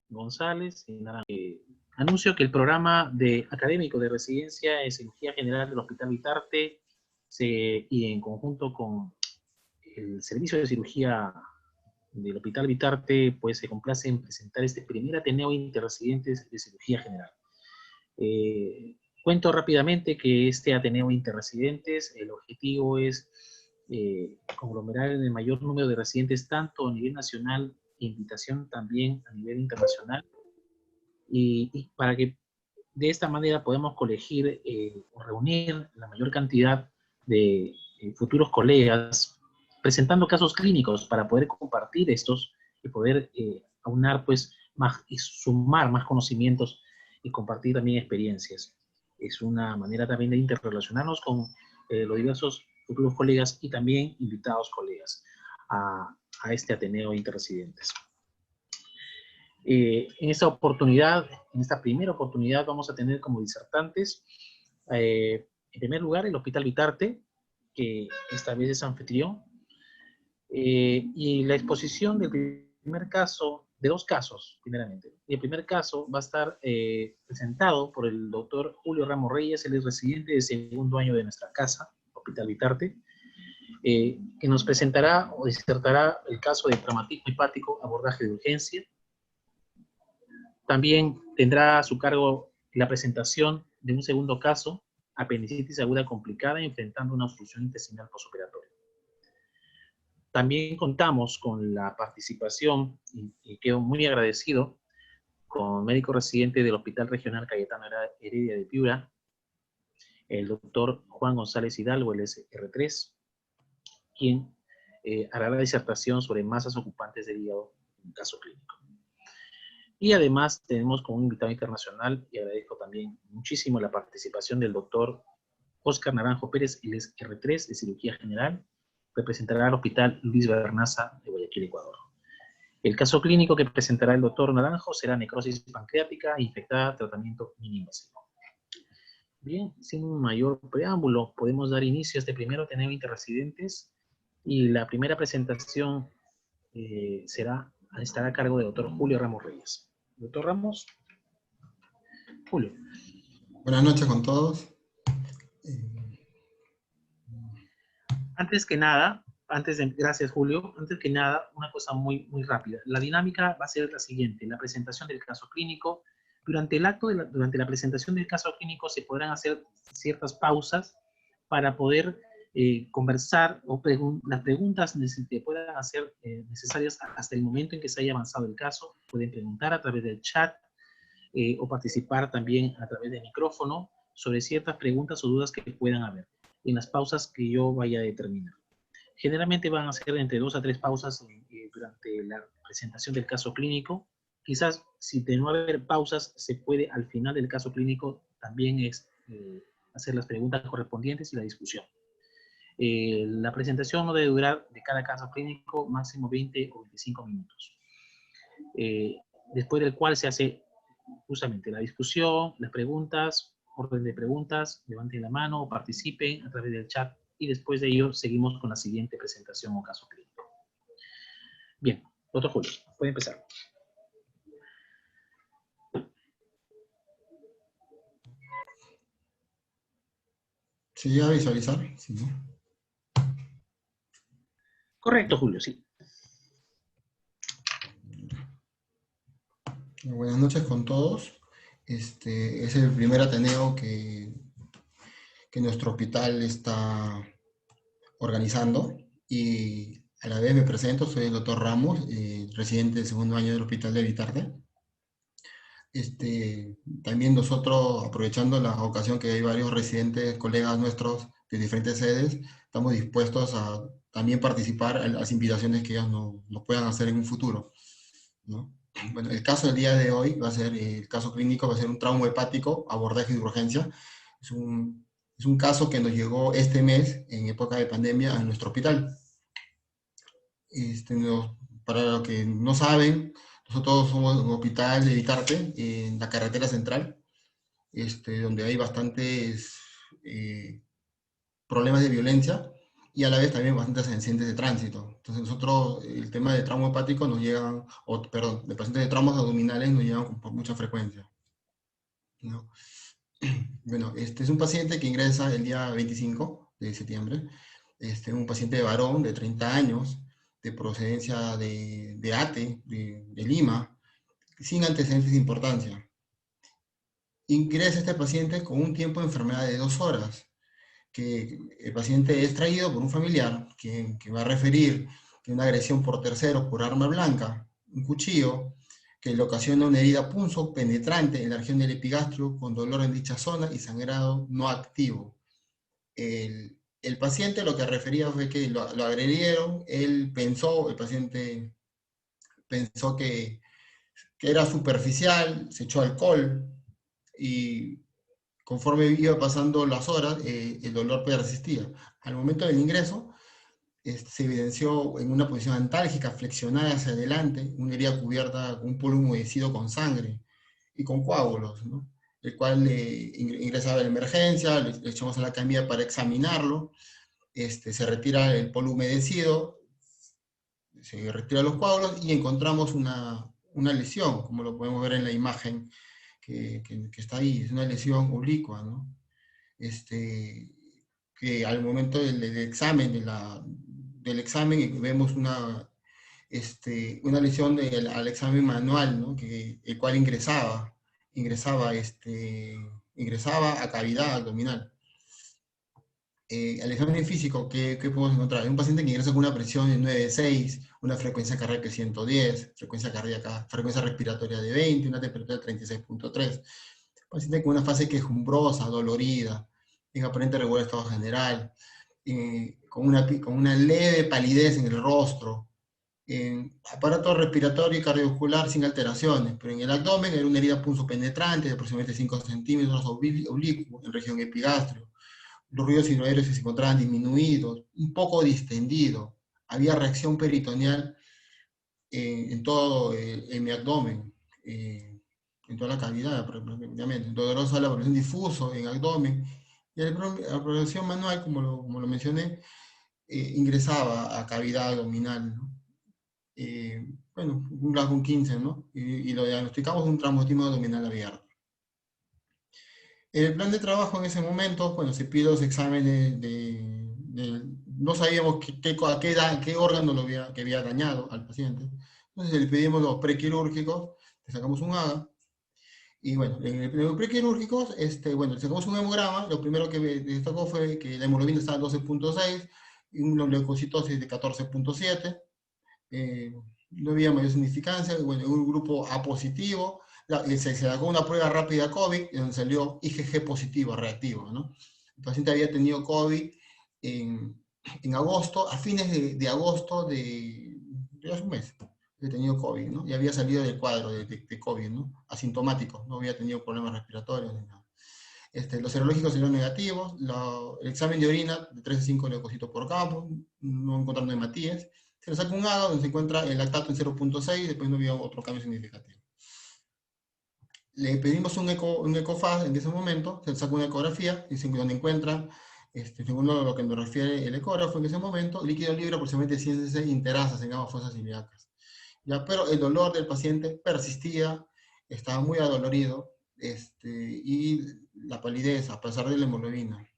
González y Naranjo. Anuncio que el programa académico de residencia en cirugía general del Hospital Vitarte y en conjunto con el servicio de cirugía del Hospital Vitarte, pues se complace en presentar este primer Ateneo Interresidentes de Cirugía General. Cuento rápidamente que este Ateneo Interresidentes, el objetivo es conglomerar en el mayor número de residentes, tanto a nivel nacional, invitación también a nivel internacional, y para que de esta manera podamos colegir o reunir la mayor cantidad de futuros colegas, presentando casos clínicos para poder compartir estos y poder aunar pues más y sumar más conocimientos y compartir también experiencias. Es una manera también de interrelacionarnos con los diversos futuros colegas y también invitados colegas a este Ateneo Interresidentes. En esta oportunidad, en esta primera oportunidad, vamos a tener como disertantes, en primer lugar, el Hospital Vitarte, que esta vez es anfitrión, y la exposición del primer caso, de dos casos, primeramente. El primer caso va a estar presentado por el doctor Julio Ramos Reyes, él es residente de segundo año de nuestra casa, Hospital Vitarte, que nos presentará o disertará el caso de traumatismo hepático, abordaje de urgencia. También tendrá a su cargo la presentación de un segundo caso, apendicitis aguda complicada enfrentando una obstrucción intestinal postoperatoria. También contamos con la participación, y quedo muy agradecido, con médico residente del Hospital Regional Cayetano Heredia de Piura, el doctor Juan González Hidalgo, el R3, quien hará la disertación sobre masas ocupantes del hígado en caso clínico. Y además tenemos como un invitado internacional, y agradezco también muchísimo la participación del doctor Óscar Naranjo Pérez, el R3 de Cirugía General, representará al Hospital Luis Bernaza de Guayaquil, Ecuador. El caso clínico que presentará el doctor Naranjo será necrosis pancreática infectada, tratamiento mínimo invasivo. Bien, sin un mayor preámbulo, podemos dar inicio a este primero Ateneo Interresidentes, y la primera presentación estará a cargo del doctor Julio Ramos Reyes. Doctor Ramos. Julio. Buenas noches con todos. Antes que nada, gracias Julio, antes que nada, una cosa muy rápida. La dinámica va a ser la siguiente: la presentación del caso clínico. Durante la presentación del caso clínico se podrán hacer ciertas pausas para poder conversar, o las preguntas que puedan ser necesarias hasta el momento en que se haya avanzado el caso. Pueden preguntar a través del chat o participar también a través del micrófono sobre ciertas preguntas o dudas que puedan haber en las pausas que yo vaya a determinar. Generalmente van a ser entre 2 a 3 pausas durante la presentación del caso clínico. Quizás, si de no haber pausas, se puede al final del caso clínico también hacer las preguntas correspondientes y la discusión. La presentación no debe durar de cada caso clínico máximo 20 o 25 minutos. Después del cual se hace justamente la discusión, las preguntas, orden de preguntas, levanten la mano o participen a través del chat, y después de ello seguimos con la siguiente presentación o caso clínico. Bien, doctor Julio, puede empezar. ¿Sí llega a visualizar? Sí, ¿no? Correcto, Julio, sí. Buenas noches con todos. Este es el primer Ateneo que nuestro hospital está organizando, y a la vez me presento, soy el doctor Ramos, residente del segundo año del Hospital de Vitarte. También nosotros, aprovechando la ocasión que hay varios residentes, colegas nuestros de diferentes sedes, estamos dispuestos a también participar en las invitaciones que ellos nos puedan hacer en un futuro, ¿no? Bueno, el caso del día de hoy va a ser, el caso clínico va a ser un trauma hepático, abordaje de urgencia. Es un caso que nos llegó este mes, en época de pandemia, a nuestro hospital. Para los que no saben, nosotros somos un hospital de Vitarte, en la carretera central, donde hay bastantes problemas de violencia, y a la vez también bastantes accidentes de tránsito. Entonces nosotros, el tema de trauma hepático nos llegan, o perdón, de pacientes de traumas abdominales nos llegan con mucha frecuencia, ¿no? Bueno, este es un paciente que ingresa el día 25 de septiembre, un paciente varón de 30 años, de procedencia de ATE, de Lima, sin antecedentes de importancia. Ingresa este paciente con un tiempo de enfermedad de 2 horas, que el paciente es traído por un familiar que va a referir que una agresión por terceros por arma blanca, un cuchillo, que le ocasiona una herida punzo penetrante en la región del epigastrio con dolor en dicha zona y sangrado no activo. El paciente lo que refería fue que lo agredieron, el paciente pensó que era superficial, se echó alcohol y conforme iba pasando las horas, el dolor persistía. Al momento del ingreso, se evidenció en una posición antálgica, flexionada hacia adelante, una herida cubierta con un polo humedecido con sangre y con coágulos, ¿no? El cual ingresaba a la emergencia, le echamos a la camilla para examinarlo, se retira el polo humedecido, se retira los coágulos y encontramos una lesión, como lo podemos ver en la imagen que está ahí, es una lesión oblicua, ¿no? Que al momento del examen, del examen vemos una lesión al examen manual, ¿no? El cual ingresaba a cavidad abdominal. Al examen físico, ¿qué podemos encontrar? Es un paciente que ingresa con una presión de 9,6, una frecuencia cardíaca de 110, frecuencia respiratoria de 20, una temperatura de 36,3. Paciente con una fase quejumbrosa, dolorida, en aparente regular estado general, con una leve palidez en el rostro, aparato respiratorio y cardiovascular sin alteraciones, pero en el abdomen era una herida punzopenetrante de aproximadamente 5 centímetros oblicuo en región epigastrio. Los ruidos sinoaéreos se encontraban disminuidos, un poco distendido. Había reacción peritoneal en todo en mi abdomen, en toda la cavidad, prácticamente. Dolorosa la evaluación difuso en abdomen. Y la evaluación manual, como lo mencioné, ingresaba a cavidad abdominal, ¿no? Bueno, un GLACON 15, ¿no? Y lo diagnosticamos un traumatismo abdominal abierto. El plan de trabajo en ese momento, bueno, se pide los exámenes no sabíamos qué órgano que había dañado al paciente. Entonces le pedimos los prequirúrgicos, le sacamos un AGA, y bueno, en los prequirúrgicos, bueno, le sacamos un hemograma, lo primero que destacó fue que la hemoglobina estaba en 12,6 y una leucocitosis de 14,7. No había mayor significancia, bueno, un grupo A positivo, se sacó una prueba rápida COVID, donde salió IgG positivo, reactivo, ¿no? El paciente había tenido COVID en agosto, a fines de agosto de hace un mes, había tenido COVID, ¿no? Y había salido del cuadro de COVID, ¿no? Asintomático, no había tenido problemas respiratorios ni nada. Los serológicos salieron negativos, el examen de orina de 3 a 5 leucocitos por campo, no encontraron hematíes. Se le saca un AGA donde se encuentra el lactato en 0,6, después no había otro cambio significativo. Le pedimos un ecofaz en ese momento, se le saca una ecografía, y donde encuentra, según lo que nos refiere el ecógrafo en ese momento, líquido libre aproximadamente 100 cc interasas en aguas fosas ilíacas. Ya, pero el dolor del paciente persistía, estaba muy adolorido, y la palidez, a pesar de la hemoglobina.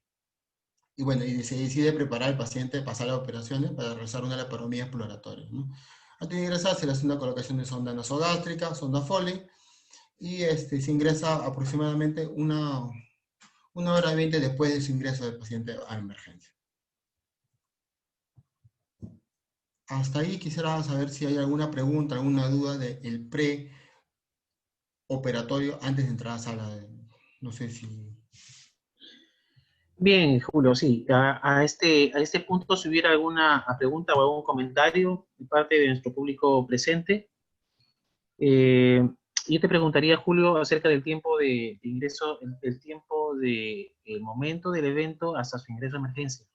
Y bueno, y se decide preparar al paciente, pasar a operaciones para realizar una laparoscopia exploratoria, ¿no? Antes de ingresar se le hace una colocación de sonda nasogástrica, sonda Foley, y se ingresa aproximadamente una hora y 20 después de su ingreso del paciente a emergencia. Hasta ahí quisiera saber si hay alguna pregunta, alguna duda del preoperatorio antes de entrar a sala. No sé si... Bien, Julio, sí. A este punto, si hubiera alguna pregunta o algún comentario de parte de nuestro público presente, yo te preguntaría, Julio, acerca del tiempo de ingreso, el tiempo de el momento del evento hasta su ingreso a emergencia.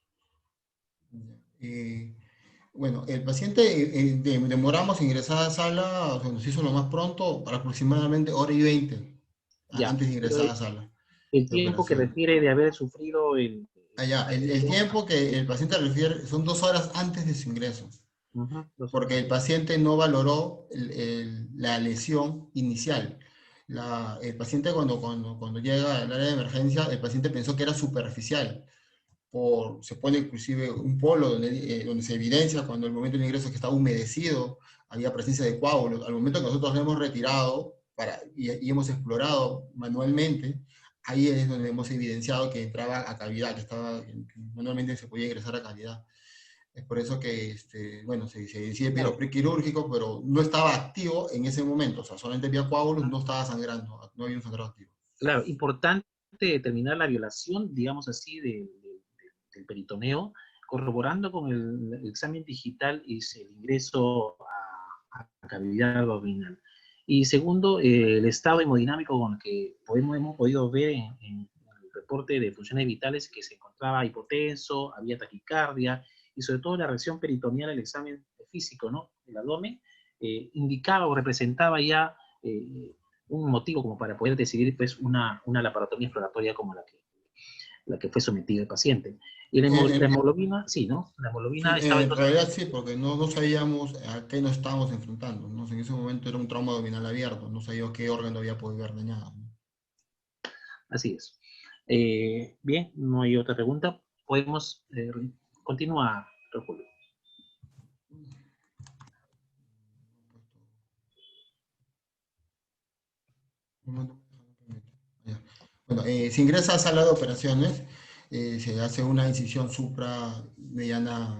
Bueno, el paciente demoramos en ingresar a sala, o sea, nos hizo lo más pronto, para aproximadamente hora y 20 Ya, antes de pero ingresar a sala el de tiempo que operación. requiere de haber sufrido Allá, el tiempo que el paciente refiere son 2 horas antes de su ingreso, Ujú, 2 horas porque el antes. paciente no valoró la lesión inicial. El paciente cuando llega al área de emergencia, el paciente pensó que era superficial. Se pone inclusive un polo donde se evidencia cuando el momento del ingreso que está humedecido, había presencia de coágulos. Al momento que nosotros lo hemos retirado y hemos explorado manualmente, ahí es donde hemos evidenciado que entraba a cavidad, que manualmente se podía ingresar a cavidad. Es por eso que, bueno, se decide Claro, piroquirúrgico, pero no estaba activo en ese momento, o sea, solamente había coágulos, no estaba sangrando, no había un sangrado activo. claro, importante determinar la violación, digamos así, del peritoneo, corroborando con el examen digital y el ingreso a cavidad abdominal. Y segundo, el estado hemodinámico con el que hemos podido ver en el reporte de funciones vitales que se encontraba hipotenso, había taquicardia, y sobre todo la reacción peritoneal al examen físico, ¿no? El abdomen indicaba o representaba ya un motivo como para poder decidir pues, una laparotomía exploratoria como la que fue sometido el paciente. Y la En, hemoglobina, sí, ¿no? La Sí, hemoglobina estaba en entonces... realidad sí, porque no sabíamos a qué nos estábamos enfrentando, ¿no? En ese momento era un trauma abdominal abierto, no sabía qué órgano había podido haber dañado, ¿no? Así es. Bien, no hay otra pregunta. Podemos continuar, Julio. Ya. Bueno, se ingresa a sala de operaciones, se hace una incisión supra mediana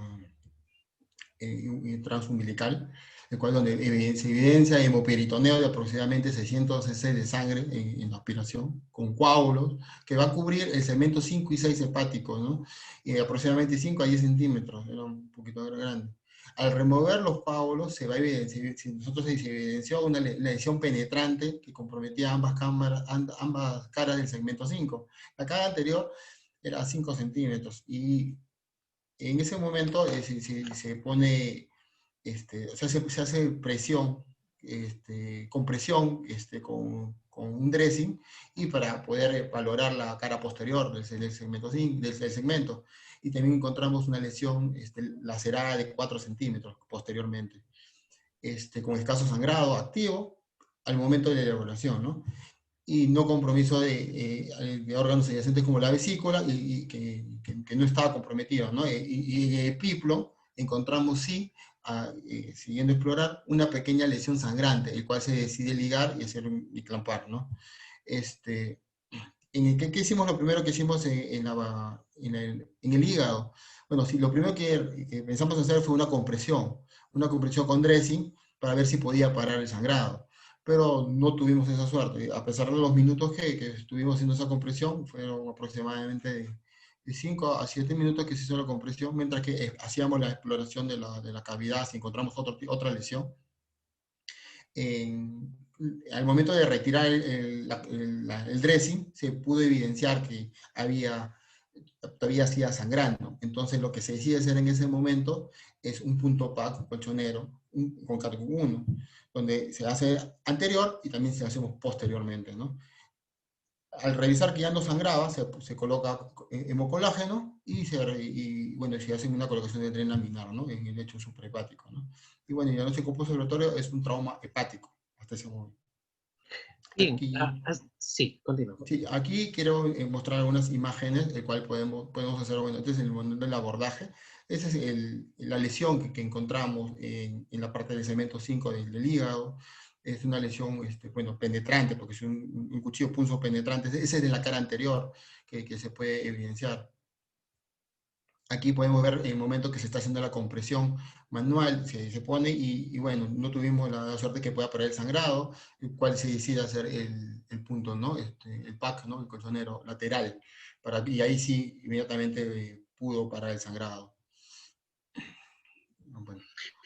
transumbilical, el cual donde se evidencia hemoperitoneo de aproximadamente 600 cc de sangre en la aspiración, con coágulos, que va a cubrir el segmento 5 y 6 hepáticos, ¿no? Y aproximadamente 5 a 10 centímetros, era un poquito grande. Al remover los coágulos, se va a evidenciar, nosotros se evidenció una lesión penetrante que comprometía ambas caras del segmento 5. La cara anterior era 5 centímetros y en ese momento se pone, se hace presión, compresión con un dressing y para poder valorar la cara posterior del segmento, del segmento. Y también encontramos una lesión lacerada de 4 centímetros posteriormente, con escaso sangrado activo al momento de la elaboración, ¿no? Y no compromiso de órganos adyacentes como la vesícula y que no estaba comprometido, ¿no? Y en el epiplo encontramos sí, siguiendo explorar, una pequeña lesión sangrante, el cual se decide ligar y clampar, ¿no? Este, ¿qué hicimos? Lo primero que hicimos en el hígado. Bueno, sí, lo primero que pensamos hacer fue una compresión con dressing para ver si podía parar el sangrado. Pero no tuvimos esa suerte. A pesar de los minutos que estuvimos haciendo esa compresión, fueron aproximadamente de 5 a 7 minutos que se hizo la compresión, mientras que hacíamos la exploración de la cavidad, si encontramos otra lesión. Al momento de retirar el dressing, se pudo evidenciar que todavía hacía sangrando. Entonces, lo que se decide hacer en ese momento es un punto PAC, un colchonero, con cargo 1, donde se hace anterior y también se hace posteriormente, ¿no? Al revisar que ya no sangraba, se coloca hemocolágeno y bueno, se hace una colocación de tren laminar, ¿no? En el lecho suprahepático, ¿no? Y bueno, el diagnóstico postoperatorio es un trauma hepático, hasta ese momento. Bien, Aquí, sí, continúa. sí, aquí quiero mostrar algunas imágenes, el cual podemos hacer, bueno, este es el momento del abordaje. Esa es la lesión que encontramos en la parte del segmento 5 del hígado. Es una lesión, bueno, penetrante, porque es un cuchillo punzo penetrante. Ese es de la cara anterior que se puede evidenciar. Aquí podemos ver el momento que se está haciendo la compresión manual, se pone y bueno, no tuvimos la suerte que pueda parar el sangrado, el cual se decide hacer el punto, ¿no? El PAC, ¿no? El colchonero lateral, y ahí sí inmediatamente pudo parar el sangrado. Bueno,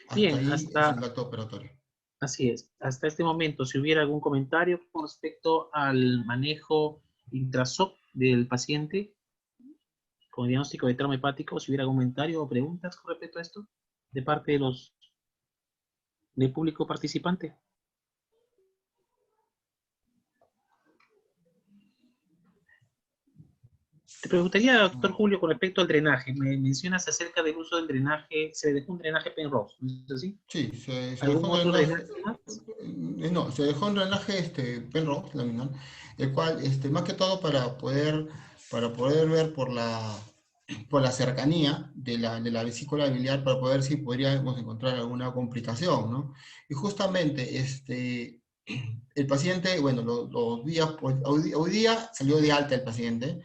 hasta Bien, ahí es el acto operatorio. así es. Hasta este momento, si hubiera algún comentario con respecto al manejo intrasop del paciente con diagnóstico de trauma hepático, si hubiera algún comentario o preguntas con respecto a esto de parte del público participante. Te preguntaría, doctor Julio, con respecto al drenaje. Me mencionas acerca del uso del drenaje, se dejó un drenaje Penrose, ¿no es así? Sí, se dejó ¿Algún un otro drenaje, drenaje más? no, se dejó un drenaje Penrose laminar, el cual, más que todo para poder ver por la cercanía de la vesícula biliar, para poder ver si podríamos encontrar alguna complicación, ¿no? Y justamente, el paciente, bueno, los días, pues, hoy día salió de alta el paciente,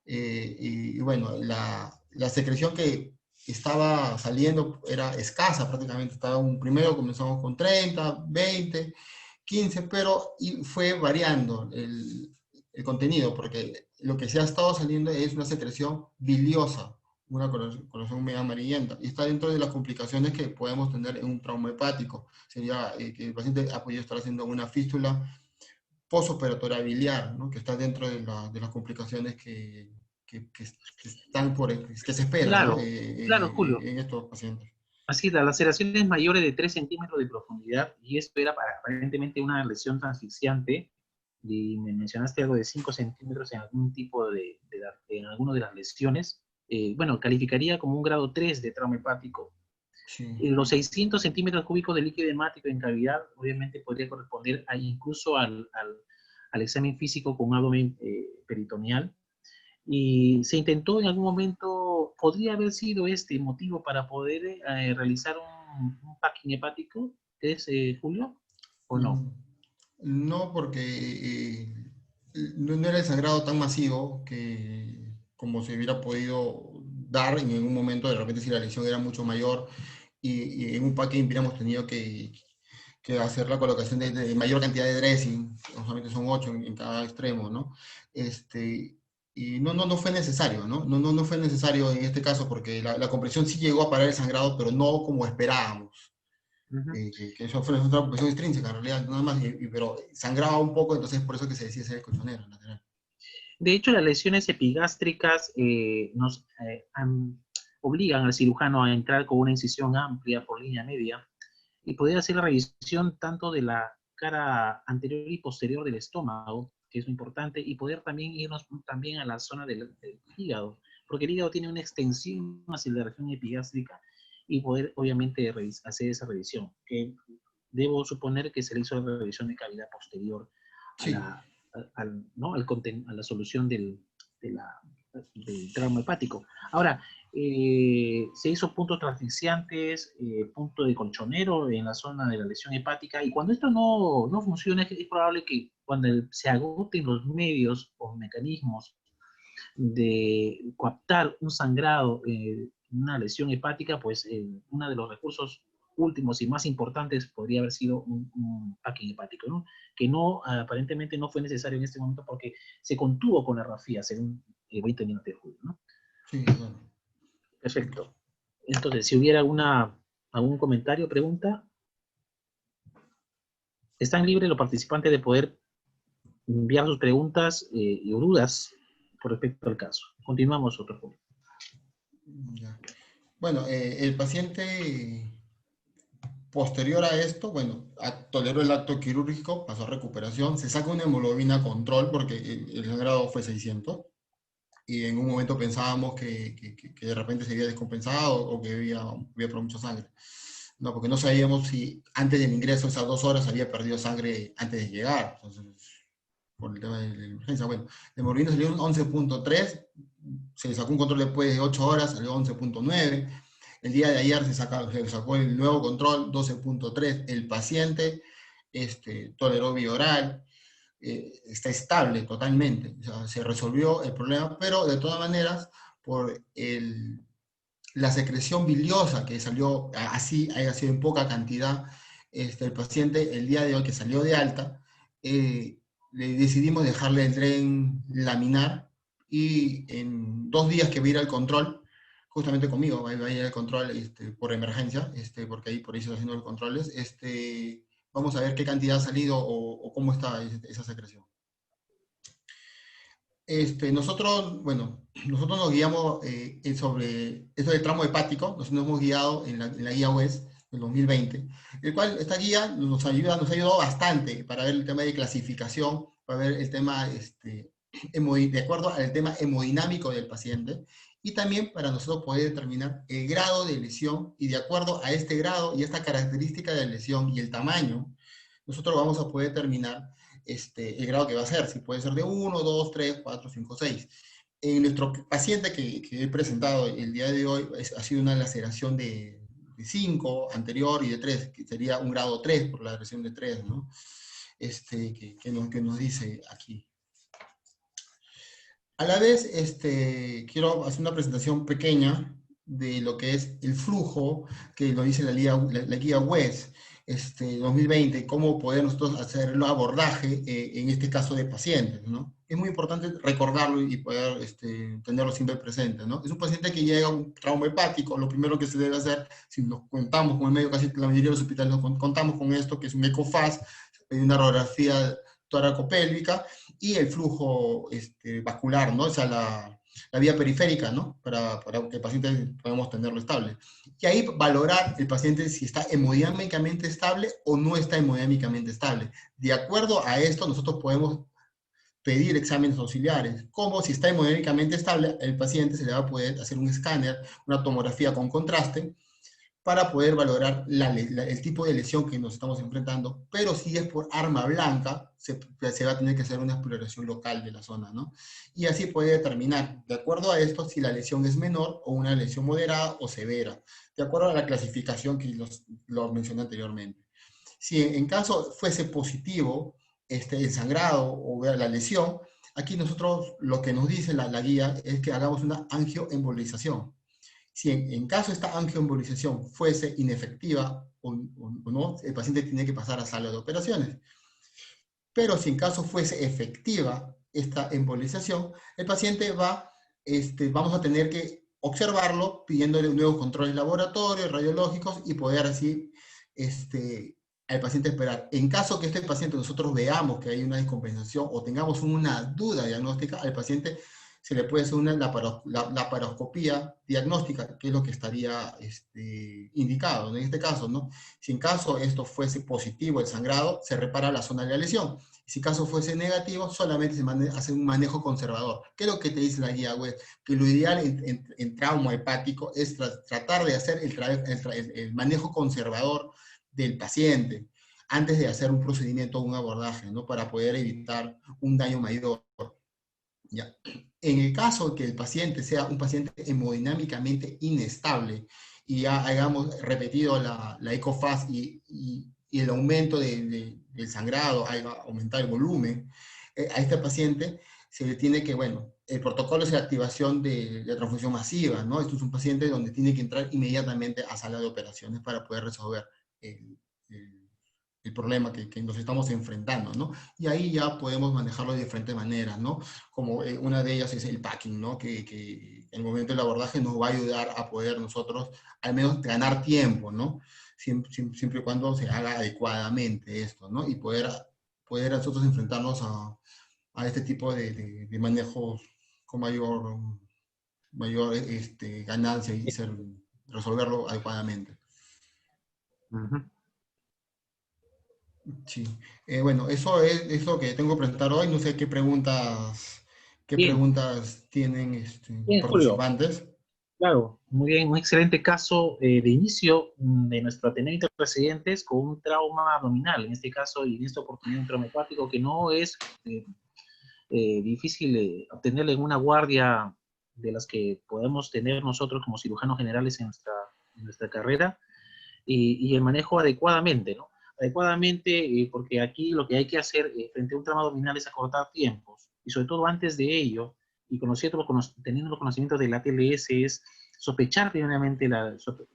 y bueno, la secreción que estaba saliendo era escasa prácticamente. Primero comenzamos con 30, 20, 15, pero y fue variando el contenido, porque lo que se ha estado saliendo es una secreción biliosa, una coloración media amarillenta, y está dentro de las complicaciones que podemos tener en un trauma hepático. Sería que el paciente ha podido estar haciendo una fístula posoperatoria biliar, ¿no? Que está dentro de las complicaciones que están que se esperan, ¿no? Claro, claro, Julio. En estos pacientes. Así, la laceración es mayores de 3 centímetros de profundidad y esto era aparentemente una lesión asfixiante y me mencionaste algo de 5 centímetros en algún tipo en alguna de las lesiones. Bueno, calificaría como un grado 3 de trauma hepático. Sí. Los 600 centímetros cúbicos de líquido hemático en cavidad obviamente podría corresponder incluso al examen físico con abdomen peritoneal. Y se intentó en algún momento, podría haber sido este motivo para poder realizar un packing hepático, ¿qué es, Julio? ¿O no? Mm, No, porque no era el sangrado tan masivo que como se hubiera podido dar en un momento, de repente si la lesión era mucho mayor y en un packing hubiéramos tenido que hacer la colocación de mayor cantidad de dressing, solamente son 8 en cada extremo, ¿no? Y no fue necesario, ¿no? No fue necesario en este caso porque la compresión sí llegó a parar el sangrado, pero no como esperábamos. Ujú. Que eso fue una compresión extrínseca en realidad, nada más, pero sangraba un poco, entonces por eso que se decía ser el colchonero lateral. De hecho, las lesiones epigástricas nos obligan al cirujano a entrar con una incisión amplia por línea media y poder hacer la revisión tanto de la cara anterior y posterior del estómago, que es muy importante, y poder también irnos también a la zona del hígado, porque el hígado tiene una extensión hacia la región epigástrica y poder obviamente hacer esa revisión, que debo suponer que se le hizo la revisión de cavidad posterior a Sí, la, ¿no? A la solución del trauma hepático. Ahora, se hizo puntos transficiantes, punto de colchonero en la zona de la lesión hepática, y cuando esto no funciona, es probable que cuando se agoten los medios o mecanismos de coaptar un sangrado, una lesión hepática, pues uno de los recursos últimos y más importantes podría haber sido un packing hepático, ¿no? Que aparentemente no fue necesario en este momento porque se contuvo con la rafía, según voy teniendo de julio, ¿no? sí, claro. Perfecto. Entonces, si hubiera algún comentario, pregunta, están libres los participantes de poder enviar sus preguntas y dudas con respecto al caso. Continuamos, otro punto. Ya. Bueno, el paciente posterior a esto, bueno, toleró el acto quirúrgico, pasó a recuperación, se saca una hemoglobina control porque el sangrado fue 600 y en un momento pensábamos que de repente se había descompensado o que había por mucha sangre. No, porque no sabíamos si antes del ingreso, esas 2 horas, había perdido sangre antes de llegar. Entonces, por el tema de la urgencia, bueno, de hemoglobina salió un 11.3, se le sacó un control después de 8 horas, salió 11.9. El día de ayer se sacó el nuevo control, 12.3. El paciente toleró bioral, está estable totalmente. O sea, se resolvió el problema, pero de todas maneras, por la secreción biliosa que salió así, haya sido en poca cantidad, el paciente el día de hoy que salió de alta, le decidimos dejarle el tren laminar y en 2 días que va a ir al control, justamente conmigo va a ir al control por emergencia, porque ahí por ahí se están haciendo los controles, vamos a ver qué cantidad ha salido o cómo está esa secreción. Nosotros nos guiamos sobre esto del tramo hepático, nosotros nos hemos guiado en la guía WES del 2020, el cual esta guía nos ha ayudado bastante para ver el tema de clasificación, para ver el tema de acuerdo al tema hemodinámico del paciente, y también para nosotros poder determinar el grado de lesión, y de acuerdo a este grado y esta característica de lesión y el tamaño, nosotros vamos a poder determinar el grado que va a ser, si puede ser de 1, 2, 3, 4, 5, 6. En nuestro paciente que he presentado el día de hoy ha sido una laceración de 5 anterior y de 3, que sería un grado 3 por la lesión de 3, ¿no? Que nos dice aquí. A la vez, quiero hacer una presentación pequeña de lo que es el flujo que lo dice la guía WES 2020, cómo poder nosotros hacer el abordaje en este caso de pacientes, ¿no? Es muy importante recordarlo y poder tenerlo siempre presente, ¿no? Es un paciente que llega a un trauma hepático, lo primero que se debe hacer, si nos contamos con el medio, casi la mayoría de los hospitales nos contamos con esto, que es un ECOFAS, una radiografía toracopélvica, y el flujo vascular, ¿no? O sea, la vía periférica, ¿no? Para que el paciente podamos tenerlo estable. Y ahí valorar el paciente si está hemodinámicamente estable o no está hemodinámicamente estable. De acuerdo a esto, nosotros podemos pedir exámenes auxiliares, como si está hemodinámicamente estable, el paciente se le va a poder hacer un escáner, una tomografía con contraste, para poder valorar el tipo de lesión que nos estamos enfrentando, pero si es por arma blanca, se va a tener que hacer una exploración local de la zona, ¿no? Y así puede determinar, de acuerdo a esto, si la lesión es menor o una lesión moderada o severa, de acuerdo a la clasificación que los mencioné anteriormente. Si en caso fuese positivo el sangrado o la lesión, aquí nosotros lo que nos dice la guía es que hagamos una angioembolización. Si en caso esta angioembolización fuese inefectiva o no, el paciente tiene que pasar a sala de operaciones. Pero si en caso fuese efectiva esta embolización, el paciente vamos a tener que observarlo pidiéndole nuevos controles laboratorios, radiológicos y poder así al paciente esperar. En caso que este paciente nosotros veamos que hay una descompensación o tengamos una duda diagnóstica, al paciente se le puede hacer una laparoscopía diagnóstica, que es lo que estaría indicado, ¿no? En este caso, ¿no? Si en caso esto fuese positivo, el sangrado, se repara la zona de la lesión. Y si caso fuese negativo, solamente se hace un manejo conservador. ¿Qué es lo que te dice la guía web? Que lo ideal en trauma hepático es tratar de hacer el manejo conservador del paciente antes de hacer un procedimiento o un abordaje, ¿no? Para poder evitar un daño mayor. ¿Ya? En el caso que el paciente sea un paciente hemodinámicamente inestable y ya hayamos repetido la ECOFAS y el aumento del sangrado, haya aumentado el volumen, a este paciente se le tiene que, bueno, el protocolo es la activación de la transfusión masiva, ¿no? Esto es un paciente donde tiene que entrar inmediatamente a sala de operaciones para poder resolver el, el el problema que nos estamos enfrentando, ¿no? Y ahí ya podemos manejarlo de diferentes maneras, ¿no? Como una de ellas es el packing, ¿no? Que en el momento del abordaje nos va a ayudar a poder nosotros al menos ganar tiempo, ¿no? Siempre y cuando se haga adecuadamente esto, ¿no? Y poder nosotros enfrentarnos a este tipo de manejos con mayor ganancia y resolverlo adecuadamente. Ujú. Sí. Bueno, eso es lo que tengo que presentar hoy. No sé qué Bien, preguntas tienen los bien, Julio. participantes. Claro, muy bien, un excelente caso de inicio de nuestro Ateneo Interresidentes con un trauma abdominal, en este caso y en esta oportunidad un trauma hepático que no es difícil obtenerle en una guardia de las que podemos tener nosotros como cirujanos generales en nuestra carrera y el manejo adecuadamente, ¿no? Adecuadamente, porque aquí lo que hay que hacer frente a un trauma abdominal es acortar tiempos y sobre todo antes de ello y teniendo los conocimientos del ATLS es sospechar primeramente,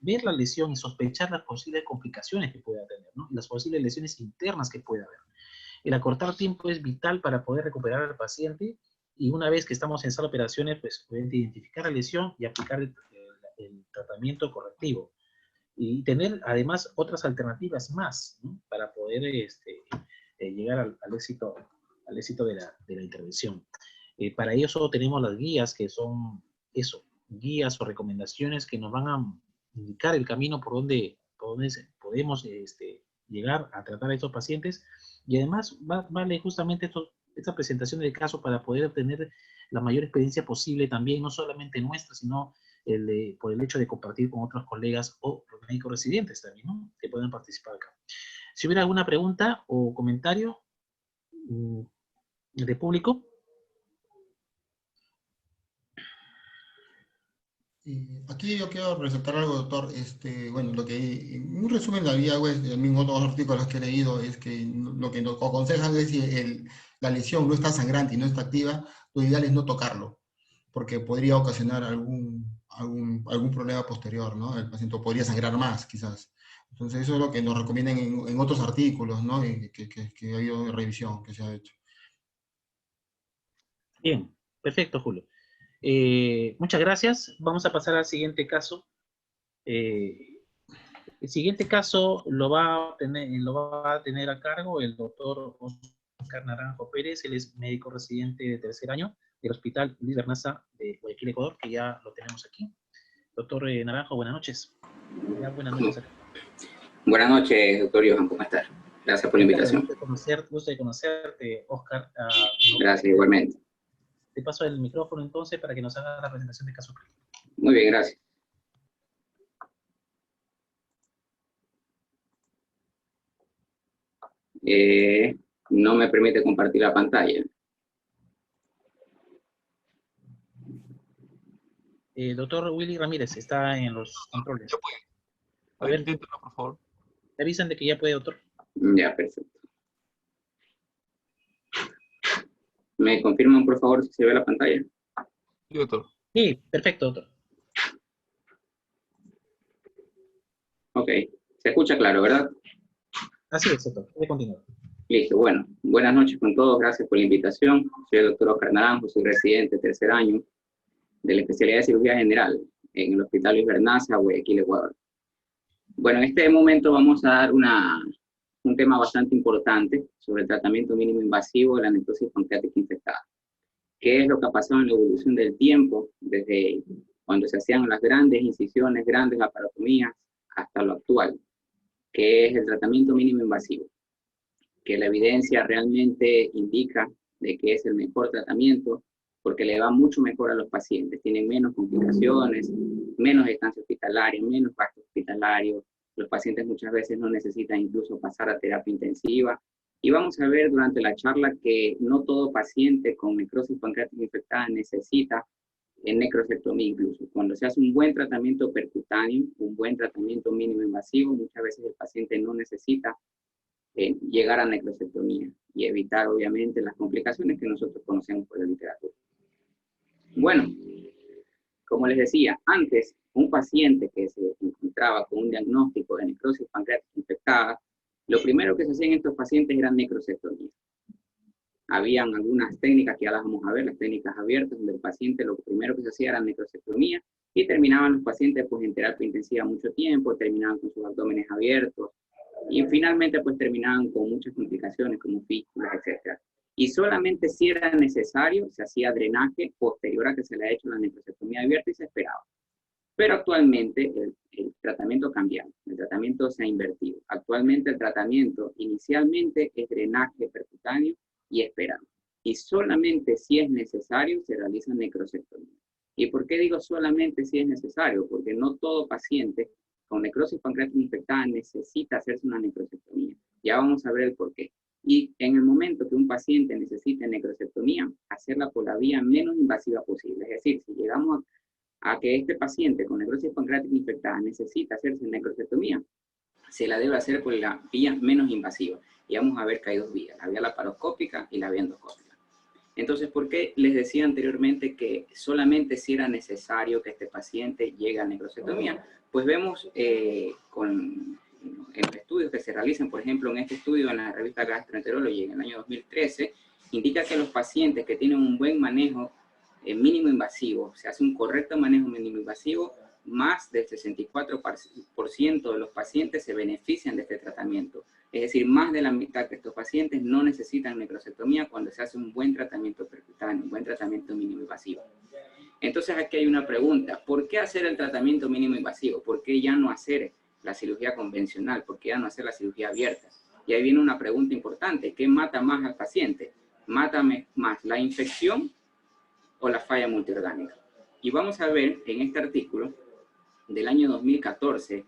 ver la lesión y sospechar las posibles complicaciones que pueda tener, ¿no? Y las posibles lesiones internas que pueda haber. El acortar tiempo es vital para poder recuperar al paciente y una vez que estamos en sala de operaciones, pues pueden identificar la lesión y aplicar el tratamiento correctivo. Y tener además otras alternativas más, ¿no? Para poder llegar al éxito de la intervención. Para ello solo tenemos las guías que son eso, guías o recomendaciones que nos van a indicar el camino por donde podemos llegar a tratar a estos pacientes y además vale justamente esta presentación del caso para poder obtener la mayor experiencia posible también, no solamente nuestra, sino por el hecho de compartir con otros colegas o los médicos residentes también, ¿no? Que puedan participar acá. Si hubiera alguna pregunta o comentario de público. Aquí yo quiero resaltar algo, doctor. Bueno, lo que en un resumen de la guía web, también otros artículos que he leído, es que lo que nos aconsejan es si la lesión no está sangrante y no está activa, lo ideal es no tocarlo, porque podría ocasionar algún problema posterior, ¿no? El paciente podría sangrar más, quizás. Entonces, eso es lo que nos recomiendan en otros artículos, ¿no? Que ha habido en revisión, que se ha hecho. Bien, perfecto, Julio. Muchas gracias. Vamos a pasar al siguiente caso. El siguiente caso lo va a tener a cargo el doctor Oscar Naranjo Pérez. Él es médico residente de tercer año del Hospital Luis Bernaza de Guayaquil, Ecuador, que ya lo tenemos aquí. Doctor Naranjo, buenas noches. Ya, buenas noches acá. Buenas noches, doctor Johan, ¿cómo estás? Gracias por la invitación. Gusto de conocerte, Oscar. Gracias, igualmente. Te paso el micrófono entonces para que nos haga la presentación de caso clínico. Muy bien, gracias. No me permite compartir la pantalla. Doctor Willy Ramírez está en los controles. Ya puede. A ver, inténtalo, por favor. Te avisan de que ya puede, doctor. Ya, perfecto. ¿Me confirman, por favor, si se ve la pantalla? Sí, doctor. Sí, perfecto, doctor. Ok. Se escucha claro, ¿verdad? Así es, doctor. Puede continuar. Listo, bueno. Buenas noches con todos. Gracias por la invitación. Soy el doctor Oscar Naranjo, soy residente de tercer año de la especialidad de cirugía general en el Hospital Luis Bernaza, Guayaquil, Ecuador. Bueno, en este momento vamos a dar un tema bastante importante sobre el tratamiento mínimo invasivo de la necrosis pancreática infectada. ¿Qué es lo que ha pasado en la evolución del tiempo, desde cuando se hacían las grandes incisiones, grandes laparotomías, hasta lo actual? ¿Qué es el tratamiento mínimo invasivo? Que la evidencia realmente indica de que es el mejor tratamiento, porque le va mucho mejor a los pacientes, tienen menos complicaciones, menos estancia hospitalaria, menos gasto hospitalario, los pacientes muchas veces no necesitan incluso pasar a terapia intensiva, y vamos a ver durante la charla que no todo paciente con necrosis pancreática infectada necesita necrosectomía incluso. Cuando se hace un buen tratamiento percutáneo, un buen tratamiento mínimo invasivo, muchas veces el paciente no necesita llegar a necrosectomía y evitar obviamente las complicaciones que nosotros conocemos por la literatura. Bueno, como les decía, antes un paciente que se encontraba con un diagnóstico de necrosis pancreática infectada, lo primero que se hacía en estos pacientes era necrosectomía. Habían algunas técnicas que ya las vamos a ver, las técnicas abiertas, donde el paciente lo primero que se hacía era necrosectomía y terminaban los pacientes pues en terapia intensiva mucho tiempo, terminaban con sus abdómenes abiertos y finalmente pues terminaban con muchas complicaciones como fístulas, etc. Y solamente si era necesario se hacía drenaje posterior a que se le ha hecho la necrosectomía abierta y se esperaba. Pero actualmente el tratamiento ha cambiado, el tratamiento se ha invertido. Actualmente el tratamiento inicialmente es drenaje percutáneo y esperado. Y solamente si es necesario se realiza necrosectomía. ¿Y por qué digo solamente si es necesario? Porque no todo paciente con necrosis pancreática infectada necesita hacerse una necrosectomía. Ya vamos a ver el por qué. Y en el momento que un paciente necesite necrosectomía, hacerla por la vía menos invasiva posible. Es decir, si llegamos a que este paciente con necrosis pancreática infectada necesita hacerse necrosectomía, se la debe hacer por la vía menos invasiva. Y vamos a ver que hay dos vías, la vía laparoscópica y la vía endoscópica. Entonces, ¿por qué les decía anteriormente que solamente si era necesario que este paciente llegue a necrosectomía? Pues vemos en los estudios que se realizan, por ejemplo, en este estudio en la revista Gastroenterology en el año 2013, indica que los pacientes que tienen un buen manejo mínimo invasivo, se hace un correcto manejo mínimo invasivo, más del 64% de los pacientes se benefician de este tratamiento. Es decir, más de la mitad de estos pacientes no necesitan necrosectomía cuando se hace un buen tratamiento percutáneo, un buen tratamiento mínimo invasivo. Entonces aquí hay una pregunta, ¿por qué hacer el tratamiento mínimo invasivo? ¿Por qué ya no hacer la cirugía convencional? ¿Por qué ya no hacer la cirugía abierta? Y ahí viene una pregunta importante, ¿qué mata más al paciente? mata más, la infección o la falla multiorgánica. Y vamos a ver en este artículo del año 2014,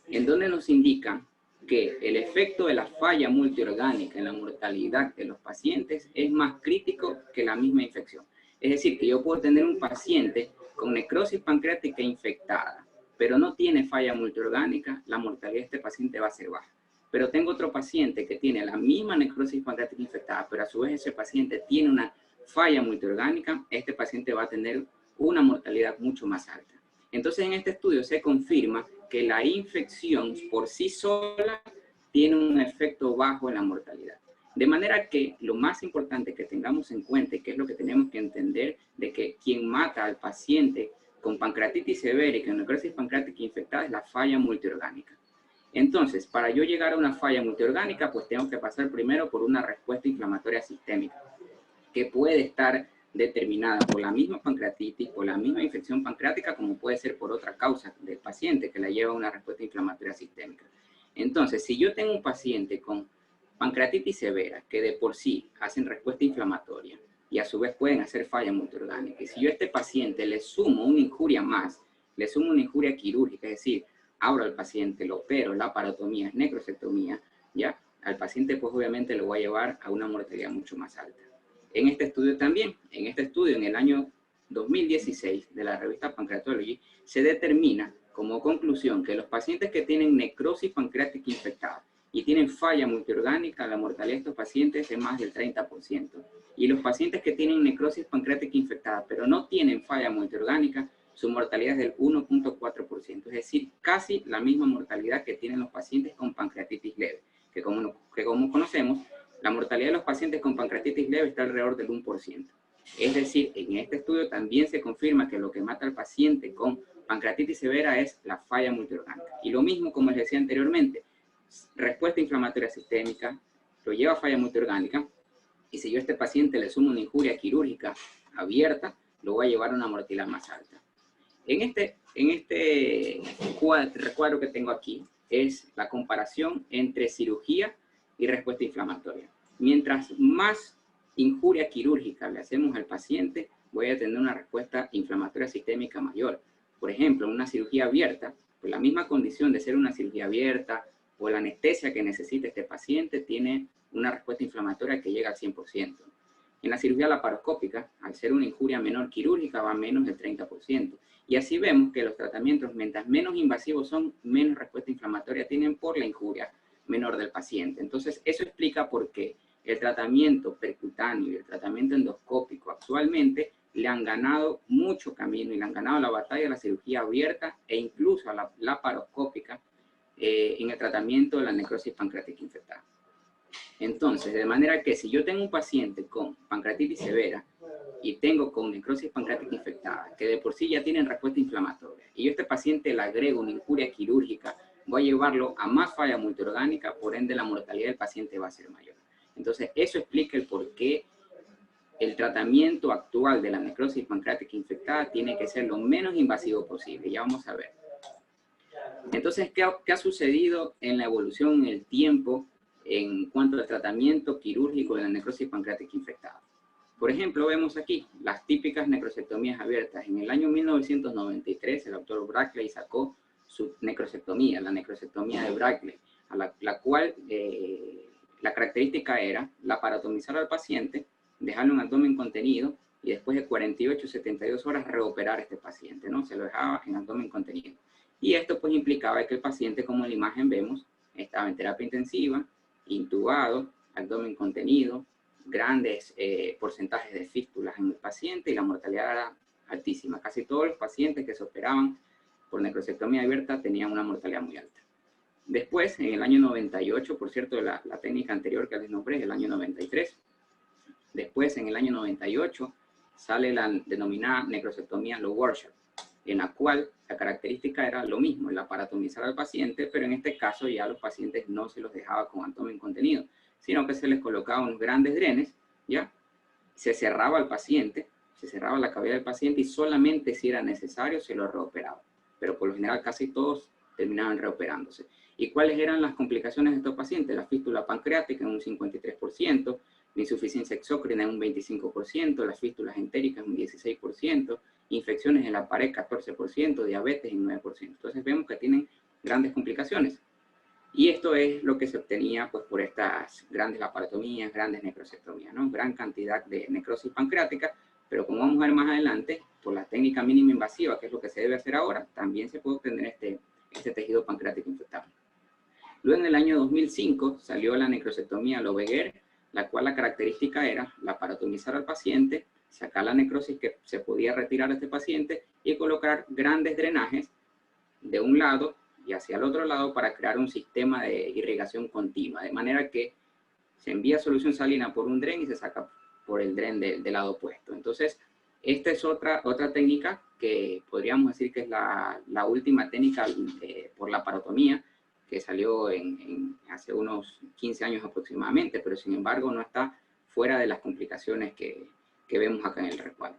en donde nos indica que el efecto de la falla multiorgánica en la mortalidad de los pacientes es más crítico que la misma infección. Es decir, que yo puedo tener un paciente con necrosis pancreática infectada, pero no tiene falla multiorgánica, la mortalidad de este paciente va a ser baja. Pero tengo otro paciente que tiene la misma necrosis pancreática infectada, pero a su vez ese paciente tiene una falla multiorgánica, este paciente va a tener una mortalidad mucho más alta. Entonces, en este estudio se confirma que la infección por sí sola tiene un efecto bajo en la mortalidad. De manera que lo más importante que tengamos en cuenta, y que es lo que tenemos que entender, de que quien mata al paciente con pancreatitis severa y con necrosis pancreática infectada es la falla multiorgánica. Entonces, para yo llegar a una falla multiorgánica, pues tengo que pasar primero por una respuesta inflamatoria sistémica, que puede estar determinada por la misma pancreatitis, por la misma infección pancreática, como puede ser por otra causa del paciente que la lleva a una respuesta inflamatoria sistémica. Entonces, si yo tengo un paciente con pancreatitis severa, que de por sí hacen respuesta inflamatoria y a su vez pueden hacer falla multiorgánica, y si yo a este paciente le sumo una injuria más, le sumo una injuria quirúrgica, es decir, abro al paciente, lo opero, la laparotomía, es necrosectomía, ¿ya? Al paciente pues obviamente lo voy a llevar a una mortalidad mucho más alta. En este estudio también, en el año 2016 de la revista Pancreatology, se determina como conclusión que los pacientes que tienen necrosis pancreática infectada y tienen falla multiorgánica, la mortalidad de estos pacientes es más del 30%. Y los pacientes que tienen necrosis pancreática infectada, pero no tienen falla multiorgánica, su mortalidad es del 1.4%, es decir, casi la misma mortalidad que tienen los pacientes con pancreatitis leve, que como conocemos, la mortalidad de los pacientes con pancreatitis leve está alrededor del 1%. Es decir, en este estudio también se confirma que lo que mata al paciente con pancreatitis severa es la falla multiorgánica. Y lo mismo, como les decía anteriormente, respuesta inflamatoria sistémica, lo lleva a falla multiorgánica, y si yo a este paciente le sumo una injuria quirúrgica abierta, lo voy a llevar a una mortalidad más alta. En este recuadro que tengo aquí es la comparación entre cirugía y respuesta inflamatoria. Mientras más injuria quirúrgica le hacemos al paciente, voy a tener una respuesta inflamatoria sistémica mayor. Por ejemplo, una cirugía abierta, por la misma condición de ser una cirugía abierta o la anestesia que necesita este paciente, tiene una respuesta inflamatoria que llega al 100%. En la cirugía laparoscópica, al ser una injuria menor quirúrgica, va a menos del 30%. Y así vemos que los tratamientos, mientras menos invasivos son, menos respuesta inflamatoria tienen por la injuria menor del paciente. Entonces, eso explica por qué el tratamiento percutáneo y el tratamiento endoscópico actualmente le han ganado mucho camino y le han ganado la batalla a la cirugía abierta e incluso a la laparoscópica en el tratamiento de la necrosis pancreática infectada. Entonces, de manera que si yo tengo un paciente con pancreatitis severa y tengo con necrosis pancreática infectada, que de por sí ya tienen respuesta inflamatoria, y yo a este paciente le agrego una injuria quirúrgica, voy a llevarlo a más falla multiorgánica, por ende la mortalidad del paciente va a ser mayor. Entonces, eso explica el por qué el tratamiento actual de la necrosis pancreática infectada tiene que ser lo menos invasivo posible. Ya vamos a ver. Entonces, ¿qué ha sucedido en la evolución en el tiempo en cuanto al tratamiento quirúrgico de la necrosis pancreática infectada? Por ejemplo, vemos aquí las típicas necrosectomías abiertas. En el año 1993, el doctor Brackley sacó su necrosectomía, la necrosectomía de Brackley, a la cual la característica era laparotomizar al paciente, dejarlo en abdomen contenido y después de 48 72 horas reoperar a este paciente, ¿no? Se lo dejaba en abdomen contenido. Y esto pues implicaba que el paciente, como en la imagen vemos, estaba en terapia intensiva, intubado, abdomen contenido, grandes porcentajes de fístulas en el paciente y la mortalidad era altísima. Casi todos los pacientes que se operaban por necrosectomía abierta tenían una mortalidad muy alta. Después, en el año 98, por cierto, la técnica anterior que les nombré es el año 93. Después, en el año 98, sale la denominada necrosectomía low workshop, en la cual la característica era lo mismo, el aparatomizar al paciente, pero en este caso ya los pacientes no se los dejaba con abdomen contenido, sino que se les colocaba unos grandes drenes, ¿ya? Se cerraba al paciente, se cerraba la cavidad del paciente y solamente si era necesario se lo reoperaba. Pero por lo general casi todos terminaban reoperándose. ¿Y cuáles eran las complicaciones de estos pacientes? La fístula pancreática en un 53%, la insuficiencia exócrina en un 25%, las fístulas entéricas en un 16%, infecciones en la pared 14%, diabetes en 9%. Entonces vemos que tienen grandes complicaciones. Y esto es lo que se obtenía pues, por estas grandes laparotomías, grandes necrosectomías, ¿no? Gran cantidad de necrosis pancreática, pero como vamos a ver más adelante, por la técnica mínima invasiva, que es lo que se debe hacer ahora, también se puede obtener este tejido pancreático infectable. Luego en el año 2005 salió la necrosectomía Lobeguer, la cual la característica era laparotomizar al paciente, sacar la necrosis que se podía retirar a este paciente y colocar grandes drenajes de un lado y hacia el otro lado para crear un sistema de irrigación continua, de manera que se envía solución salina por un dren y se saca por el dren del lado opuesto. Entonces, esta es otra técnica que podríamos decir que es la última técnica por laparotomía, que salió hace unos 15 años aproximadamente, pero sin embargo no está fuera de las complicaciones que vemos acá en el recuadro.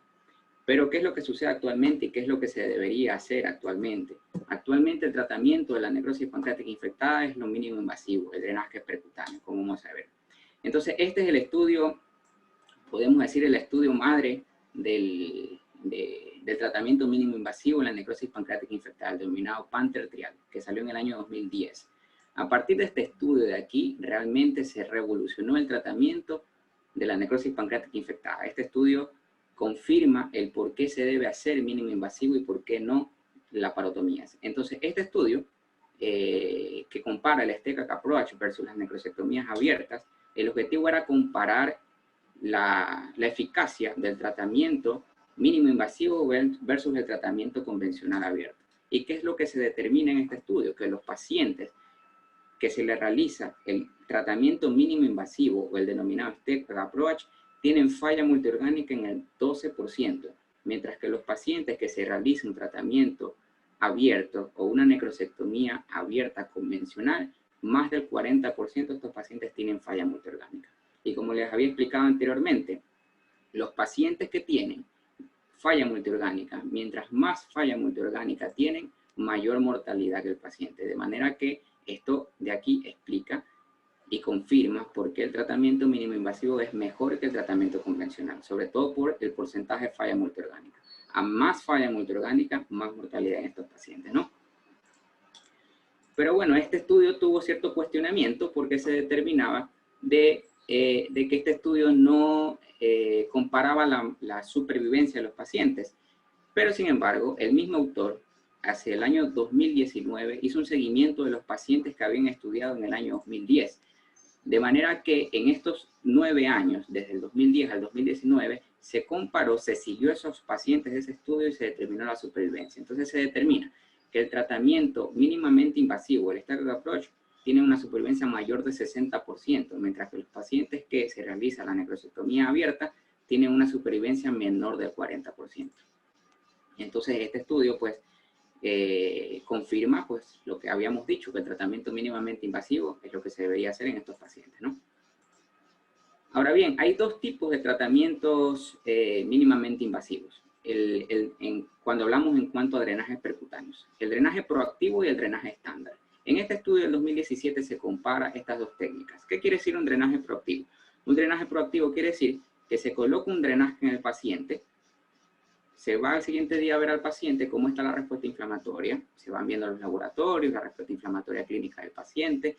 Pero ¿qué es lo que sucede actualmente y qué es lo que se debería hacer actualmente? Actualmente el tratamiento de la necrosis pancreática infectada es lo mínimo invasivo, el drenaje percutáneo, como vamos a ver. Entonces este es el estudio, podemos decir el estudio madre del tratamiento mínimo invasivo en la necrosis pancreática infectada, el denominado PANTHER Trial, que salió en el año 2010. A partir de este estudio de aquí, realmente se revolucionó el tratamiento de la necrosis pancreática infectada. Este estudio confirma el por qué se debe hacer mínimo invasivo y por qué no laparotomías. Entonces, este estudio, que compara el STECAC Approach versus las necrosectomías abiertas, el objetivo era comparar la eficacia del tratamiento mínimo invasivo versus el tratamiento convencional abierto. ¿Y qué es lo que se determina en este estudio? Que los pacientes que se les realiza el tratamiento mínimo invasivo o el denominado STECAC Approach tienen falla multiorgánica en el 12%, mientras que los pacientes que se realiza un tratamiento abierto o una necrosectomía abierta convencional, más del 40% de estos pacientes tienen falla multiorgánica. Y como les había explicado anteriormente, los pacientes que tienen falla multiorgánica, mientras más falla multiorgánica tienen, mayor mortalidad que el paciente. De manera que esto de aquí explica y confirma por qué el tratamiento mínimo invasivo es mejor que el tratamiento convencional, sobre todo por el porcentaje de falla multiorgánica. A más falla multiorgánica, más mortalidad en estos pacientes, ¿no? Pero bueno, este estudio tuvo cierto cuestionamiento porque se determinaba de que este estudio no comparaba la supervivencia de los pacientes. Pero sin embargo, el mismo autor, hacia el año 2019, hizo un seguimiento de los pacientes que habían estudiado en el año 2010. De manera que en estos 9 años, desde el 2010 al 2019, se comparó, se siguió a esos pacientes de ese estudio y se determinó la supervivencia. Entonces se determina que el tratamiento mínimamente invasivo, el STECAC Approach, tiene una supervivencia mayor de 60%, mientras que los pacientes que se realiza la necrosectomía abierta tienen una supervivencia menor del 40%. Entonces este estudio pues confirma pues lo que habíamos dicho, que el tratamiento mínimamente invasivo es lo que se debería hacer en estos pacientes, ¿no? Ahora bien, hay dos tipos de tratamientos mínimamente invasivos. Cuando hablamos en cuanto a drenajes percutáneos, el drenaje proactivo y el drenaje estándar. En este estudio del 2017 se compara estas dos técnicas. ¿Qué quiere decir un drenaje proactivo? Un drenaje proactivo quiere decir que se coloca un drenaje en el paciente, se va al siguiente día a ver al paciente cómo está la respuesta inflamatoria, se van viendo los laboratorios, la respuesta inflamatoria clínica del paciente,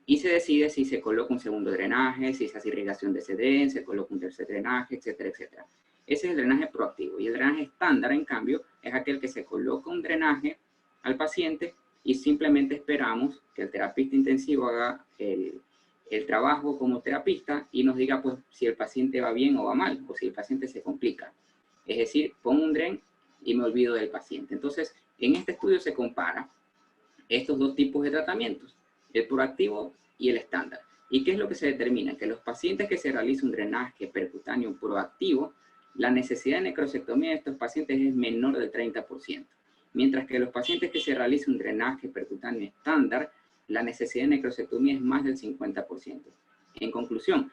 y se decide si se coloca un segundo drenaje, si se hace irrigación de ese dren, se coloca un tercer drenaje, etcétera, etcétera. Ese es el drenaje proactivo. Y el drenaje estándar, en cambio, es aquel que se coloca un drenaje al paciente y simplemente esperamos que el terapista intensivo haga el trabajo como terapista y nos diga pues si el paciente va bien o va mal, o si el paciente se complica. Es decir, pongo un dren y me olvido del paciente. Entonces, en este estudio se compara estos dos tipos de tratamientos, el proactivo y el estándar. ¿Y qué es lo que se determina? Que los pacientes que se realiza un drenaje percutáneo proactivo, la necesidad de necrosectomía de estos pacientes es menor del 30%. Mientras que los pacientes que se realiza un drenaje percutáneo estándar, la necesidad de necrosectomía es más del 50%. En conclusión,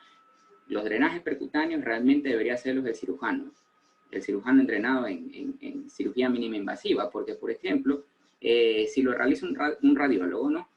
los drenajes percutáneos realmente debería hacerlos el cirujano entrenado en cirugía mínima invasiva, porque, por ejemplo, si lo realiza un radiólogo, ¿no?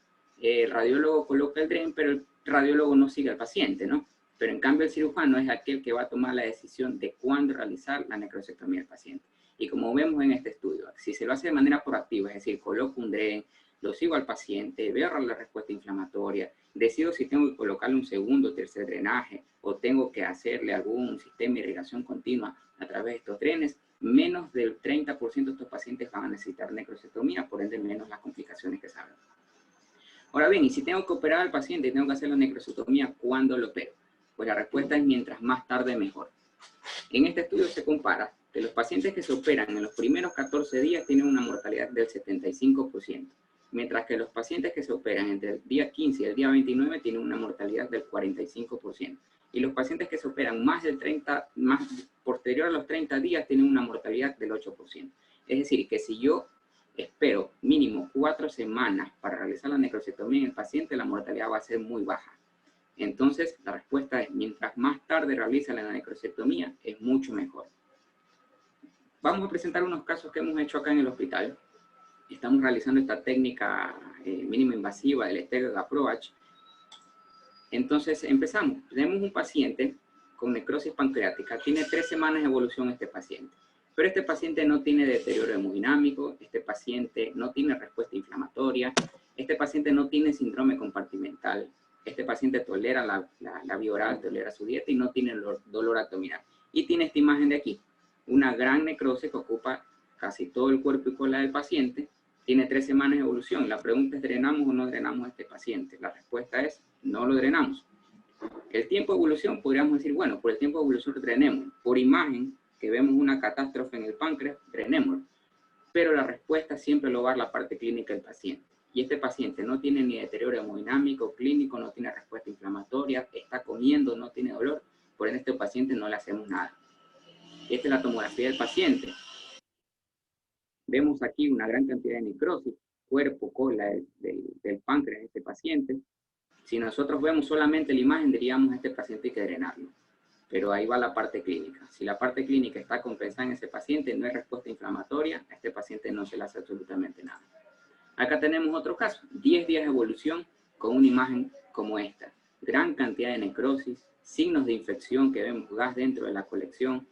El radiólogo coloca el dren, pero el radiólogo no sigue al paciente, ¿no? pero en cambio el cirujano es aquel que va a tomar la decisión de cuándo realizar la necrosectomía del paciente. Y como vemos en este estudio, si se lo hace de manera proactiva, es decir, coloco un DREN, lo sigo al paciente, veo la respuesta inflamatoria, decido si tengo que colocarle un segundo o tercer drenaje o tengo que hacerle algún sistema de irrigación continua a través de estos drenes, menos del 30% de estos pacientes van a necesitar necrosectomía, por ende menos las complicaciones que sabemos. Ahora bien, y si tengo que operar al paciente y tengo que hacer la necrosectomía, ¿cuándo lo opero? Pues la respuesta es mientras más tarde mejor. En este estudio se compara que los pacientes que se operan en los primeros 14 días tienen una mortalidad del 75%, mientras que los pacientes que se operan entre el día 15 y el día 29 tienen una mortalidad del 45%. Y los pacientes que se operan posterior a los 30 días tienen una mortalidad del 8%. Es decir, que si yo espero mínimo 4 semanas para realizar la necrosectomía en el paciente, la mortalidad va a ser muy baja. Entonces, la respuesta es, mientras más tarde realiza la necrosectomía, es mucho mejor. Vamos a presentar unos casos que hemos hecho acá en el hospital. Estamos realizando esta técnica mínima invasiva del Stegg Approach. Entonces, empezamos. Tenemos un paciente con necrosis pancreática. Tiene 3 semanas de evolución este paciente. Pero este paciente no tiene deterioro hemodinámico, este paciente no tiene respuesta inflamatoria, este paciente no tiene síndrome compartimental, este paciente tolera la vía oral, tolera su dieta y no tiene dolor abdominal. Y tiene esta imagen de aquí, una gran necrosis que ocupa casi todo el cuerpo y cola del paciente, tiene 3 semanas de evolución. La pregunta es, ¿drenamos o no drenamos a este paciente? La respuesta es, no lo drenamos. El tiempo de evolución, podríamos decir, bueno, por el tiempo de evolución drenemos. Por imagen, que vemos una catástrofe en el páncreas, drenemos. Pero la respuesta siempre lo va a dar la parte clínica del paciente. Y este paciente no tiene ni deterioro hemodinámico, clínico, no tiene respuesta inflamatoria, está comiendo, no tiene dolor, por ende a este paciente no le hacemos nada. Y esta es la tomografía del paciente. Vemos aquí una gran cantidad de necrosis, cuerpo, cola del páncreas de este paciente. Si nosotros vemos solamente la imagen, diríamos a este paciente hay que drenarlo. Pero ahí va la parte clínica. Si la parte clínica está compensada en ese paciente, no hay respuesta inflamatoria, a este paciente no se le hace absolutamente nada. Acá tenemos otro caso, 10 días de evolución con una imagen como esta. Gran cantidad de necrosis, signos de infección que vemos, gas dentro de la colección,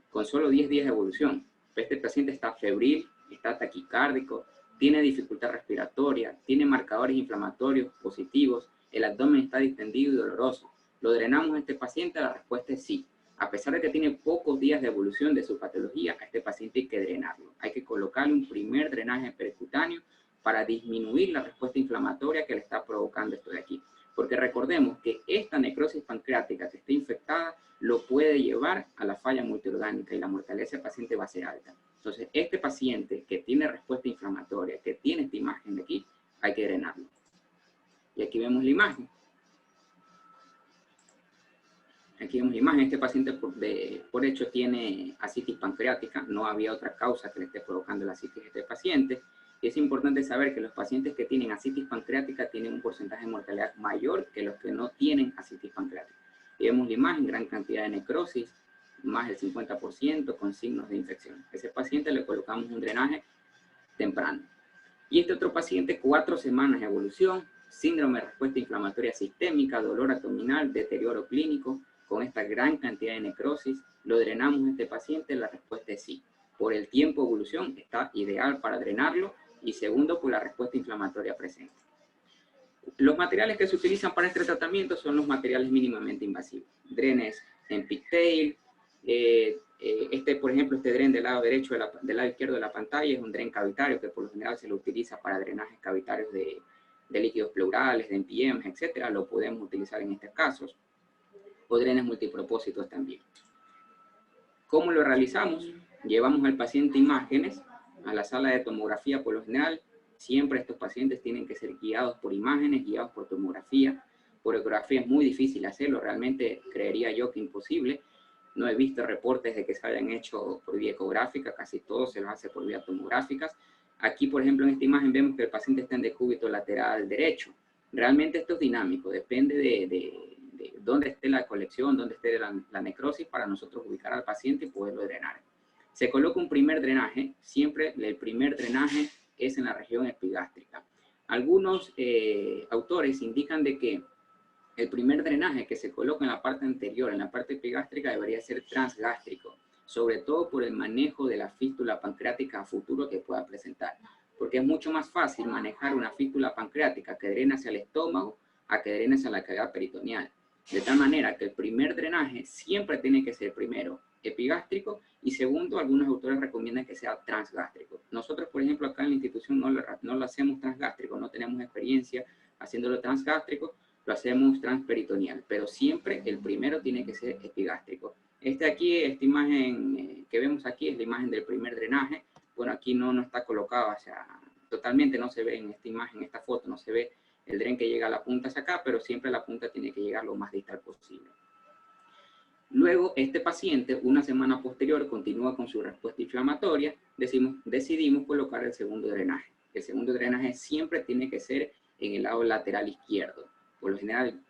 con solo 10 días de evolución. Este paciente está febril, está taquicárdico, tiene dificultad respiratoria, tiene marcadores inflamatorios positivos, el abdomen está distendido y doloroso. ¿Lo drenamos a este paciente? La respuesta es sí. A pesar de que tiene pocos días de evolución de su patología, a este paciente hay que drenarlo. Hay que colocarle un primer drenaje percutáneo para disminuir la respuesta inflamatoria que le está provocando esto de aquí. Porque recordemos que esta necrosis pancreática que está infectada lo puede llevar a la falla multiorgánica y la mortalidad de ese paciente va a ser alta. Entonces, este paciente que tiene respuesta inflamatoria, que tiene esta imagen de aquí, hay que drenarlo. Y aquí vemos la imagen. Aquí vemos la imagen. Este paciente por hecho tiene ascitis pancreática. No había otra causa que le esté provocando la ascitis a este paciente. Y es importante saber que los pacientes que tienen ascitis pancreática tienen un porcentaje de mortalidad mayor que los que no tienen ascitis pancreática. Y vemos la imagen, gran cantidad de necrosis, más del 50% con signos de infección. A ese paciente le colocamos un drenaje temprano. Y este otro paciente, 4 semanas de evolución, síndrome de respuesta inflamatoria sistémica, dolor abdominal, deterioro clínico, con esta gran cantidad de necrosis, ¿lo drenamos a este paciente? La respuesta es sí. Por el tiempo de evolución está ideal para drenarlo y segundo, por la respuesta inflamatoria presente. Los materiales que se utilizan para este tratamiento son los materiales mínimamente invasivos. Drenes en pigtail, por ejemplo, este dren del lado derecho, del lado izquierdo de la pantalla es un dren cavitario que por lo general se lo utiliza para drenajes cavitarios de líquidos pleurales, de NPMs, etcétera. Lo podemos utilizar en estos casos. O drenes multipropósitos también. ¿Cómo lo realizamos? Llevamos al paciente imágenes a la sala de tomografía por lo general. Siempre estos pacientes tienen que ser guiados por imágenes, guiados por tomografía. Por ecografía es muy difícil hacerlo, realmente creería yo que imposible. No he visto reportes de que se hayan hecho por vía ecográfica, casi todo se los hace por vía tomográficas. Aquí, por ejemplo, en esta imagen vemos que el paciente está en decúbito lateral derecho. Realmente esto es dinámico, depende de dónde esté la colección, dónde esté la necrosis para nosotros ubicar al paciente y poderlo drenar. Se coloca un primer drenaje, siempre el primer drenaje es en la región epigástrica. Algunos autores indican de que el primer drenaje que se coloca en la parte anterior, en la parte epigástrica, debería ser transgástrico, sobre todo por el manejo de la fístula pancreática a futuro que pueda presentar, porque es mucho más fácil manejar una fístula pancreática que drena hacia el estómago a que drene hacia la cavidad peritoneal. De tal manera que el primer drenaje siempre tiene que ser primero epigástrico y segundo, algunos autores recomiendan que sea transgástrico. Nosotros, por ejemplo, acá en la institución no lo hacemos transgástrico, no tenemos experiencia haciéndolo transgástrico, lo hacemos transperitoneal, pero siempre el primero tiene que ser epigástrico. Esta imagen que vemos aquí es la imagen del primer drenaje. Bueno, aquí no está colocado, o sea, totalmente no se ve en esta imagen, en esta foto, no se ve el dren que llega a la punta hacia acá, pero siempre la punta tiene que llegar lo más distal posible. Luego, este paciente, una semana posterior, continúa con su respuesta inflamatoria, decidimos colocar el segundo drenaje. El segundo drenaje siempre tiene que ser en el lado lateral izquierdo, por lo general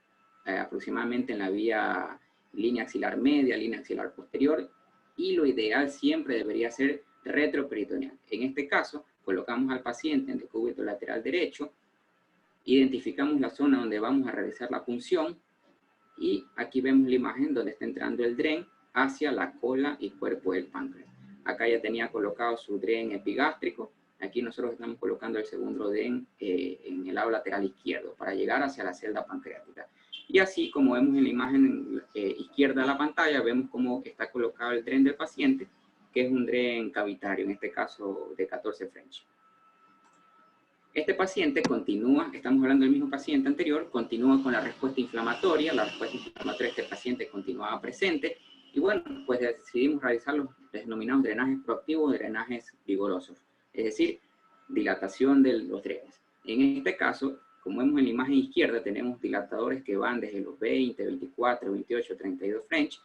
aproximadamente en la vía línea axilar media, línea axilar posterior, y lo ideal siempre debería ser retroperitoneal. En este caso, colocamos al paciente en decúbito lateral derecho, identificamos la zona donde vamos a realizar la punción, y aquí vemos la imagen donde está entrando el dren hacia la cola y cuerpo del páncreas. Acá ya tenía colocado su dren epigástrico. Aquí nosotros estamos colocando el segundo dren en el lado lateral izquierdo para llegar hacia la celda pancreática. Y así como vemos en la imagen izquierda de la pantalla, vemos cómo está colocado el dren del paciente, que es un dren cavitario, en este caso de 14 French. Este paciente continúa, estamos hablando del mismo paciente anterior, continúa con la respuesta inflamatoria de este paciente continuaba presente, y bueno, pues decidimos realizar los denominados drenajes proactivos, drenajes vigorosos, es decir, dilatación de los drenes. En este caso, como vemos en la imagen izquierda, tenemos dilatadores que van desde los 20, 24, 28, 32 French,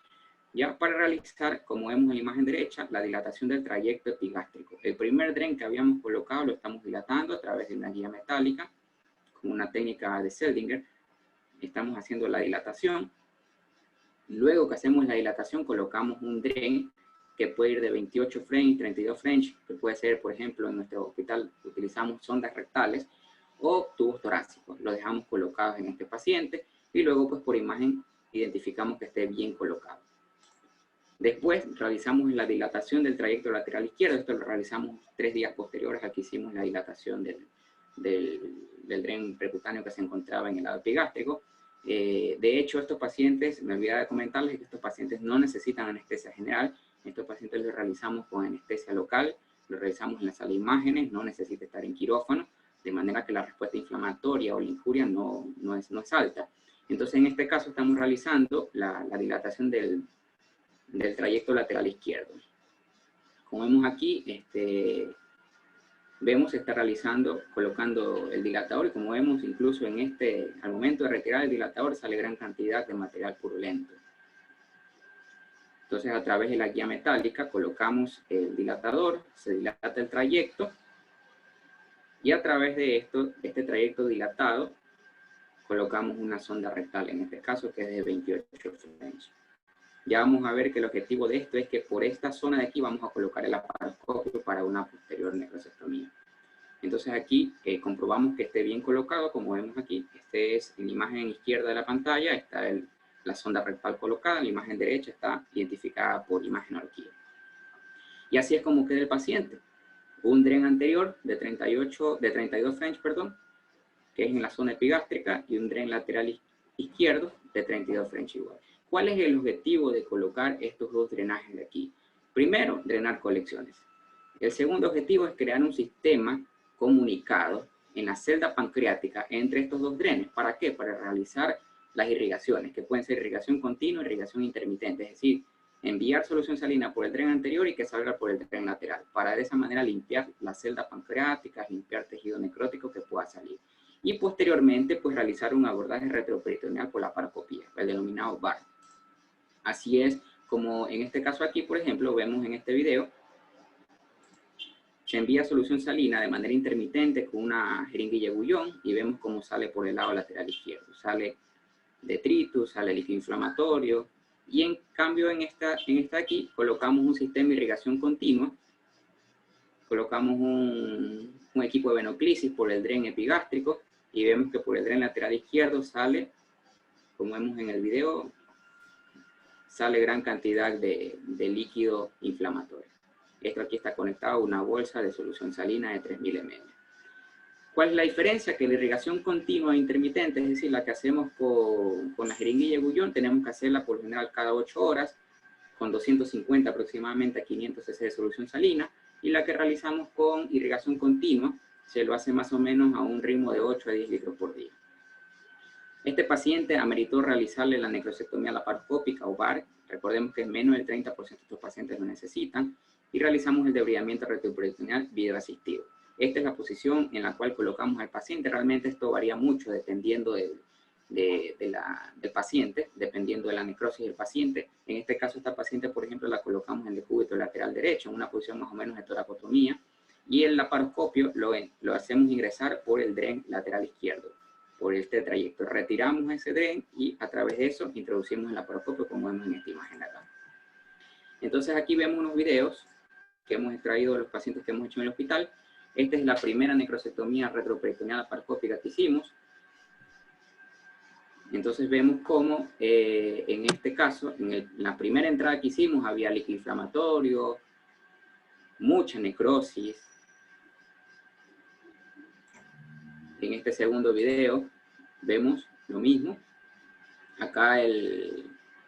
ya para realizar, como vemos en la imagen derecha, la dilatación del trayecto epigástrico. El primer dren que habíamos colocado lo estamos dilatando a través de una guía metálica, con una técnica de Seldinger. Estamos haciendo la dilatación. Luego que hacemos la dilatación, colocamos un dren que puede ir de 28 French, 32 French, que puede ser, por ejemplo, en nuestro hospital utilizamos sondas rectales o tubos torácicos. Los dejamos colocados en este paciente y luego, pues por imagen, identificamos que esté bien colocado. Después realizamos la dilatación del trayecto lateral izquierdo. Esto lo realizamos 3 días posteriores a que hicimos la dilatación del dren percutáneo que se encontraba en el lado epigástrico. De hecho, estos pacientes, me olvidaba de comentarles que estos pacientes no necesitan anestesia general. Estos pacientes los realizamos con anestesia local, los realizamos en la sala de imágenes, no necesita estar en quirófano, de manera que la respuesta inflamatoria o la injuria no es alta. Entonces, en este caso estamos realizando la dilatación del trayecto lateral izquierdo. Como vemos aquí, vemos está colocando el dilatador, y como vemos incluso al momento de retirar el dilatador sale gran cantidad de material purulento. Entonces a través de la guía metálica colocamos el dilatador, se dilata el trayecto, y a través de este trayecto dilatado colocamos una sonda rectal, en este caso que es de 28 French. Ya vamos a ver que el objetivo de esto es que por esta zona de aquí vamos a colocar el laparoscopio para una posterior necrosectomía. Entonces aquí comprobamos que esté bien colocado, como vemos aquí. Este es en la imagen izquierda de la pantalla, está la sonda rectal colocada, en la imagen derecha está identificada por imagen horquilla. Y así es como queda el paciente. Un dren anterior de 32 French, perdón, que es en la zona epigástrica, y un dren lateral izquierdo de 32 French igual. ¿Cuál es el objetivo de colocar estos dos drenajes de aquí? Primero, drenar colecciones. El segundo objetivo es crear un sistema comunicado en la celda pancreática entre estos dos drenes. ¿Para qué? Para realizar las irrigaciones, que pueden ser irrigación continua y irrigación intermitente. Es decir, enviar solución salina por el dren anterior y que salga por el dren lateral. Para de esa manera limpiar la celda pancreática, limpiar tejido necrótico que pueda salir. Y posteriormente, pues realizar un abordaje retroperitoneal por la paracopía, el denominado VAR. Así es como en este caso aquí, por ejemplo, vemos en este video, se envía solución salina de manera intermitente con una jeringuilla bullón y vemos cómo sale por el lado lateral izquierdo. Sale detritus, sale líquido inflamatorio, y en cambio en esta aquí colocamos un sistema de irrigación continua, colocamos un equipo de venoclisis por el dren epigástrico y vemos que por el dren lateral izquierdo sale como vemos en el video, sale gran cantidad de líquido inflamatorio. Esto aquí está conectado a una bolsa de solución salina de 3000 ml. ¿Cuál es la diferencia? Que la irrigación continua e intermitente, es decir, la que hacemos con la jeringuilla de bullón, tenemos que hacerla por lo general cada 8 horas, con 250 aproximadamente a 500 cc de solución salina, y la que realizamos con irrigación continua, se lo hace más o menos a un ritmo de 8 a 10 litros por día. Este paciente ameritó realizarle la necrosectomía laparoscópica o VAR, recordemos que menos del 30% de estos pacientes lo necesitan, y realizamos el debridamiento retroperitoneal videoasistido. Esta es la posición en la cual colocamos al paciente. Realmente esto varía mucho dependiendo del paciente, dependiendo de la necrosis del paciente. En este caso, esta paciente, por ejemplo, la colocamos en el decúbito lateral derecho, en una posición más o menos de toracotomía, y el laparoscopio lo hacemos ingresar por el DREN lateral izquierdo, por este trayecto. Retiramos ese DREN y a través de eso introducimos el laparoscopio, como vemos en esta imagen acá. Entonces aquí vemos unos videos que hemos extraído de los pacientes que hemos hecho en el hospital. Esta es la primera necrosectomía retroperitoneal laparoscópica que hicimos. Entonces vemos cómo en este caso, en la primera entrada que hicimos, había líquido inflamatorio, mucha necrosis. En este segundo video vemos lo mismo. Acá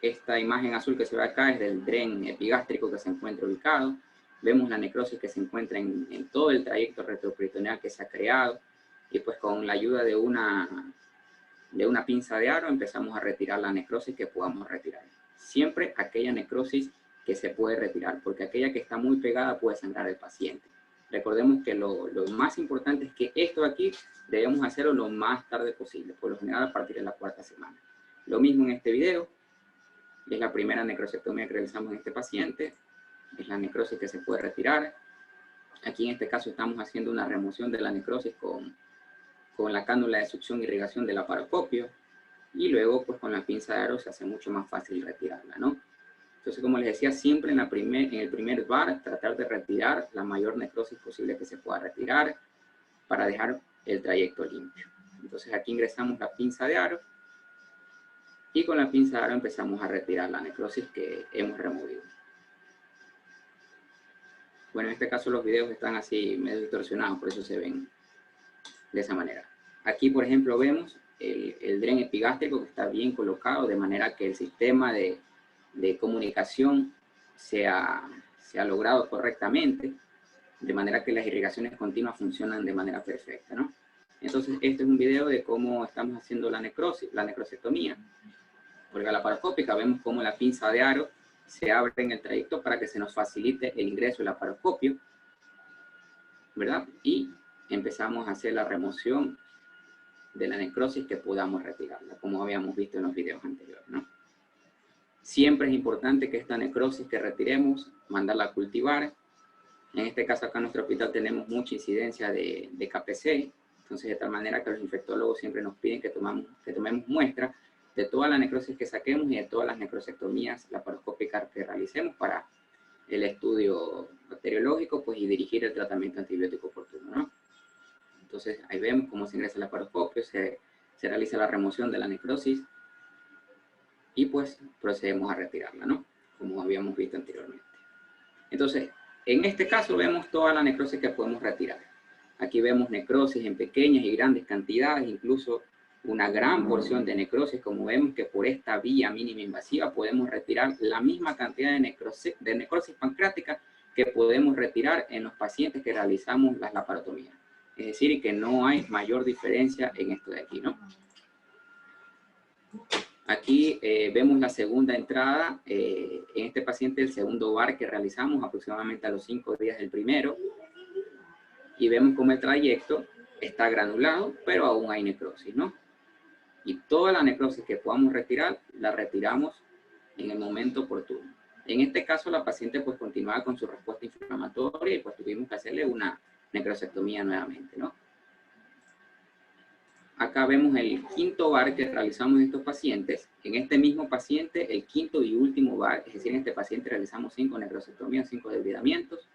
esta imagen azul que se ve acá es del DREN epigástrico que se encuentra ubicado. Vemos la necrosis que se encuentra en todo el trayecto retroperitoneal que se ha creado. Y pues con la ayuda de una pinza de aro empezamos a retirar la necrosis que podamos retirar. Siempre aquella necrosis que se puede retirar, porque aquella que está muy pegada puede sangrar al paciente. Recordemos que lo más importante es que esto de aquí debemos hacerlo lo más tarde posible, por lo general a partir de la 4ª semana. Lo mismo en este video, es la primera necrosectomía que realizamos en este paciente, es la necrosis que se puede retirar. Aquí en este caso estamos haciendo una remoción de la necrosis con la cánula de succión e irrigación del laparoscopio, y luego pues con la pinza de aro se hace mucho más fácil retirarla, ¿no? Entonces, como les decía, siempre en el primer VAR, tratar de retirar la mayor necrosis posible que se pueda retirar para dejar el trayecto limpio. Entonces aquí ingresamos la pinza de aro y con la pinza de aro empezamos a retirar la necrosis que hemos removido. Bueno, en este caso los videos están así medio distorsionados, por eso se ven de esa manera. Aquí, por ejemplo, vemos el DREN epigástrico que está bien colocado, de manera que el sistema de comunicación se ha logrado correctamente, de manera que las irrigaciones continuas funcionan de manera perfecta, ¿no? Entonces, este es un video de cómo estamos haciendo la necrosectomía. Por la laparoscópica vemos cómo la pinza de aro se abre en el trayecto para que se nos facilite el ingreso del laparoscopio, ¿verdad? Y empezamos a hacer la remoción de la necrosis que podamos retirarla, como habíamos visto en los videos anteriores, ¿no? Siempre es importante que esta necrosis que retiremos, mandarla a cultivar. En este caso acá en nuestro hospital tenemos mucha incidencia de KPC, entonces de tal manera que los infectólogos siempre nos piden que tomemos muestra de toda la necrosis que saquemos y de todas las necrosectomías laparoscópicas que realicemos para el estudio bacteriológico, pues, y dirigir el tratamiento antibiótico oportuno, ¿no? Entonces ahí vemos cómo se ingresa el laparoscopio, se realiza la remoción de la necrosis y pues procedemos a retirarla, ¿no? Como habíamos visto anteriormente. Entonces, en este caso vemos toda la necrosis que podemos retirar. Aquí vemos necrosis en pequeñas y grandes cantidades, incluso una gran porción de necrosis, como vemos que por esta vía mínima invasiva podemos retirar la misma cantidad de necrosis pancreática que podemos retirar en los pacientes que realizamos las laparotomías. Es decir, que no hay mayor diferencia en esto de aquí, ¿no? Aquí vemos la segunda entrada, en este paciente el segundo VAR que realizamos aproximadamente a los 5 días del primero, y vemos cómo el trayecto está granulado, pero aún hay necrosis, ¿no? Y toda la necrosis que podamos retirar, la retiramos en el momento oportuno. En este caso, la paciente pues continuaba con su respuesta inflamatoria y pues tuvimos que hacerle una necrosectomía nuevamente, ¿no? Acá vemos el quinto VAR que realizamos en estos pacientes. En este mismo paciente, el quinto y último VAR, es decir, en este paciente realizamos 5 necrosectomías, 5 debridamientos.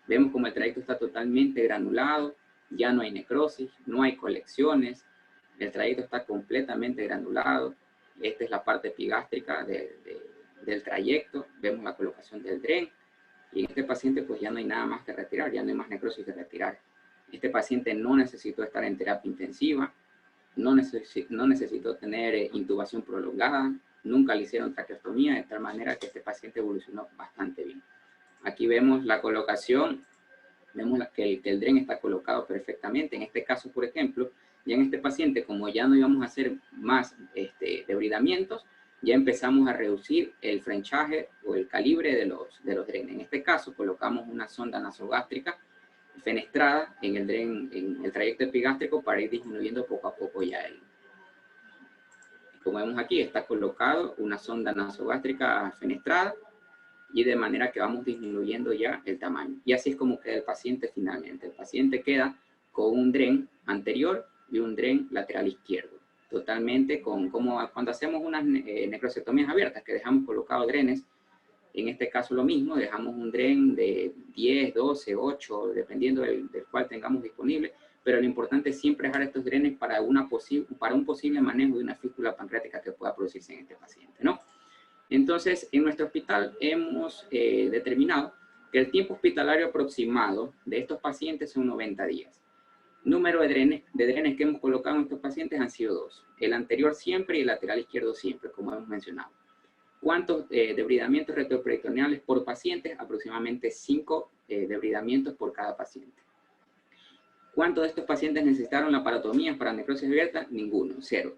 Vemos como el trayecto está totalmente granulado, ya no hay necrosis, no hay colecciones, el trayecto está completamente granulado Esta es la parte epigástrica del trayecto. Vemos la colocación del dren. Y en este paciente pues ya no hay nada más que retirar, ya no hay más necrosis que retirar. Este paciente no necesitó estar en terapia intensiva, no necesitó tener intubación prolongada, nunca le hicieron traqueostomía, de tal manera que este paciente evolucionó bastante bien. Aquí vemos la colocación, vemos que el dren está colocado perfectamente. En este caso, por ejemplo, ya en este paciente, como ya no íbamos a hacer más debridamientos, ya empezamos a reducir el frenchaje o el calibre de los drenes. En este caso, colocamos una sonda nasogástrica fenestrada en el trayecto epigástrico para ir disminuyendo poco a poco ya el. Como vemos aquí, está colocado una sonda nasogástrica fenestrada y de manera que vamos disminuyendo ya el tamaño. Y así es como queda el paciente finalmente. El paciente queda con un dren anterior y un dren lateral izquierdo. Totalmente como cuando hacemos unas necrosectomías abiertas, que dejamos colocados drenes. En este caso lo mismo, dejamos un dren de 10, 12, 8, dependiendo del cual tengamos disponible, pero lo importante es siempre dejar estos drenes para un posible manejo de una fístula pancreática que pueda producirse en este paciente, ¿no? Entonces, en nuestro hospital hemos determinado que el tiempo hospitalario aproximado de estos pacientes son 90 días. Número de drenes que hemos colocado en estos pacientes han sido 2. El anterior siempre y el lateral izquierdo siempre, como hemos mencionado. ¿Cuántos debridamientos retroperitoneales por paciente? Aproximadamente 5 debridamientos por cada paciente. ¿Cuántos de estos pacientes necesitaron laparotomías para necrosis abierta? Ninguno, 0.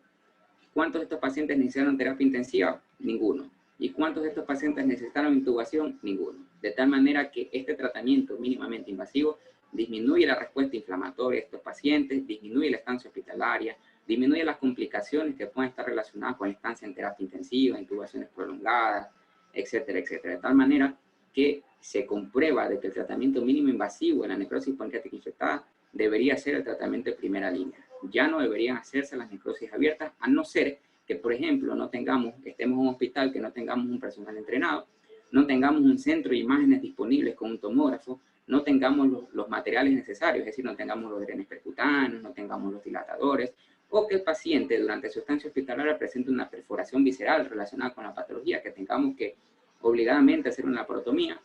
¿Cuántos de estos pacientes necesitaron terapia intensiva? Ninguno. ¿Y cuántos de estos pacientes necesitaron intubación? Ninguno. De tal manera que este tratamiento mínimamente invasivo disminuye la respuesta inflamatoria de estos pacientes, disminuye la estancia hospitalaria, disminuye las complicaciones que pueden estar relacionadas con la estancia en terapia intensiva, intubaciones prolongadas, etcétera, etcétera. De tal manera que se comprueba de que el tratamiento mínimo invasivo en la necrosis pancreática infectada debería ser el tratamiento de primera línea. Ya no deberían hacerse las necrosis abiertas, a no ser que, por ejemplo, estemos en un hospital que no tengamos un personal entrenado, no tengamos un centro de imágenes disponibles con un tomógrafo, no tengamos los materiales necesarios, es decir, no tengamos los drenes percutáneos, no tengamos los dilatadores, o que el paciente durante su estancia hospitalaria presente una perforación visceral relacionada con la patología, que tengamos que obligadamente hacer una laparotomía,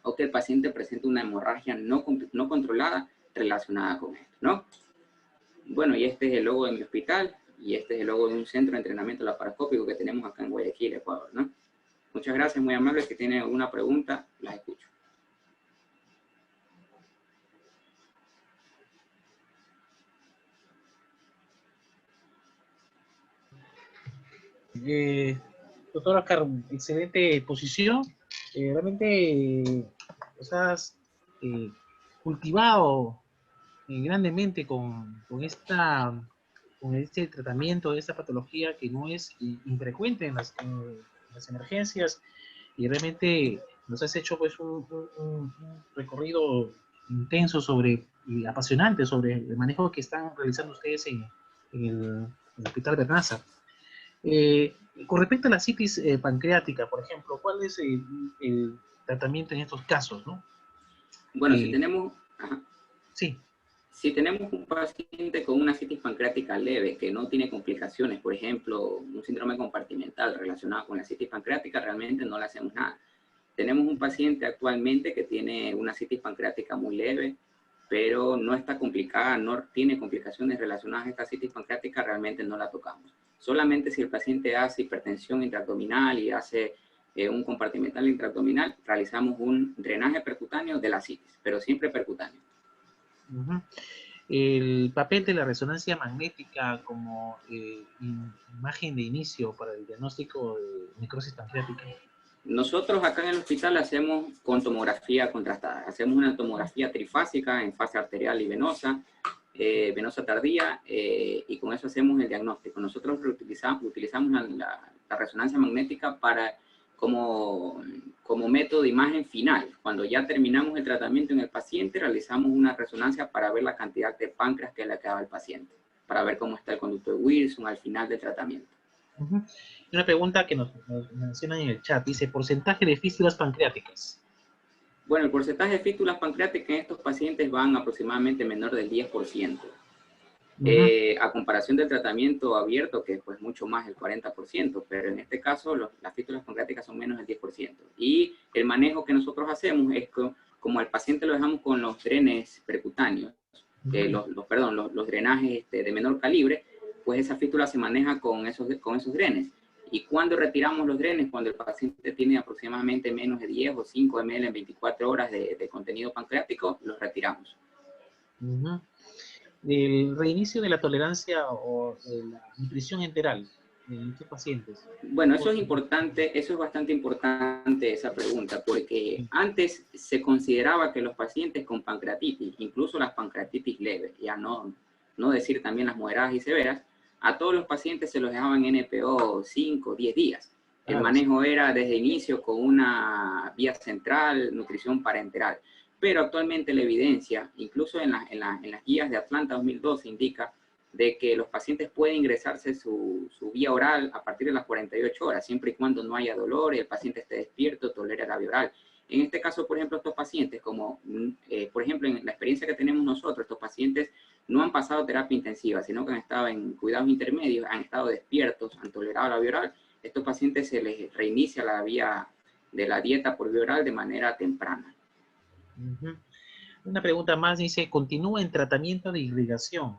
o que el paciente presente una hemorragia no controlada relacionada con esto, ¿no? Bueno, y este es el logo de mi hospital, y este es el logo de un centro de entrenamiento laparoscópico que tenemos acá en Guayaquil, Ecuador, ¿no? Muchas gracias, muy amable. Si tienen alguna pregunta, las escucho. Doctor Oscar, excelente exposición. Realmente has cultivado grandemente con este tratamiento de esta patología que no es infrecuente en las emergencias, y realmente nos has hecho pues un recorrido intenso y apasionante sobre el manejo que están realizando ustedes en el Hospital Bernaza. Con respecto a la citis pancreática, por ejemplo, ¿cuál es el tratamiento en estos casos, ¿no? Bueno, si tenemos... Sí. Si tenemos un paciente con una citis pancreática leve que no tiene complicaciones, por ejemplo, un síndrome compartimental relacionado con la citis pancreática, realmente no le hacemos nada. Tenemos un paciente actualmente que tiene una citis pancreática muy leve, pero no está complicada, no tiene complicaciones relacionadas a esta citis pancreática, realmente no la tocamos. Solamente si el paciente hace hipertensión intraabdominal y hace un compartimental intraabdominal, realizamos un drenaje percutáneo de la citis, pero siempre percutáneo. El papel de la resonancia magnética como imagen de inicio para el diagnóstico de necrosis pancreática. Nosotros acá en el hospital hacemos con tomografía contrastada. Hacemos una tomografía trifásica en fase arterial y venosa, venosa tardía, y con eso hacemos el diagnóstico. Nosotros utilizamos la resonancia magnética como método de imagen final. Cuando ya terminamos el tratamiento en el paciente, realizamos una resonancia para ver la cantidad de páncreas que le quedaba al paciente, para ver cómo está el conducto de Wilson al final del tratamiento. Una pregunta que nos mencionan en el chat, dice, ¿porcentaje de fístulas pancreáticas? Bueno, el porcentaje de fístulas pancreáticas en estos pacientes van aproximadamente menor del 10%. A comparación del tratamiento abierto, que es pues mucho más el 40%, pero en este caso las fístulas pancreáticas son menos del 10%. Y el manejo que nosotros hacemos es que, como al paciente lo dejamos con los drenes percutáneos, los drenajes de menor calibre, pues esa fístula se maneja con esos drenes. Y cuando retiramos los drenes, cuando el paciente tiene aproximadamente menos de 10 o 5 ml en 24 horas de contenido pancreático, los retiramos. El reinicio de la tolerancia o la nutrición enteral, ¿en qué pacientes? Bueno, eso es importante, eso es bastante importante esa pregunta, porque antes se consideraba que los pacientes con pancreatitis, incluso las pancreatitis leves, ya no decir también las moderadas y severas, a todos los pacientes se los dejaban en NPO 5 o 10 días. El manejo era desde inicio con una vía central, nutrición parenteral. Pero actualmente la evidencia, incluso en las guías de Atlanta 2012, indica de que los pacientes pueden ingresarse su vía oral a partir de las 48 horas, siempre y cuando no haya dolor y el paciente esté despierto, tolere la vía oral. En este caso, por ejemplo, estos pacientes, como por ejemplo en la experiencia que tenemos nosotros, estos pacientes no han pasado terapia intensiva, sino que han estado en cuidados intermedios, han estado despiertos, han tolerado la vía oral. Estos pacientes se les reinicia la vía de la dieta por vía oral de manera temprana. Una pregunta más dice, ¿continúa en tratamiento de irrigación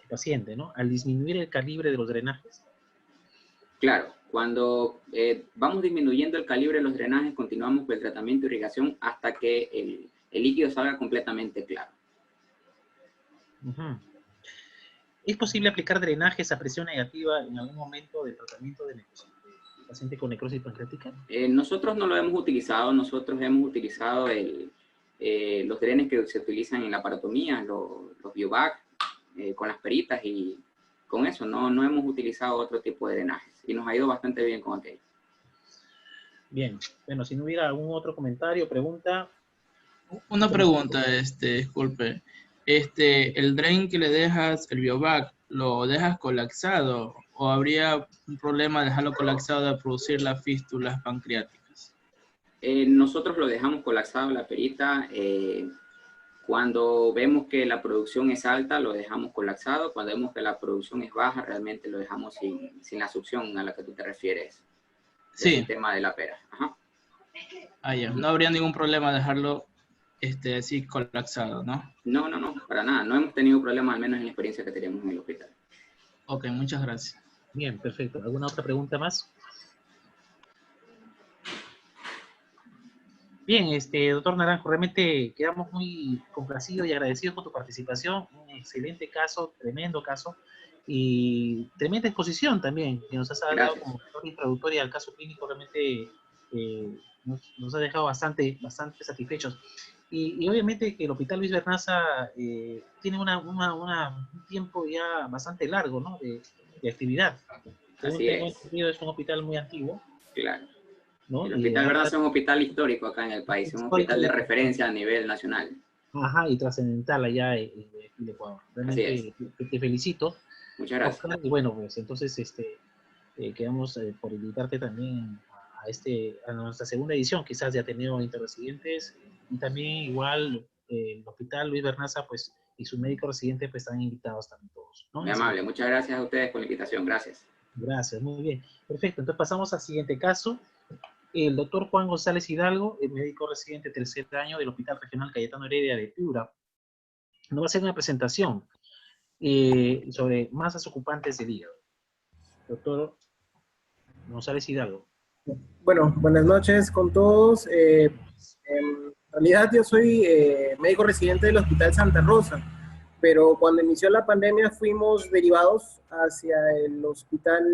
el paciente, ¿no? Al disminuir el calibre de los drenajes? Claro, cuando vamos disminuyendo el calibre de los drenajes, continuamos con el tratamiento de irrigación hasta que el líquido salga completamente claro. ¿Es posible aplicar drenajes a presión negativa en algún momento del tratamiento del paciente con necrosis pancreática? Nosotros no lo hemos utilizado, nosotros hemos utilizado los drenes que se utilizan en la parotomía, los Biovac, con las peritas, y con eso no hemos utilizado otro tipo de drenajes y nos ha ido bastante bien con aquello. Bien, bueno, si no hubiera algún otro comentario, pregunta. Una pregunta, disculpe. ¿El drain que le dejas, el Biovac, lo dejas colapsado o habría un problema de dejarlo colapsado de producir las fístulas pancreáticas? Nosotros lo dejamos colapsado la perita. Cuando vemos que la producción es alta, lo dejamos colapsado. Cuando vemos que la producción es baja, realmente lo dejamos sin la succión a la que tú te refieres. Sí. El tema de la pera. Ajá. Ah, ya. No habría ningún problema dejarlo así colapsado, ¿no? No, para nada. No hemos tenido problemas, al menos en la experiencia que tenemos en el hospital. Ok, muchas gracias. Bien, perfecto. ¿Alguna otra pregunta más? Bien, doctor Naranjo, realmente quedamos muy complacidos y agradecidos por tu participación. Un excelente caso, tremendo caso, y tremenda exposición también, que nos has dado como introductoria al caso clínico. Realmente nos ha dejado bastante satisfechos. Y obviamente que el Hospital Luis Bernaza tiene un tiempo ya bastante largo, ¿no?, de actividad. Así es. Es un hospital muy antiguo. Claro. ¿No? El Hospital Bernaza es un hospital histórico acá en el país, un hospital de referencia a nivel nacional. Ajá, y trascendental allá en Ecuador. Realmente te felicito. Muchas gracias. Oscar, y bueno, pues entonces quedamos por invitarte también a nuestra segunda edición, quizás de Ateneo Interresidentes, y también igual el Hospital Luis Bernaza, pues, y su médico residente, pues están invitados también todos, ¿no? Muy amable, muchas gracias a ustedes por la invitación, gracias. Gracias, muy bien. Perfecto, entonces pasamos al siguiente caso. El doctor Juan González Hidalgo, el médico residente tercer año del Hospital Regional Cayetano Heredia de Piura, nos va a hacer una presentación sobre masas ocupantes del hígado. Doctor González Hidalgo. Bueno, buenas noches con todos. En realidad yo soy médico residente del Hospital Santa Rosa, pero cuando inició la pandemia fuimos derivados hacia el Hospital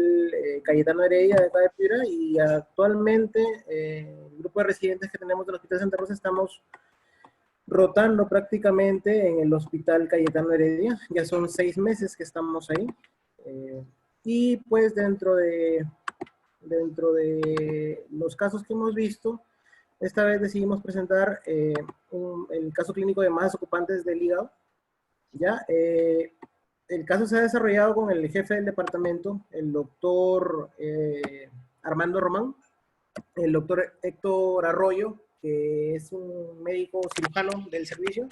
Cayetano Heredia de acá de Piura, y actualmente el grupo de residentes que tenemos del Hospital Santa Rosa estamos rotando prácticamente en el Hospital Cayetano Heredia. Ya son 6 meses que estamos ahí. Y pues dentro de los casos que hemos visto, esta vez decidimos presentar el caso clínico de masas ocupantes del hígado. ¿Ya? El caso se ha desarrollado con el jefe del departamento, el doctor Armando Román, el doctor Héctor Arroyo, que es un médico cirujano del servicio,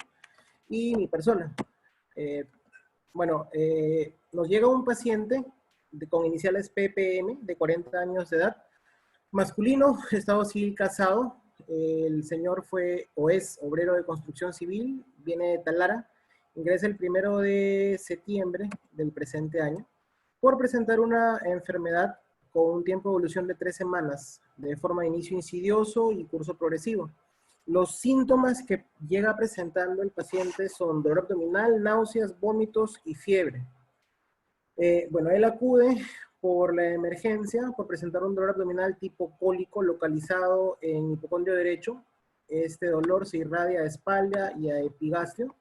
y mi persona. Bueno, nos llega un paciente con iniciales PPM de 40 años de edad, masculino, estado civil casado. El señor fue o es obrero de construcción civil, viene de Talara, ingresa el 1 de septiembre del presente año por presentar una enfermedad con un tiempo de evolución de 3 semanas, de forma de inicio insidioso y curso progresivo. Los síntomas que llega presentando el paciente son dolor abdominal, náuseas, vómitos y fiebre. Bueno, él acude por la emergencia, por presentar un dolor abdominal tipo cólico localizado en hipocondrio derecho. Este dolor se irradia a espalda y a epigastrio.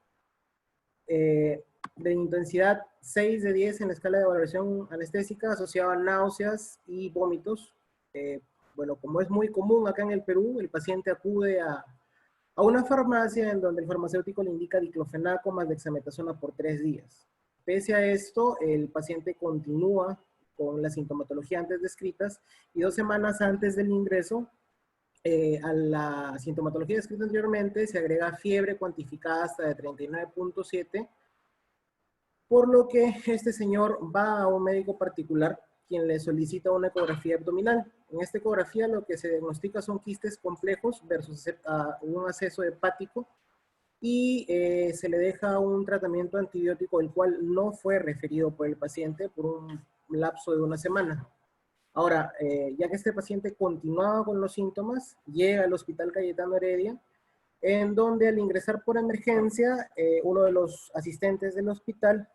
De intensidad 6 de 10 en la escala de valoración anestésica, asociado a náuseas y vómitos. Bueno, como es muy común acá en el Perú, el paciente acude a una farmacia en donde el farmacéutico le indica diclofenaco más dexametasona por 3 días. Pese a esto, el paciente continúa con la sintomatología antes descritas y 2 semanas antes del ingreso a la sintomatología descrita anteriormente se agrega fiebre cuantificada hasta de 39.7, por lo que este señor va a un médico particular quien le solicita una ecografía abdominal. En esta ecografía lo que se diagnostica son quistes complejos versus un acceso hepático y se le deja un tratamiento antibiótico el cual no fue referido por el paciente por un lapso de 1 semana. Ahora, ya que este paciente continuaba con los síntomas, llega al Hospital Cayetano Heredia, en donde al ingresar por emergencia, uno de los asistentes del hospital,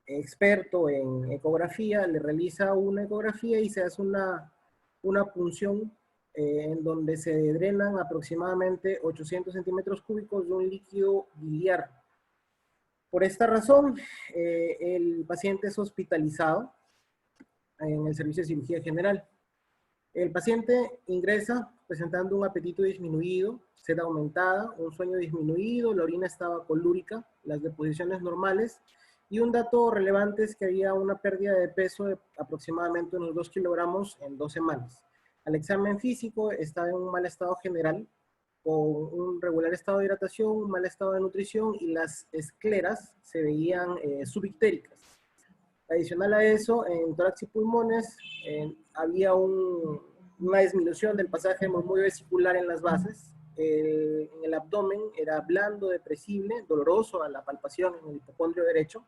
experto en ecografía, le realiza una ecografía y se hace una punción en donde se drenan aproximadamente 800 centímetros cúbicos de un líquido biliar. Por esta razón, el paciente es hospitalizado en el servicio de cirugía general. El paciente ingresa presentando un apetito disminuido, sed aumentada, un sueño disminuido, la orina estaba colúrica, las deposiciones normales, y un dato relevante es que había una pérdida de peso de aproximadamente unos 2 kilogramos en 2 semanas. Al examen físico estaba en un mal estado general, con un regular estado de hidratación, un mal estado de nutrición y las escleras se veían subictéricas. Adicional a eso, en tórax y pulmones había una disminución del pasaje muy vesicular en las bases. En el abdomen era blando, depresible, doloroso a la palpación en el hipocondrio derecho.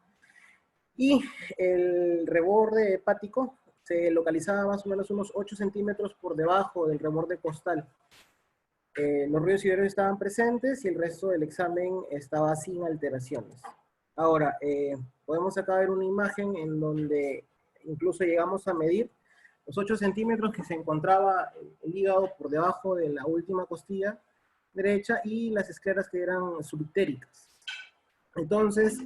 Y el reborde hepático se localizaba más o menos unos 8 centímetros por debajo del reborde costal. Los ruidos ileos estaban presentes y el resto del examen estaba sin alteraciones. Ahora, podemos acá ver una imagen en donde incluso llegamos a medir los 8 centímetros que se encontraba el hígado por debajo de la última costilla derecha y las escleras que eran subictéricas. Entonces,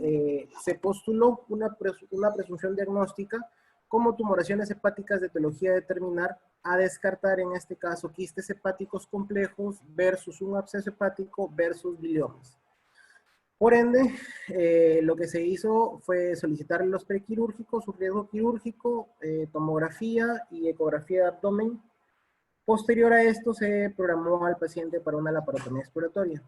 se postuló una presunción diagnóstica como tumoraciones hepáticas de etiología determinar, a descartar en este caso quistes hepáticos complejos versus un absceso hepático versus biliomas. Por ende, lo que se hizo fue solicitar los prequirúrgicos, un riesgo quirúrgico, tomografía y ecografía de abdomen. Posterior a esto se programó al paciente para una laparotomía exploratoria.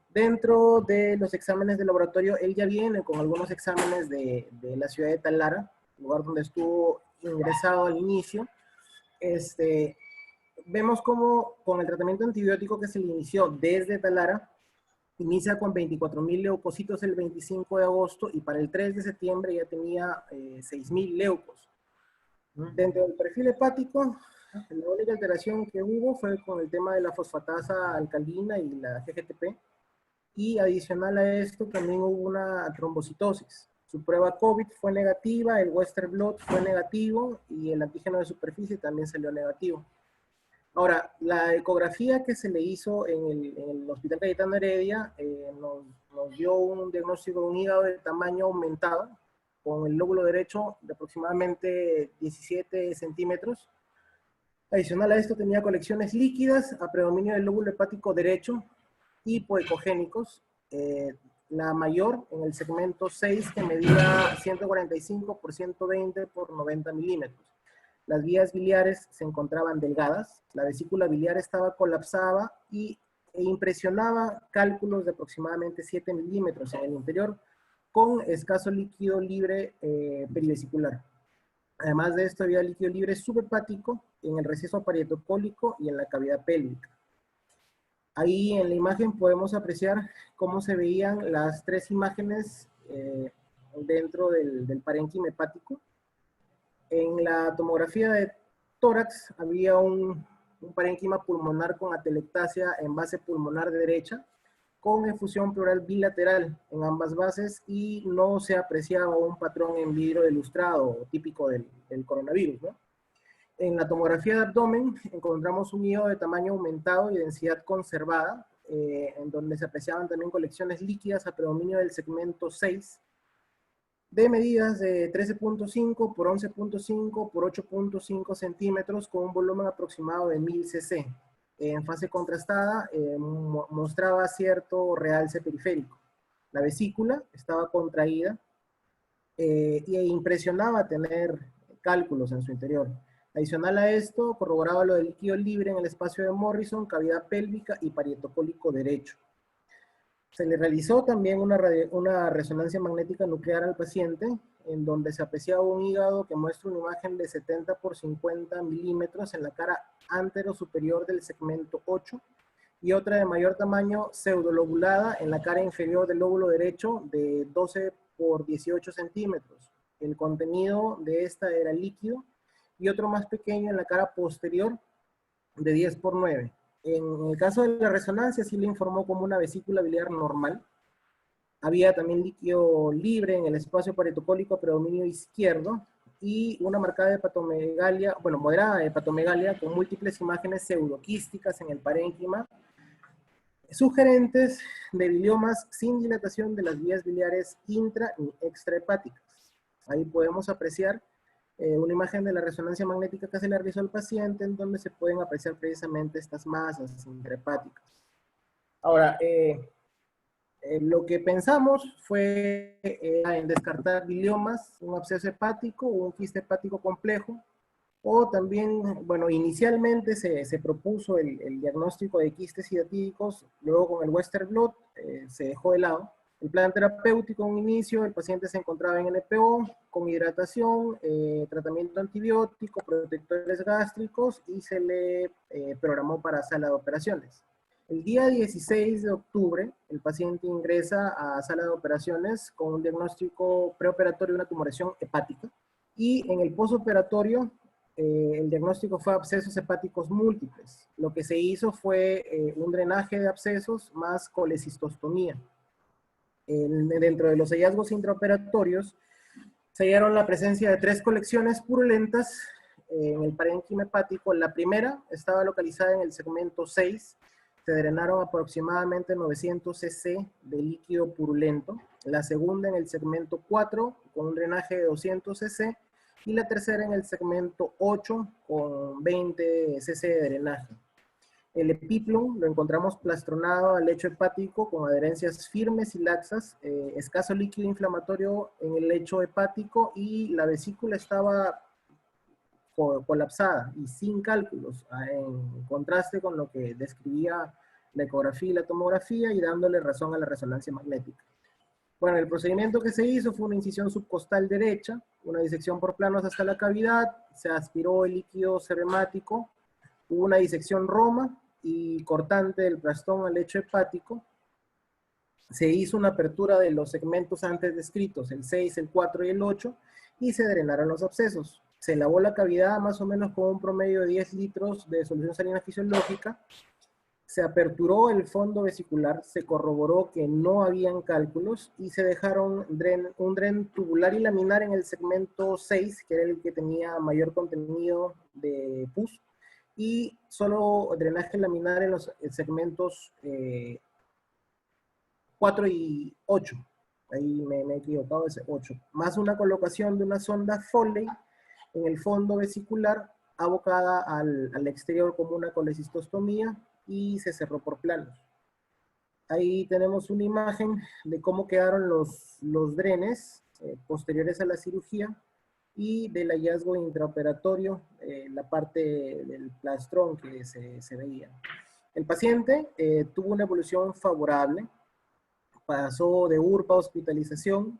Dentro de los exámenes de laboratorio, él ya viene con algunos exámenes de la ciudad de Talara, lugar donde estuvo ingresado al inicio. Vemos cómo con el tratamiento antibiótico que se le inició desde Talara, inicia con 24.000 leucocitos el 25 de agosto y para el 3 de septiembre ya tenía 6.000 leucos. Dentro del perfil hepático, la única alteración que hubo fue con el tema de la fosfatasa alcalina y la GGTP. Y adicional a esto también hubo una trombocitosis. Su prueba COVID fue negativa, el Western blot fue negativo y el antígeno de superficie también salió negativo. Ahora, la ecografía que se le hizo en el Hospital Cayetano Heredia nos dio un diagnóstico de un hígado de tamaño aumentado, con el lóbulo derecho de aproximadamente 17 centímetros. Adicional a esto tenía colecciones líquidas a predominio del lóbulo hepático derecho, hipoecogénicos, la mayor en el segmento 6 que medía 145 por 120 por 90 milímetros. Las vías biliares se encontraban delgadas, la vesícula biliar estaba colapsada e impresionaba cálculos de aproximadamente 7 milímetros en el interior, con escaso líquido libre perivesicular. Además de esto, había líquido libre subhepático en el receso parietocólico y en la cavidad pélvica. Ahí en la imagen podemos apreciar cómo se veían las tres imágenes dentro del parénquima hepático. En la tomografía de tórax había un parénquima pulmonar con atelectasia en base pulmonar derecha, con efusión pleural bilateral en ambas bases y no se apreciaba un patrón en vidrio ilustrado típico del coronavirus, ¿no? En la tomografía de abdomen encontramos un hígado de tamaño aumentado y densidad conservada, en donde se apreciaban también colecciones líquidas a predominio del segmento 6, de medidas de 13.5 por 11.5 por 8.5 centímetros con un volumen aproximado de 1000 cc. En fase contrastada mostraba cierto realce periférico. La vesícula estaba contraída e impresionaba tener cálculos en su interior. Adicional a esto, corroboraba lo del líquido libre en el espacio de Morrison, cavidad pélvica y parietocólico derecho. Se le realizó también una resonancia magnética nuclear al paciente, en donde se apreciaba un hígado que muestra una imagen de 70 por 50 milímetros en la cara antero superior del segmento 8, y otra de mayor tamaño pseudolobulada en la cara inferior del lóbulo derecho de 12 por 18 centímetros. El contenido de esta era líquido, y otro más pequeño en la cara posterior de 10 por 9. En el caso de la resonancia, sí le informó como una vesícula biliar normal. Había también líquido libre en el espacio parietocólico a predominio izquierdo y una marcada hepatomegalia, bueno, moderada hepatomegalia con múltiples imágenes pseudoquísticas en el parénquima, sugerentes de biliomas sin dilatación de las vías biliares intra y extrahepáticas. Ahí podemos apreciar una imagen de la resonancia magnética que se le realizó al paciente, en donde se pueden apreciar precisamente estas masas intrahepáticas. Ahora, lo que pensamos fue en descartar biliomas, un absceso hepático o un quiste hepático complejo, o también, bueno, inicialmente se propuso el diagnóstico de quistes hidatídicos, luego con el Western blot se dejó de lado. El plan terapéutico en un inicio, el paciente se encontraba en NPO, con hidratación, tratamiento antibiótico, protectores gástricos, y se le programó para sala de operaciones. El día 16 de octubre, el paciente ingresa a sala de operaciones con un diagnóstico preoperatorio de una tumoración hepática, y en el postoperatorio, el diagnóstico fue abscesos hepáticos múltiples. Lo que se hizo fue un drenaje de abscesos más colecistostomía. Dentro de los hallazgos intraoperatorios, se hallaron la presencia de 3 colecciones purulentas en el parénquima hepático. La primera estaba localizada en el segmento 6, se drenaron aproximadamente 900 cc de líquido purulento. La segunda en el segmento 4, con un drenaje de 200 cc, y la tercera en el segmento 8, con 20 cc de drenaje. El epiplum lo encontramos plastronado al lecho hepático con adherencias firmes y laxas, escaso líquido inflamatorio en el lecho hepático, y la vesícula estaba colapsada y sin cálculos, en contraste con lo que describía la ecografía y la tomografía, y dándole razón a la resonancia magnética. Bueno, el procedimiento que se hizo fue una incisión subcostal derecha, una disección por planos hasta la cavidad, se aspiró el líquido ceremático, hubo una disección roma y cortante del plastón al lecho hepático. Se hizo una apertura de los segmentos antes descritos, el 6, el 4 y el 8, y se drenaron los abscesos. Se lavó la cavidad más o menos con un promedio de 10 litros de solución salina fisiológica. Se aperturó el fondo vesicular, se corroboró que no habían cálculos, y se dejaron un dren tubular y laminar en el segmento 6, que era el que tenía mayor contenido de pus, y solo drenaje laminar en los segmentos 4 y 8. Ahí me he equivocado, ese 8. Más una colocación de una sonda Foley en el fondo vesicular, abocada al exterior como una colecistostomía, y se cerró por planos. Ahí tenemos una imagen de cómo quedaron los drenes posteriores a la cirugía, y del hallazgo intraoperatorio, la parte del plastrón que se veía. El paciente tuvo una evolución favorable, pasó de URPA a hospitalización.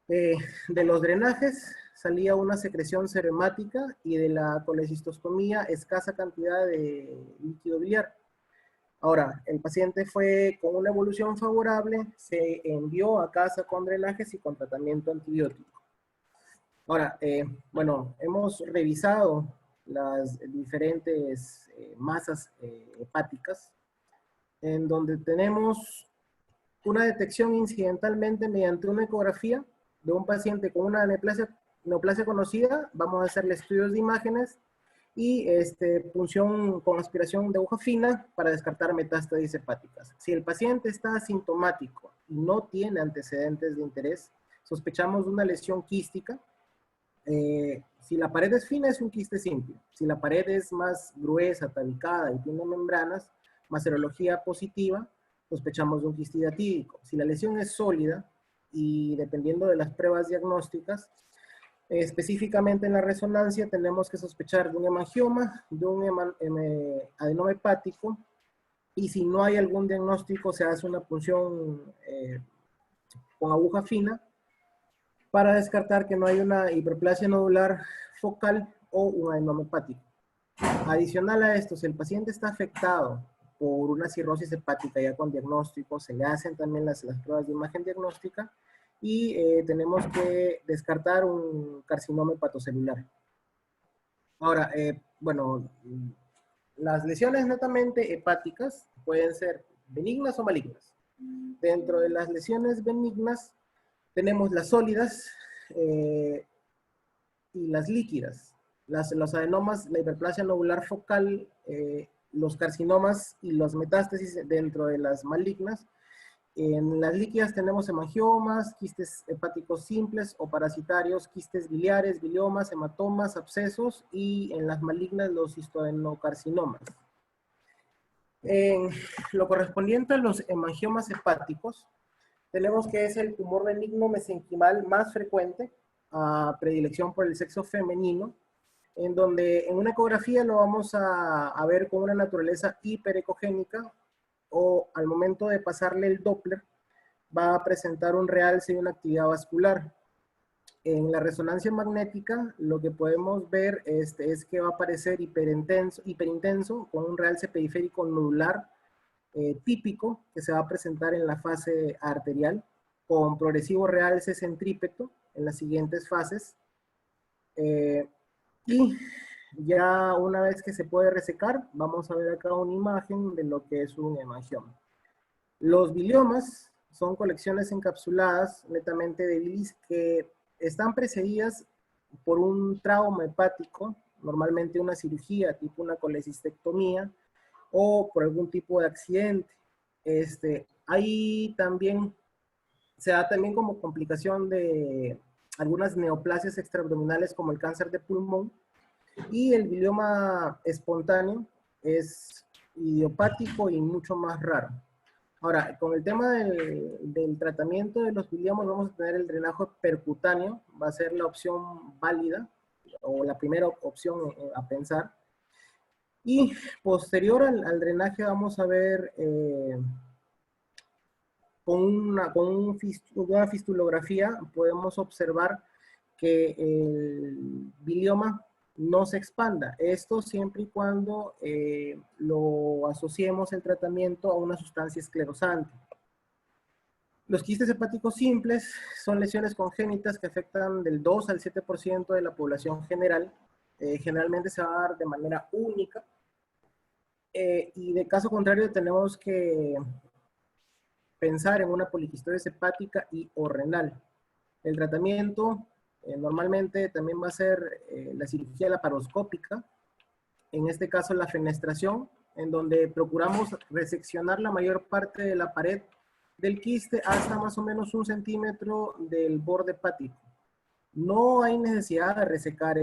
De los drenajes salía una secreción serohemática y de la colecistostomía escasa cantidad de líquido biliar. Ahora, el paciente fue con una evolución favorable, se envió a casa con drenajes y con tratamiento antibiótico. Ahora, bueno, hemos revisado las diferentes masas hepáticas, en donde tenemos una detección incidentalmente mediante una ecografía de un paciente con una neoplasia conocida. Vamos a hacerle estudios de imágenes y punción con aspiración de aguja fina para descartar metástasis hepáticas. Si el paciente está asintomático y no tiene antecedentes de interés, sospechamos de una lesión quística. Si la pared es fina, es un quiste simple. Si la pared es más gruesa, tabicada y tiene membranas, más serología positiva, sospechamos de un quiste hidatídico. Si la lesión es sólida, y dependiendo de las pruebas diagnósticas, específicamente en la resonancia tenemos que sospechar de un hemangioma, de un adenoma hepático, y si no hay algún diagnóstico se hace una punción con aguja fina para descartar que no hay una hiperplasia nodular focal o un adenoma hepático. Adicional a esto, si el paciente está afectado por una cirrosis hepática ya con diagnóstico, se le hacen también las pruebas de imagen diagnóstica y tenemos que descartar un carcinoma hepatocelular. Ahora, bueno, las lesiones netamente hepáticas pueden ser benignas o malignas. Dentro de las lesiones benignas tenemos las sólidas y las líquidas. Los adenomas, la hiperplasia nodular focal, los carcinomas y los metástasis dentro de las malignas. En las líquidas tenemos hemangiomas, quistes hepáticos simples o parasitarios, quistes biliares, biliomas, hematomas, abscesos, y en las malignas los histodenocarcinomas. En lo correspondiente a los hemangiomas hepáticos, tenemos que es el tumor benigno mesenquimal más frecuente, a predilección por el sexo femenino, en donde en una ecografía lo vamos a ver con una naturaleza hiperecogénica, o al momento de pasarle el Doppler va a presentar un realce y una actividad vascular. En la resonancia magnética lo que podemos ver es que va a aparecer hiperintenso con un realce periférico nodular típico que se va a presentar en la fase arterial, con progresivo realce centrípeto en las siguientes fases. Y ya una vez que se puede resecar, vamos a ver acá una imagen de lo que es un hemangioma. Los biliomas son colecciones encapsuladas netamente de bilis que están precedidas por un trauma hepático, normalmente una cirugía tipo una colecistectomía o por algún tipo de accidente. Ahí también se da también como complicación de algunas neoplasias extraabdominales como el cáncer de pulmón, y el bilioma espontáneo es idiopático y mucho más raro. Ahora, con el tema del tratamiento de los biliomas vamos a tener el drenaje percutáneo, va a ser la opción válida o la primera opción a pensar. Y posterior al drenaje vamos a ver con una fistulografía podemos observar que el bilioma no se expanda. Esto siempre y cuando lo asociemos el tratamiento a una sustancia esclerosante. Los quistes hepáticos simples son lesiones congénitas que afectan del 2 al 7% de la población general. Generalmente se va a dar de manera única. Y de caso contrario tenemos que pensar en una poliquistosis hepática y o renal. El tratamiento normalmente también va a ser la cirugía laparoscópica, en este caso la fenestración, en donde procuramos reseccionar la mayor parte de la pared del quiste hasta más o menos 1 centímetro del borde hepático. No hay necesidad de resecar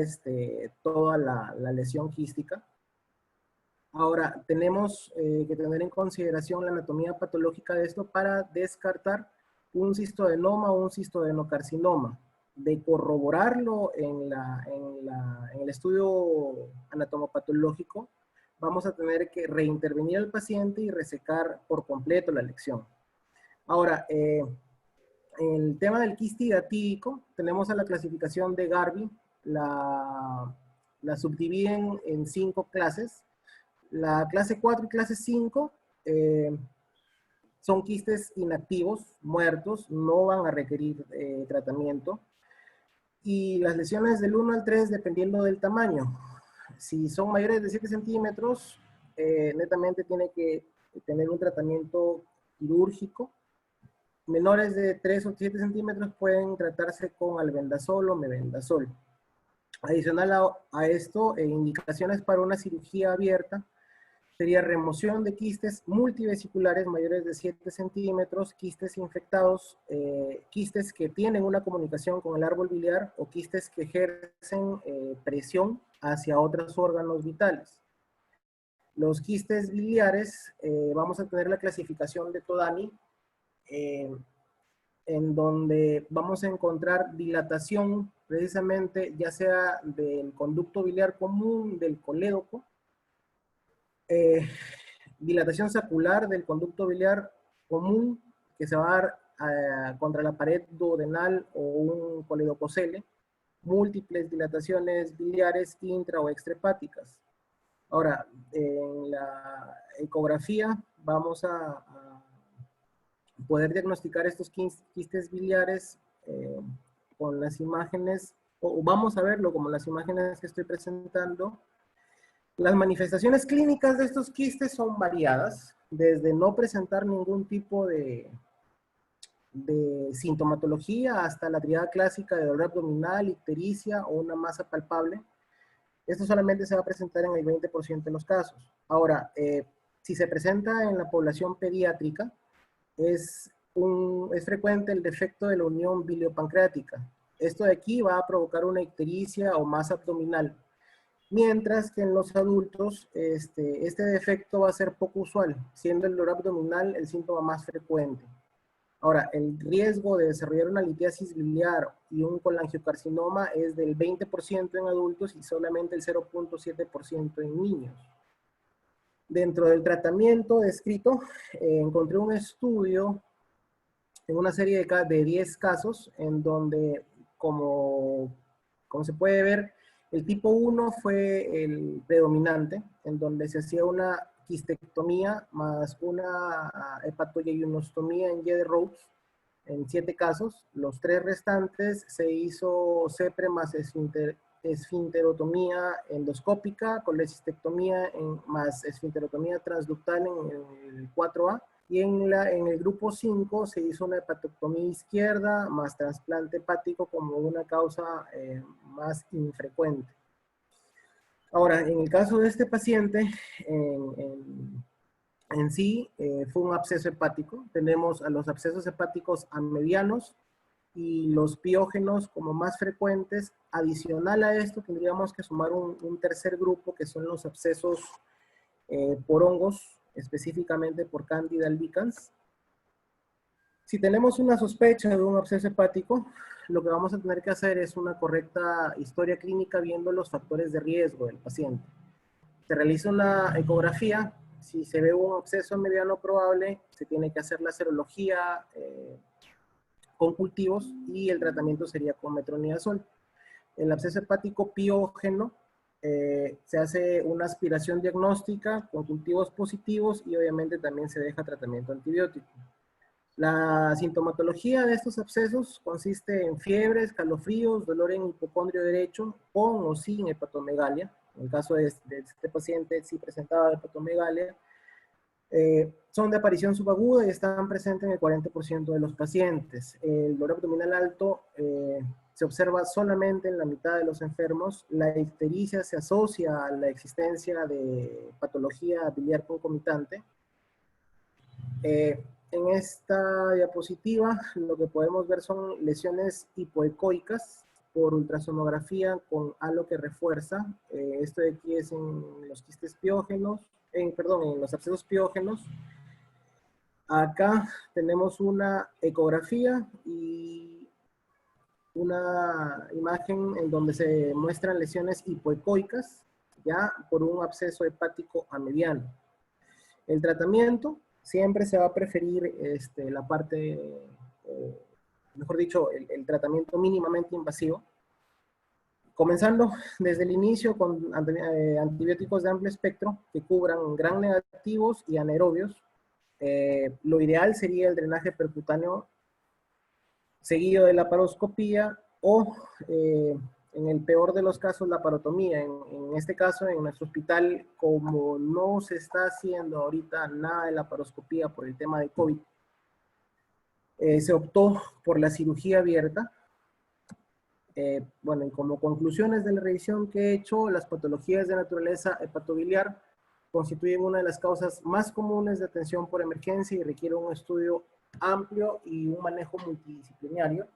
toda la lesión quística. Ahora, tenemos que tener en consideración la anatomía patológica de esto para descartar un cistoadenoma o un cistodenocarcinoma. De corroborarlo en el estudio anatomopatológico, vamos a tener que reintervenir al paciente y resecar por completo la lesión. Ahora, el tema del quiste hidatídico, tenemos a la clasificación de Garvey, la subdividen en 5 clases. La clase 4 y clase 5 son quistes inactivos, muertos, no van a requerir tratamiento. Y las lesiones del 1 al 3, dependiendo del tamaño. Si son mayores de 7 centímetros, netamente tiene que tener un tratamiento quirúrgico. Menores de 3 o 7 centímetros pueden tratarse con albendazol o mebendazol. Adicional a esto, indicaciones para una cirugía abierta sería remoción de quistes multivesiculares mayores de 7 centímetros, quistes infectados, quistes que tienen una comunicación con el árbol biliar o quistes que ejercen presión hacia otros órganos vitales. Los quistes biliares, vamos a tener la clasificación de Todani, en donde vamos a encontrar dilatación precisamente ya sea del conducto biliar común, del colédoco, dilatación sacular del conducto biliar común que se va a dar contra la pared duodenal o un coledococele, múltiples dilataciones biliares intra o extrahepáticas. Ahora, en la ecografía vamos a poder diagnosticar estos quistes biliares con las imágenes, o vamos a verlo como las imágenes que estoy presentando. Las manifestaciones clínicas de estos quistes son variadas, desde no presentar ningún tipo de sintomatología hasta la triada clásica de dolor abdominal, ictericia o una masa palpable. Esto solamente se va a presentar en el 20% de los casos. Ahora, si se presenta en la población pediátrica, es frecuente el defecto de la unión biliopancreática. Esto de aquí va a provocar una ictericia o masa abdominal. Mientras que en los adultos este defecto va a ser poco usual, siendo el dolor abdominal el síntoma más frecuente. Ahora, el riesgo de desarrollar una litiasis biliar y un colangiocarcinoma es del 20% en adultos y solamente el 0.7% en niños. Dentro del tratamiento descrito, encontré un estudio en una serie de 10 casos en donde, como se puede ver, el tipo 1 fue el predominante, en donde se hacía una quistectomía más una hepatoyeyunostomía en Y de Rhodes en 7 casos. Los 3 restantes se hizo CEPRE más esfinterotomía endoscópica, colecistectomía más esfinterotomía transductal en el 4A. Y en el grupo 5 se hizo una hepatectomía izquierda más trasplante hepático como una causa más infrecuente. Ahora, en el caso de este paciente, en sí fue un absceso hepático. Tenemos a los abscesos hepáticos a medianos y los piógenos como más frecuentes. Adicional a esto, tendríamos que sumar un tercer grupo que son los abscesos por hongos, específicamente por Candida albicans. Si tenemos una sospecha de un absceso hepático, lo que vamos a tener que hacer es una correcta historia clínica viendo los factores de riesgo del paciente. Se realiza una ecografía. Si se ve un absceso mediano probable, se tiene que hacer la serología con cultivos y el tratamiento sería con metronidazol. El absceso hepático piógeno, se hace una aspiración diagnóstica con cultivos positivos y obviamente también se deja tratamiento antibiótico. La sintomatología de estos abscesos consiste en fiebre, escalofríos, dolor en hipocondrio derecho, con o sin hepatomegalia. En el caso de este paciente sí presentaba hepatomegalia. Son de aparición subaguda y están presentes en el 40% de los pacientes. El dolor abdominal alto se observa solamente en la mitad de los enfermos. La ictericia se asocia a la existencia de patología biliar concomitante. En esta diapositiva lo que podemos ver son lesiones hipoecoicas por ultrasonografía con halo que refuerza. Esto de aquí es en los quistes piógenos, en los abscesos piógenos. Acá tenemos una ecografía y una imagen en donde se muestran lesiones hipoecoicas, ya por un absceso hepático a mediano. El tratamiento siempre se va a preferir la parte, mejor dicho, el tratamiento mínimamente invasivo, comenzando desde el inicio con antibióticos de amplio espectro que cubran gram negativos y anaerobios. Lo ideal sería el drenaje percutáneo seguido de la paroscopía o, en el peor de los casos, la parotomía. En este caso, en nuestro hospital, como no se está haciendo ahorita nada de la paroscopía por el tema de COVID, se optó por la cirugía abierta. Bueno, y como conclusiones de la revisión que he hecho, las patologías de naturaleza hepatobiliar constituyen una de las causas más comunes de atención por emergencia y requiere un estudio amplio y un manejo multidisciplinario.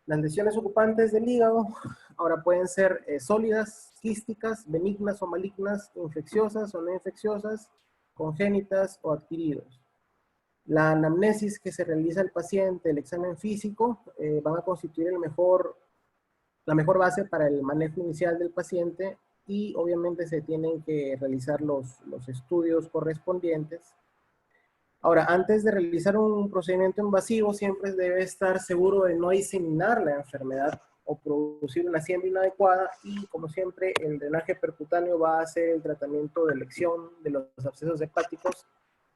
Las lesiones ocupantes del hígado ahora pueden ser sólidas, quísticas, benignas o malignas, infecciosas o no infecciosas, congénitas o adquiridos. La anamnesis que se realiza al paciente, el examen físico, van a constituir la mejor base para el manejo inicial del paciente, y obviamente se tienen que realizar los estudios correspondientes. Ahora, antes de realizar un procedimiento invasivo, siempre debe estar seguro de no diseminar la enfermedad o producir una siembra inadecuada, y como siempre el drenaje percutáneo va a ser el tratamiento de elección de los abscesos hepáticos,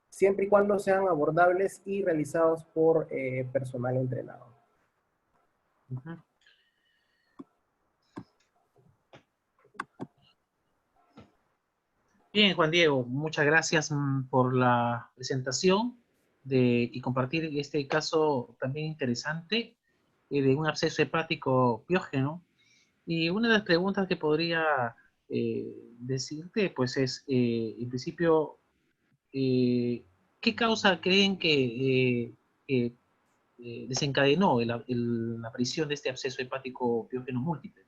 siempre y cuando sean abordables y realizados por personal entrenado. Ujú. Bien, Juan Diego, muchas gracias por la presentación y compartir este caso también interesante de un absceso hepático piógeno. Y una de las preguntas que podría decirte, pues es, en principio, ¿qué causa creen que desencadenó la aparición de este absceso hepático piógeno múltiple?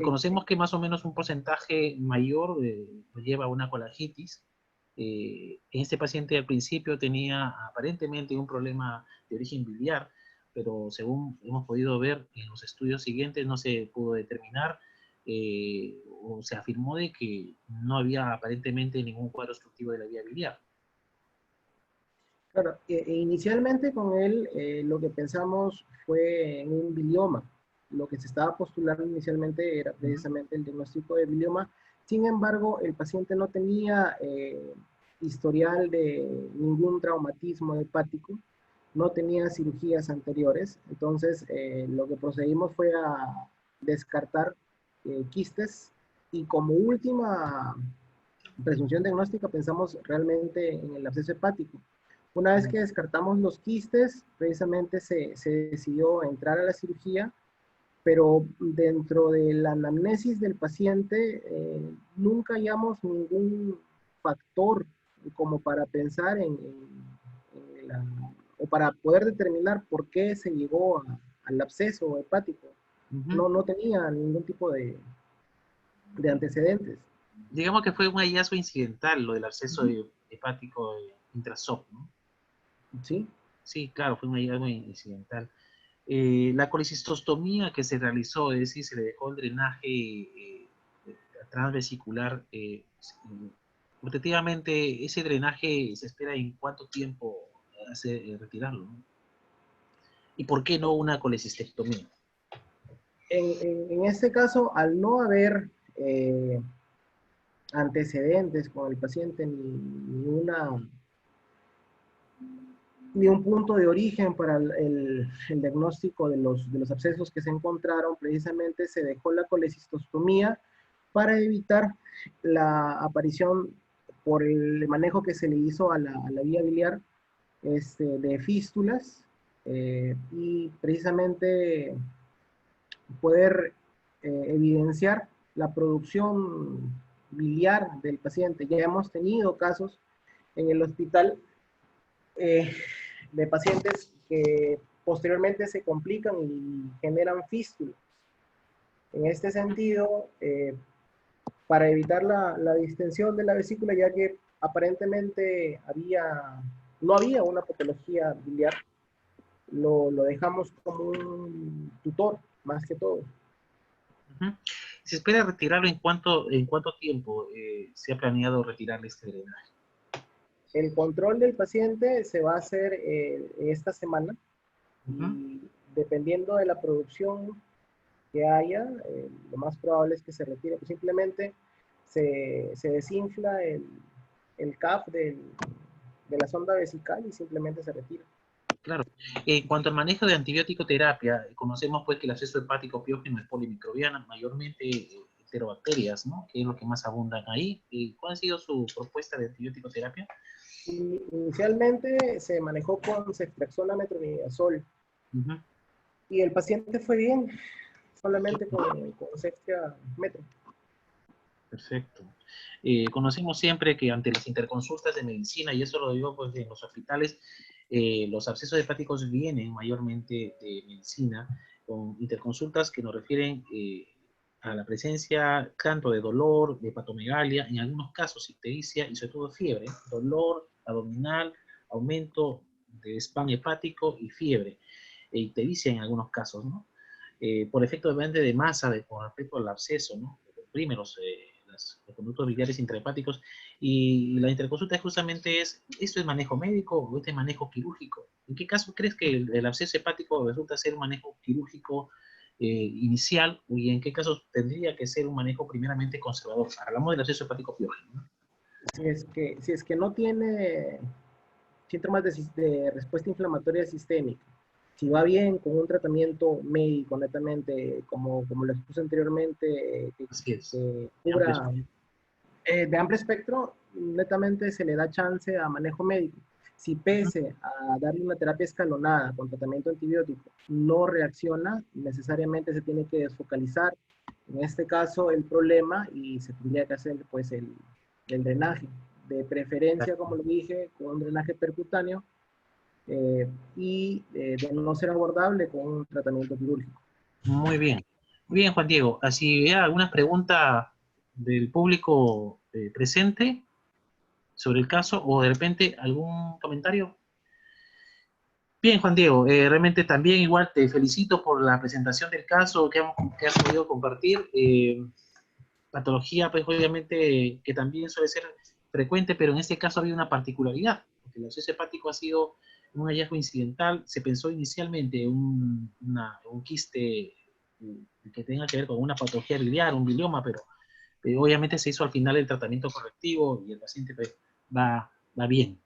Conocemos que más o menos un porcentaje mayor lo lleva a una colangitis. En este paciente al principio tenía aparentemente un problema de origen biliar, pero según hemos podido ver en los estudios siguientes no se pudo determinar, o se afirmó de que no había aparentemente ningún cuadro obstructivo de la vía biliar. Claro, inicialmente con él lo que pensamos fue en un bilioma. Lo que se estaba postulando inicialmente era precisamente el diagnóstico de bilioma. Sin embargo, el paciente no tenía historial de ningún traumatismo hepático, no tenía cirugías anteriores. Entonces, lo que procedimos fue a descartar quistes, y como última presunción diagnóstica pensamos realmente en el absceso hepático. Una vez que descartamos los quistes, precisamente se decidió entrar a la cirugía, pero dentro de la anamnesis del paciente nunca hallamos ningún factor como para pensar o para poder determinar por qué se llegó al absceso hepático. No tenía ningún tipo de antecedentes. Digamos que fue un hallazgo incidental lo del absceso hepático intrasop, ¿no? Sí. Sí, claro, fue un hallazgo incidental. La colecistostomía que se realizó, es decir, se le dejó el drenaje transvesicular, objetivamente, ese drenaje se espera en cuánto tiempo retirarlo, ¿no? ¿Y por qué no una colecistectomía? En este caso, al no haber antecedentes con el paciente, ni un punto de origen para el diagnóstico de los abscesos que se encontraron, precisamente se dejó la colecistostomía para evitar la aparición, por el manejo que se le hizo a la vía biliar, de fístulas, y precisamente poder evidenciar la producción biliar del paciente. Ya hemos tenido casos en el hospital de pacientes que posteriormente se complican y generan fístulas. En este sentido, para evitar la distensión de la vesícula, ya que aparentemente no había una patología biliar, lo dejamos como un tutor, más que todo. ¿Se espera retirarlo en cuánto tiempo se ha planeado retirarle este drenaje? El control del paciente se va a hacer esta semana. Y dependiendo de la producción que haya, lo más probable es que se retire. Pues simplemente se desinfla el CAF de la sonda vesical y simplemente se retira. Claro. En cuanto al manejo de antibiótico terapia, conocemos pues que el absceso hepático piógeno es polimicrobiana, mayormente enterobacterias, ¿no? Que es lo que más abundan ahí. ¿Cuál ha sido su propuesta de antibiótico terapia? Inicialmente se manejó con ceftriaxona, metronidazol. Y el paciente fue bien, solamente con ceftia metro. Perfecto. Conocemos siempre que ante las interconsultas de medicina, y eso lo digo pues en los hospitales, los abscesos hepáticos vienen mayormente de medicina, con interconsultas que nos refieren a la presencia tanto de dolor, de hepatomegalia, en algunos casos ictericia y sobre todo fiebre, dolor abdominal, aumento de spam hepático y fiebre, e ictericia en algunos casos, ¿no? Por efecto obviamente de masa con respecto al absceso, ¿no? Oprime los conductos biliares intrahepáticos, y la interconsulta justamente es, ¿esto es manejo médico o este es manejo quirúrgico? ¿En qué caso crees que el absceso hepático resulta ser un manejo quirúrgico inicial, y en qué casos tendría que ser un manejo primeramente conservador? Hablamos del absceso hepático piógeno, ¿no? Si es que no tiene síntomas de respuesta inflamatoria sistémica, si va bien con un tratamiento médico netamente, como lo expuse anteriormente, que cubra de amplio espectro, netamente se le da chance a manejo médico. Si pese a darle una terapia escalonada con tratamiento antibiótico no reacciona, necesariamente se tiene que desfocalizar, en este caso, el problema, y se tendría que hacer pues el drenaje, de preferencia, como lo dije, con un drenaje percutáneo, y de no ser abordable con un tratamiento quirúrgico. Muy bien, Juan Diego. Así vea algunas preguntas del público presente sobre el caso, o de repente algún comentario. Bien, Juan Diego, realmente también igual te felicito por la presentación del caso que has podido compartir. Patología, pues obviamente que también suele ser frecuente, pero en este caso había una particularidad, porque el absceso hepático ha sido un hallazgo incidental. Se pensó inicialmente un quiste que tenga que ver con una patología biliar, un bilioma, pero obviamente se hizo al final el tratamiento correctivo y el paciente pues, va bien.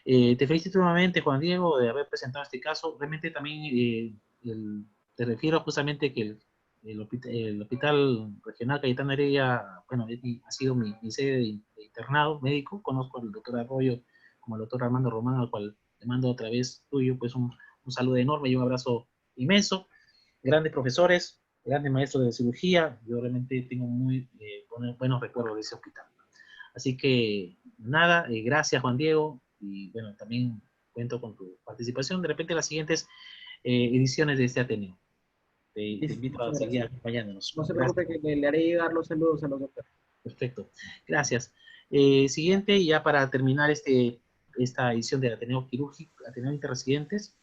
Te felicito nuevamente, Juan Diego, de haber presentado este caso. Realmente también te refiero justamente que el Hospital Regional Cayetano Heredia, bueno, ha sido mi sede de internado médico. Conozco al doctor Arroyo como al doctor Armando Román, al cual te mando otra vez tuyo, pues un saludo enorme y un abrazo inmenso. Grandes profesores, grandes maestros de cirugía. Yo realmente tengo muy buenos recuerdos de ese hospital. Así que, nada, gracias, Juan Diego. Y bueno, también cuento con tu participación de repente en las siguientes ediciones de este Ateneo. Te invito a seguir acompañándonos. No se preocupe, que le haré llegar los saludos a los doctores. Perfecto, gracias. Siguiente, ya para terminar esta edición del Ateneo Quirúrgico, Ateneo Interresidentes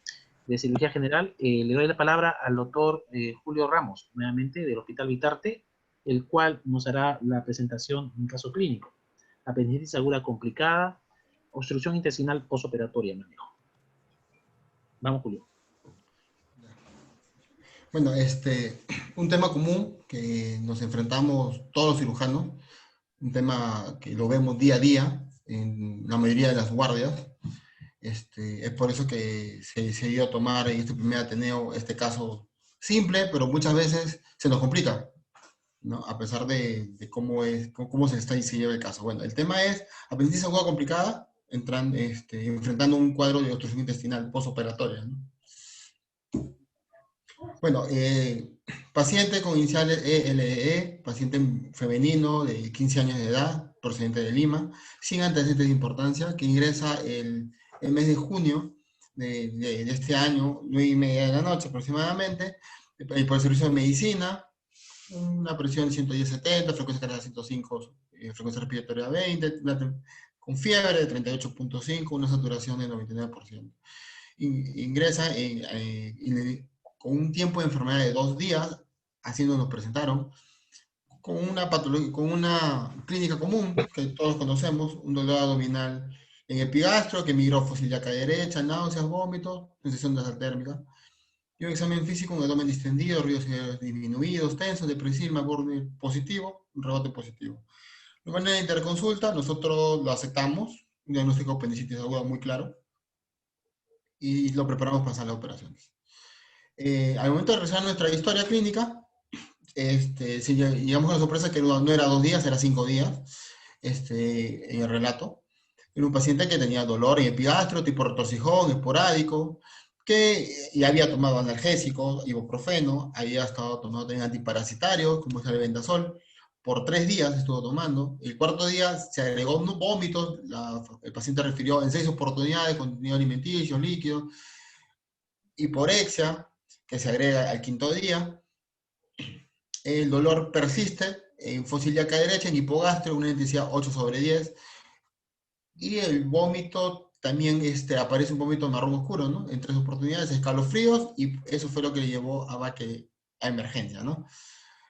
de Cirugía General, le doy la palabra al doctor Julio Ramos, nuevamente del Hospital Vitarte, el cual nos hará la presentación de un caso clínico. Apendicitis aguda complicada, obstrucción intestinal postoperatoria, manejo. Vamos, Julio. Bueno, un tema común que nos enfrentamos todos los cirujanos, un tema que lo vemos día a día en la mayoría de las guardias. Es por eso que se decidió tomar en este primer Ateneo este caso simple, pero muchas veces se nos complica, ¿no? A pesar de cómo se lleva el caso. Bueno, el tema es apendicitis aguda complicada, enfrentando un cuadro de obstrucción intestinal postoperatoria, ¿no? Bueno, paciente con iniciales ELE, paciente femenino de 15 años de edad, procedente de Lima, sin antecedentes de importancia, que ingresa el mes de junio de este año, 9:30 de la noche aproximadamente, por el servicio de medicina, una presión 110/70, frecuencia cardíaca 105, frecuencia respiratoria 20, con fiebre de 38.5, una saturación de 99%. Ingresa con un tiempo de enfermedad de 2 días, así nos lo presentaron, con una patología, con una clínica común que todos conocemos, un dolor abdominal En epigastro, que migró fosiliaca derecha, náuseas, vómitos, sensación térmica. Y un examen físico, un abdomen distendido, ruidos disminuidos, tensos, depresivo, aborde positivo, un rebote positivo. De manera de interconsulta, nosotros lo aceptamos, un diagnóstico de apendicitis aguda muy claro, y lo preparamos para salas de operaciones. Al momento de realizar nuestra historia clínica, si llegamos a la sorpresa que no era 2 días, era 5 días, en el relato. Era un paciente que tenía dolor en epigastro, tipo retorcijón, esporádico, que ya había tomado analgésicos, ibuprofeno, había estado tomando también antiparasitarios, como es el Ventasol. Por 3 días estuvo tomando. El cuarto día se agregó vómitos. El paciente refirió en 6 oportunidades contenido alimenticio, líquido, hiporexia, que se agrega al quinto día. El dolor persiste en fosiliaca derecha, en hipogastro, una intensidad 8/10. Y el vómito también aparece un vómito marrón oscuro, ¿no? En 3 oportunidades, escalofríos, y eso fue lo que le llevó a emergencia, ¿no?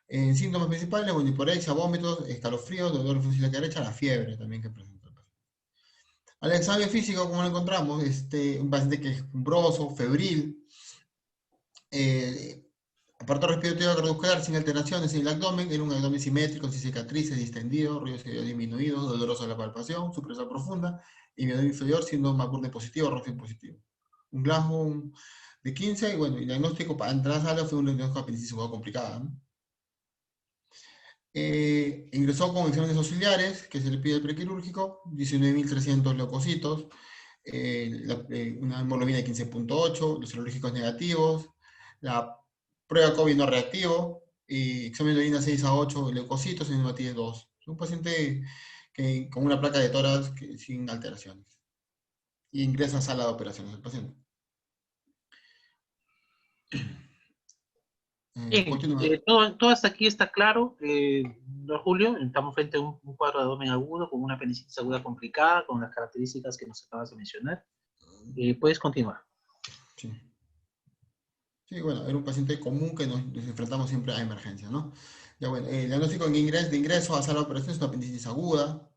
En síntomas principales, bueno, hiporexia, vómitos, escalofríos, dolor en fosiliaca derecha, la fiebre también que presentó el paciente. Al examen físico, ¿cómo lo encontramos? Un paciente que es umbroso, febril, aparato respiratorio cardiovascular sin alteraciones en el abdomen, era un abdomen simétrico, sin cicatrices, distendido, ruidos disminuidos, doloroso a la palpación, supresión profunda, y mi abdomen inferior siendo McBurney positivo, Rosen positivo. Un Glasgow de 15, y bueno, el diagnóstico para entrar a la sala fue un diagnóstico de apendicitis complicada, ¿no? Ingresó con exámenes auxiliares, que se le pide el prequirúrgico, 19.300 leucocitos, una hemoglobina de 15.8, los serológicos negativos, la prueba COVID no reactivo, y examen de orina 6 a 8 leucocitos en hematitis 2. Un paciente con una placa de tórax sin alteraciones. Y ingresa a sala de operaciones el paciente. Bien, todo hasta aquí está claro, don Julio. Estamos frente a un cuadro de abdomen agudo con una apendicitis aguda complicada, con las características que nos acabas de mencionar. Puedes continuar. Sí. Sí, bueno, era un paciente común que nos enfrentamos siempre a emergencia, ¿no? Ya bueno, el diagnóstico de ingreso a sala de operaciones es una apendicitis aguda,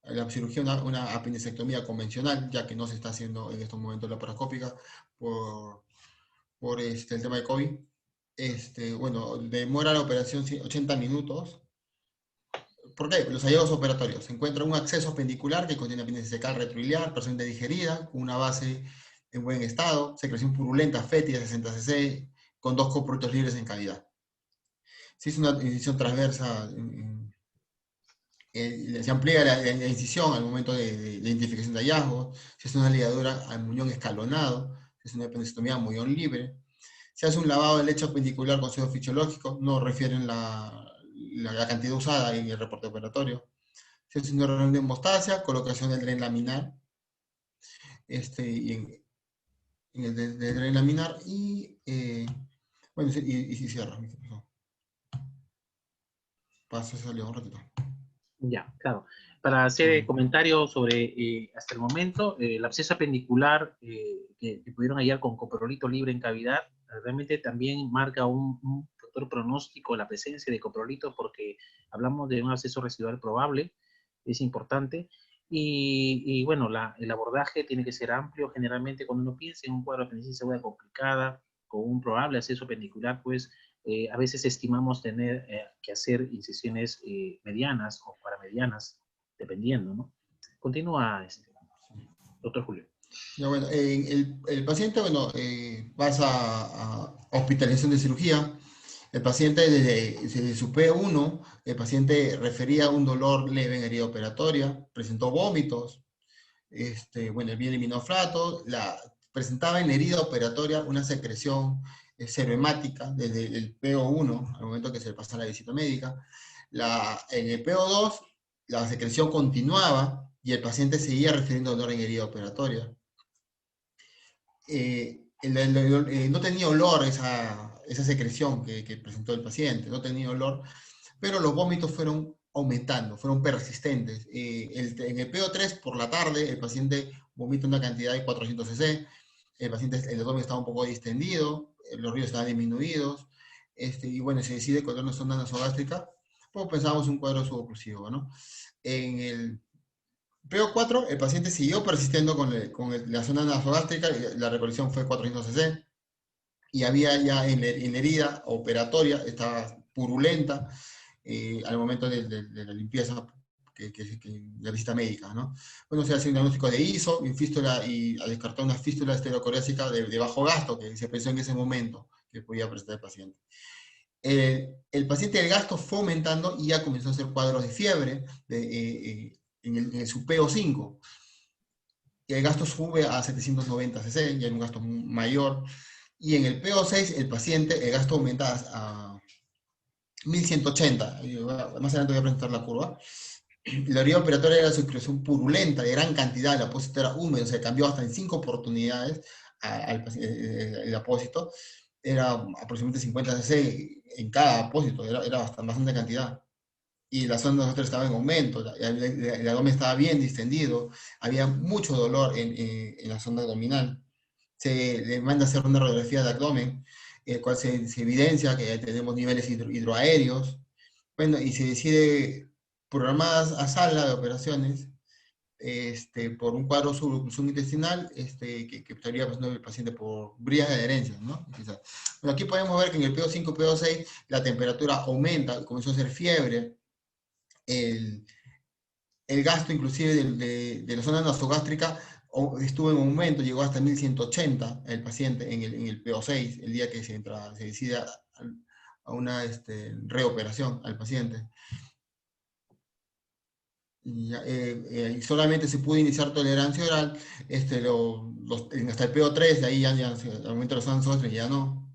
la cirugía una apendicectomía convencional, ya que no se está haciendo en estos momentos laparoscópica por el tema de COVID. Bueno, demora la operación 80 minutos. ¿Por qué? Los hallazgos operatorios. Se encuentra un acceso apendicular que contiene apéndice cecal retroiliar, paciente digerida, con una base en buen estado, secreción purulenta, fétida, 60 cc, con 2 coproductos libres en cavidad. Se hizo una incisión transversa, se amplía la incisión al momento de identificación de hallazgos, se hace una ligadura al muñón escalonado, se hace una apendicectomía muñón libre, se hace un lavado de lecho apendicular con suero fisiológico, no refieren la cantidad usada en el reporte operatorio. Se hace una reunión de hemostasia, colocación del dren laminar, y en el de dren laminar, bueno, y cierra. Pasa, salió un ratito. Ya, claro. Para hacer comentarios sobre, hasta el momento, el absceso apendicular que pudieron hallar con coprolito libre en cavidad, realmente también marca un factor pronóstico la presencia de coprolito, porque hablamos de un absceso residual probable, es importante. Y bueno, el abordaje tiene que ser amplio. Generalmente, cuando uno piensa en un cuadro de apendicitis aguda complicada, con un probable absceso apendicular, pues a veces estimamos tener que hacer incisiones medianas o paramedianas, dependiendo, ¿no? Continúa, doctor Julio. Ya, bueno, el paciente, bueno, pasa a hospitalización de cirugía. El paciente desde su P1, el paciente refería un dolor leve en herida operatoria, presentó vómitos, bueno, el bien eliminó flato, presentaba en herida operatoria una secreción serohemática desde el PO1 al momento que se le pasa la visita médica. En el PO2 la secreción continuaba y el paciente seguía refiriendo dolor en herida operatoria. No tenía olor esa secreción que presentó el paciente, no tenía olor, pero los vómitos fueron aumentando, fueron persistentes. En el PO3 por la tarde el paciente vomita una cantidad de 400 cc, el abdomen estaba un poco distendido, los ruidos estaban disminuidos, y bueno, se decide con una sonda nasogástrica, pues pensábamos un cuadro suboclusivo, ¿no? En el PO4, el paciente siguió persistiendo con la zona nasogástrica, y la recolección fue 400 cc, y había ya en la herida operatoria, estaba purulenta al momento de la limpieza, la visita médica, ¿no? Bueno, se hace un diagnóstico de ISO, fístula, y a descartar una fístula esterocorésica de bajo gasto, que se pensó en ese momento que podía presentar el paciente. El paciente del gasto fue aumentando y ya comenzó a hacer cuadros de fiebre en su PO5. Y el gasto sube a 790 cc, ya hay un gasto mayor. Y en el PO6, el paciente, el gasto aumenta a 1180. Más adelante voy a presentar la curva. La herida operatoria era secreción purulenta, de gran cantidad, el apósito era húmedo, se cambió hasta en 5 oportunidades el apósito. Era aproximadamente 50 cc en cada apósito, era bastante cantidad. Y la zona de nosotros estaba en aumento, el abdomen estaba bien distendido, había mucho dolor en la zona abdominal. Se le manda a hacer una radiografía de abdomen, el cual se evidencia que tenemos niveles hidroaéreos. Bueno, y se decide programar a sala de operaciones por un cuadro subintestinal que estaría pasando el paciente por vías de adherencia, ¿no? Bueno, aquí podemos ver que en el PO5, PO6 la temperatura aumenta, comenzó a hacer fiebre, el gasto inclusive de la zona nasogástrica estuvo en aumento, llegó hasta 1180 el paciente en el PO6, el día que se decide a una reoperación al paciente. Y solamente se pudo iniciar tolerancia oral hasta el PO3, de ahí ya aumenta los avances y ya no.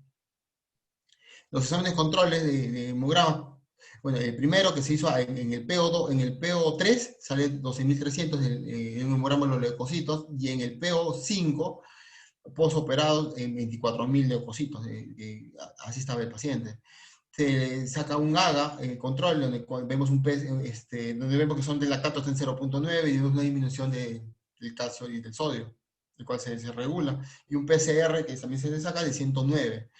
Los exámenes controles de hemograma. Bueno, el primero que se hizo en el PO2, en el PO3 sale 12.300 en un hemograma de los leucocitos, y en el PO5 postoperado en 24.000 leucocitos. Así estaba el paciente. Se saca un AGA, control, donde vemos donde vemos que son de lactato en 0.9 y vemos una disminución del calcio y del sodio, el cual se regula, y un PCR que también se le saca de 109.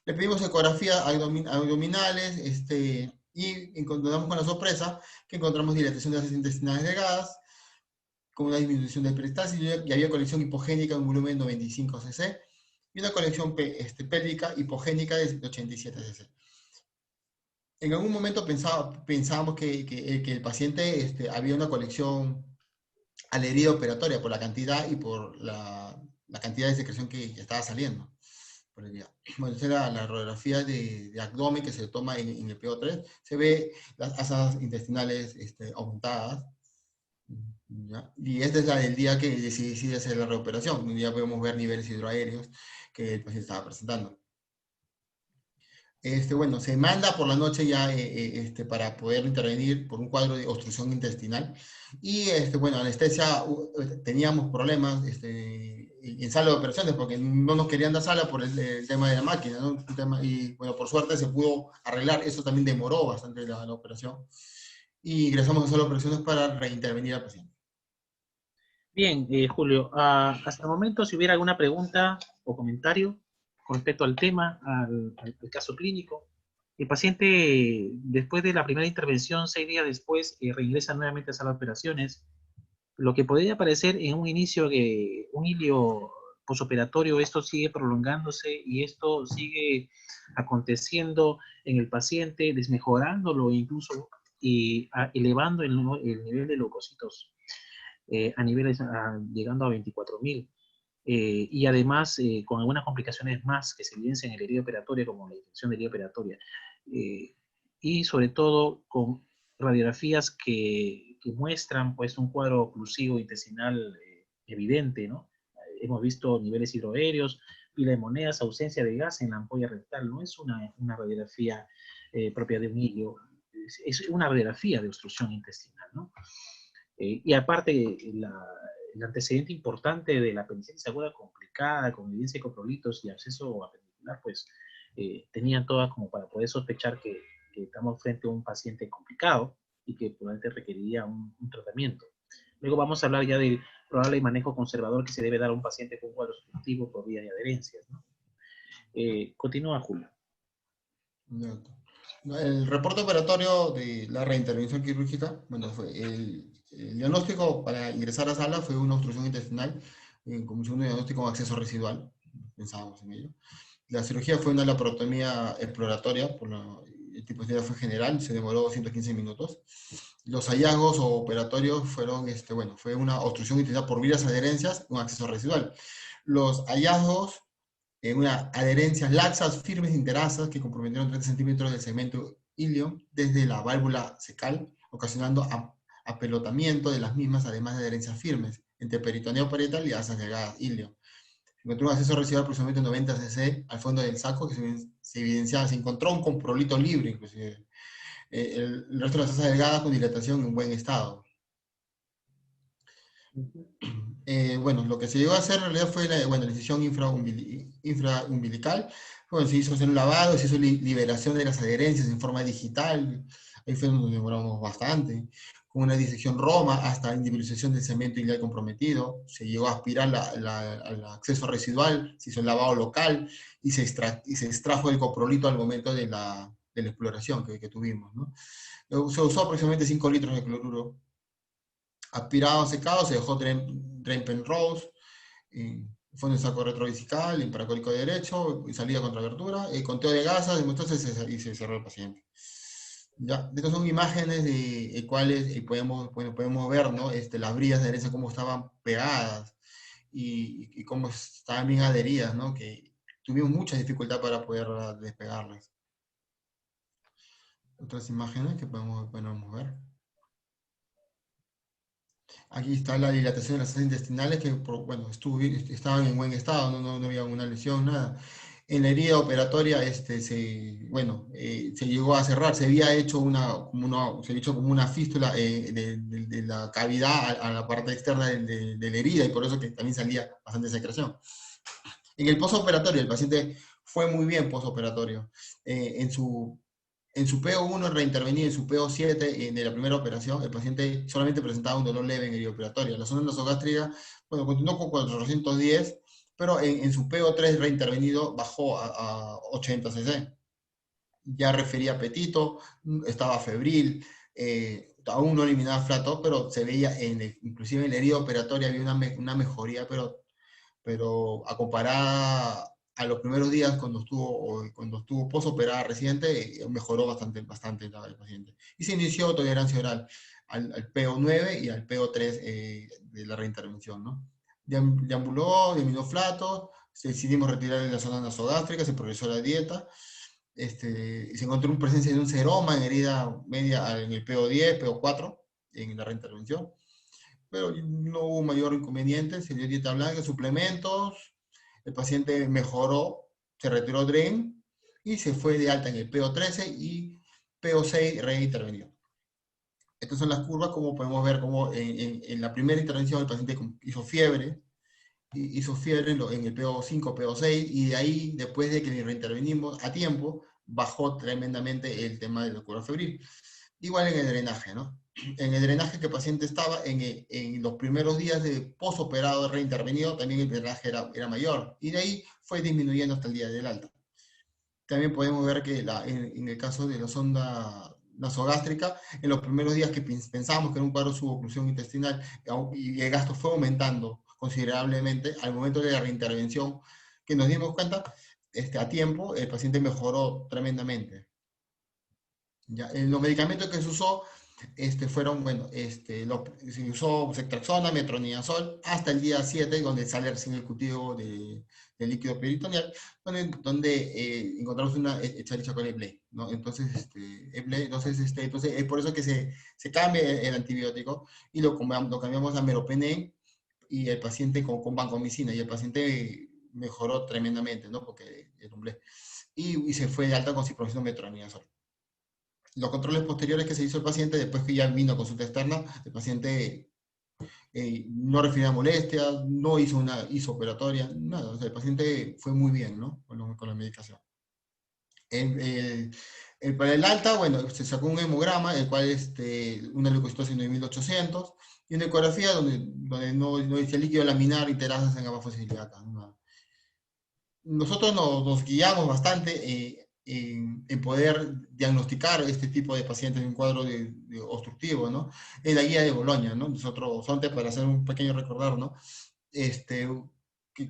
Le pedimos ecografía abdominales, y encontramos con la sorpresa que encontramos dilatación de las intestinales delgadas, con una disminución de peristalsis, y había colección hipogénica de un volumen de 95 cc, y una colección pélvica hipogénica de 87 cc. En algún momento pensábamos que el paciente había una colección a la herida operatoria por la cantidad y por la cantidad de secreción que estaba saliendo por el día. Bueno, esa era la radiografía de abdomen que se toma en el PO3. Se ve las asas intestinales aumentadas. ¿Ya? Y esta es la del día que se decide hacer la reoperación. Ya podemos ver niveles hidroaéreos que el paciente estaba presentando. Bueno, se manda por la noche ya para poder intervenir por un cuadro de obstrucción intestinal. Y, bueno, anestesia, teníamos problemas en sala de operaciones porque no nos querían dar sala por el tema de la máquina, ¿no? Y, bueno, por suerte se pudo arreglar. Eso también demoró bastante la operación. Y ingresamos a sala de operaciones para reintervenir al paciente. Bien, Julio, hasta el momento, si hubiera alguna pregunta o comentario con respecto al tema, al caso clínico. El paciente, después de la primera intervención, 6 días después, reingresa nuevamente a sala de operaciones. Lo que podría parecer en un inicio que un hilio posoperatorio, esto sigue prolongándose y esto sigue aconteciendo en el paciente, desmejorándolo incluso y elevando el nivel de leucocitos a niveles llegando a 24.000. Y además con algunas complicaciones más que se evidencian en la herida operatoria, como la infección de herida operatoria, y sobre todo con radiografías que muestran pues un cuadro oclusivo intestinal evidente, ¿no? Hemos visto niveles hidroaéreos, pila de monedas, ausencia de gas en la ampolla rectal. No es una radiografía propia de un hilio, es una radiografía de obstrucción intestinal, ¿no? Y aparte, el antecedente importante de la apendicitis aguda complicada, con evidencia de coprolitos y absceso apendicular, pues tenían todas como para poder sospechar que estamos frente a un paciente complicado y que probablemente requeriría un tratamiento. Luego vamos a hablar ya del probable manejo conservador que se debe dar a un paciente con cuadro obstructivo por vía de adherencias, ¿no? Continúa, Julio. El reporte operatorio de la reintervención quirúrgica, bueno, fue El diagnóstico para ingresar a sala fue una obstrucción intestinal, como segundo diagnóstico con acceso residual, pensábamos en ello. La cirugía fue una laparotomía exploratoria, el tipo de cirugía fue general, se demoró 115 minutos. Los hallazgos operatorios fueron, bueno, fue una obstrucción intestinal por vías adherencias, un acceso residual. Los hallazgos, unas adherencias laxas, firmes, interasas, que comprometieron 30 centímetros del segmento ilio desde la válvula cecal, ocasionando apelotamiento de las mismas, además de adherencias firmes, entre peritoneo parietal y asas delgadas, ilio. Se encontró un acceso residual aproximadamente 90 cc al fondo del saco, que se evidenciaba, se encontró un coprolito libre, inclusive. El resto de las asas delgadas con dilatación en buen estado. Bueno, lo que se llegó a hacer en realidad fue la incisión infraumbilical. Bueno, se hizo hacer un lavado, se hizo liberación de las adherencias en forma digital. Ahí fue donde nos demoramos bastante. Con una disección Roma hasta individualización del segmento iliar comprometido. Se llegó a aspirar al acceso residual, se hizo el lavado local y se extrajo el coprolito al momento de la exploración que tuvimos, ¿no? Se usó aproximadamente 5 litros de cloruro aspirado, secado, se dejó drain Penrose, fondo de saco retrovesical, en paracólico derecho, salida contra abertura, conteo de gasas, entonces y se cerró el paciente. Ya, estas son imágenes de cuales podemos ver, ¿no? Las brillas de adherencia, cómo estaban pegadas y cómo estaban bien adheridas, ¿no? Que tuvimos mucha dificultad para poder despegarlas. Otras imágenes que podemos ver. Aquí está la dilatación de las asas intestinales que, bueno, estaban en buen estado, no había una lesión, nada. En la herida operatoria, se llegó a cerrar, se había hecho como una fístula de la cavidad a la parte externa de la herida, y por eso que también salía bastante secreción. En el postoperatorio, el paciente fue muy bien postoperatorio. En su PO1 reintervenido, en su PO7 de la primera operación, el paciente solamente presentaba un dolor leve en herida operatoria. La zona nasogástrica, bueno, continuó con 410, pero en su PO3 reintervenido bajó a 80 cc. Ya refería apetito, estaba febril, aún no eliminaba flato, pero se veía, inclusive en la herida operatoria había una mejoría, pero a comparar a los primeros días cuando estuvo posoperada reciente, mejoró bastante el paciente. Y se inició tolerancia oral al PO9 y al PO3 de la reintervención, ¿no? Deambuló, disminuyó flato, decidimos retirar la zona nasogástrica, se progresó la dieta, y se encontró una presencia de un seroma en herida media en el PO10, PO4, en la reintervención. Pero no hubo mayor inconveniente, se dio dieta blanca, suplementos, el paciente mejoró, se retiró DREN y se fue de alta en el PO13 y PO6 reintervenido. Estas son las curvas, como podemos ver como en la primera intervención el paciente hizo fiebre en el PO5, PO6, y de ahí, después de que le reintervenimos a tiempo, bajó tremendamente el tema de la curva febril. Igual en el drenaje, ¿no? En el drenaje que el paciente estaba, en los primeros días de posoperado reintervenido, también el drenaje era mayor, y de ahí fue disminuyendo hasta el día del alta. También podemos ver que en el caso de la sonda nasogástrica, en los primeros días que pensábamos que era un cuadro de suboclusión intestinal, y el gasto fue aumentando considerablemente, al momento de la reintervención, que nos dimos cuenta, a tiempo, el paciente mejoró tremendamente. Ya, los medicamentos que se usó fueron, bueno, se usó ceftriaxona, metronidazol, hasta el día 7, donde sale recién el cultivo de líquido peritoneal, donde encontramos una Escherichia coli Eblei, ¿no? Entonces, entonces es por eso que se cambia el antibiótico y lo cambiamos a meropenem, y el paciente con vancomicina, y el paciente mejoró tremendamente, ¿no? Porque era un Eblei. Y se fue de alta con ciprofloxacin metronidazol. Los controles posteriores que se hizo el paciente, después que ya vino a consulta externa, el paciente no refirió molestias, no hizo una operatoria, nada. O sea, el paciente fue muy bien, ¿no? Con la medicación. Para el alta, bueno, se sacó un hemograma, el cual una leucocitosis 9800, y una ecografía donde no dice líquido laminar, interasas en gamma fosiliaca. ¿No? Nosotros nos guiamos bastante en poder diagnosticar este tipo de pacientes en un cuadro de obstructivo, ¿no? En la guía de Boloña, ¿no? Nosotros, antes, para hacer un pequeño recordar, ¿no?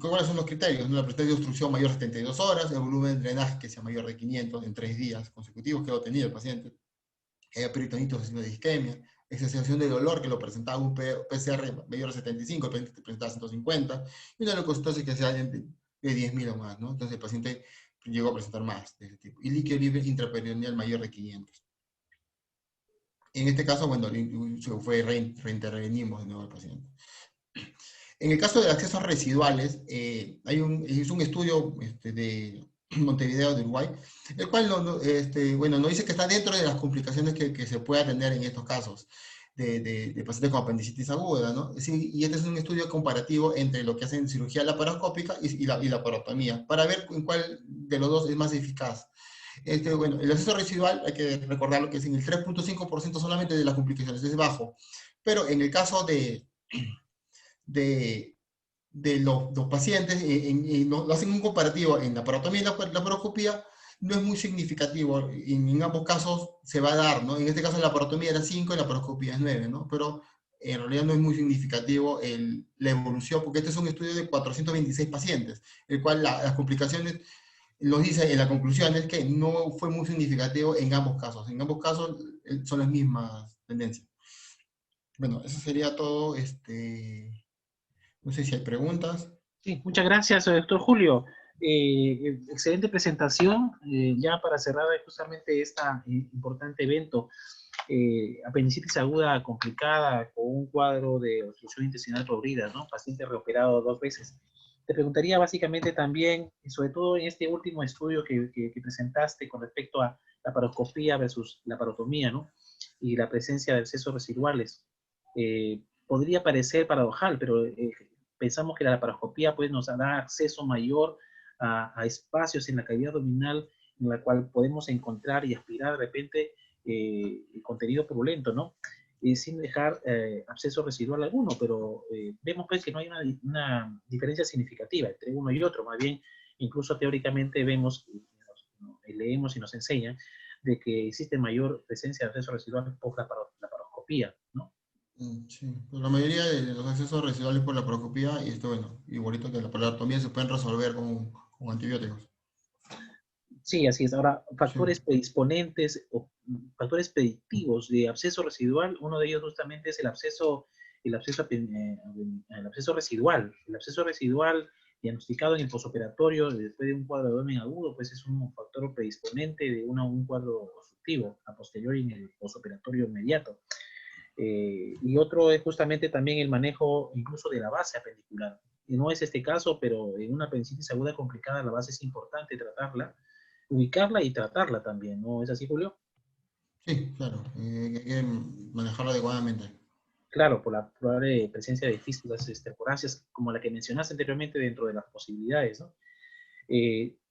¿Cuáles son los criterios? ¿No? La presencia de obstrucción mayor a 72 horas, el volumen de drenaje que sea mayor de 500 en 3 días consecutivos que lo tenía el paciente, que haya peritonitis o signo de isquemia, esa sensación de dolor que lo presentaba un PCR mayor a 75, el paciente presentaba 150, y una leucocitosis que sea de 10.000 o más, ¿no? Entonces el paciente llegó a presentar más de ese tipo. Y líquido libre intraperitoneal mayor de 500. En este caso, bueno, reintervenimos de nuevo al paciente. En el caso de accesos residuales, es un estudio de Montevideo, de Uruguay, el cual bueno, nos dice que está dentro de las complicaciones que se pueda tener en estos casos de pacientes con apendicitis aguda, ¿no? Sí, y este es un estudio comparativo entre lo que hacen cirugía laparoscópica y la laparotomía, para ver en cuál de los dos es más eficaz. Bueno, el acceso residual, hay que recordarlo que es en el 3.5% solamente de las complicaciones, es bajo, pero en el caso de los pacientes, hacen un comparativo en la laparotomía y la laparoscopía, no es muy significativo. En ambos casos se va a dar, ¿no? En este caso la laparotomía era 5 y la laparoscopía es 9, ¿no? Pero en realidad no es muy significativo la evolución, porque este es un estudio de 426 pacientes, el cual las complicaciones, nos dice en la conclusión, es que no fue muy significativo en ambos casos. En ambos casos son las mismas tendencias. Bueno, eso sería todo. No sé si hay preguntas. Sí, muchas gracias, doctor Julio. Excelente presentación. Ya para cerrar justamente este importante evento, apendicitis aguda complicada con un cuadro de obstrucción intestinal progrida, ¿no? Paciente reoperado 2 veces. Te preguntaría básicamente también, sobre todo en este último estudio que presentaste con respecto a la laparoscopía versus la laparotomía, ¿no? Y la presencia de abscesos residuales. Podría parecer paradojal, pero pensamos que la laparoscopía pues, nos da acceso mayor a espacios en la cavidad abdominal en la cual podemos encontrar y aspirar de repente el contenido purulento, ¿no? Sin dejar absceso residual alguno, pero vemos pues que no hay una diferencia significativa entre uno y otro, más bien incluso teóricamente vemos, leemos y nos enseñan de que existe mayor presencia de absceso residual por la laparoscopía, ¿no? Sí, pues la mayoría de los accesos residuales por la laparoscopía, y esto, bueno, igualito que la laparotomía, se pueden resolver con antibióticos. Sí, así es. Ahora, factores Sí. predisponentes o factores predictivos de absceso residual, uno de ellos justamente es el absceso residual. El absceso residual diagnosticado en el posoperatorio después de un cuadro de abdomen agudo, pues es un factor predisponente de un cuadro obstructivo a posteriori en el posoperatorio inmediato. Y otro es justamente también el manejo incluso de la base apendicular. Y no es este caso, pero en una apendicitis aguda complicada la base es importante tratarla, ubicarla y tratarla también, ¿no es así, Julio? Sí, claro, hay que manejarlo adecuadamente. Claro, por la probable presencia de fístulas estercoráceas, como la que mencionaste anteriormente dentro de las posibilidades, ¿no?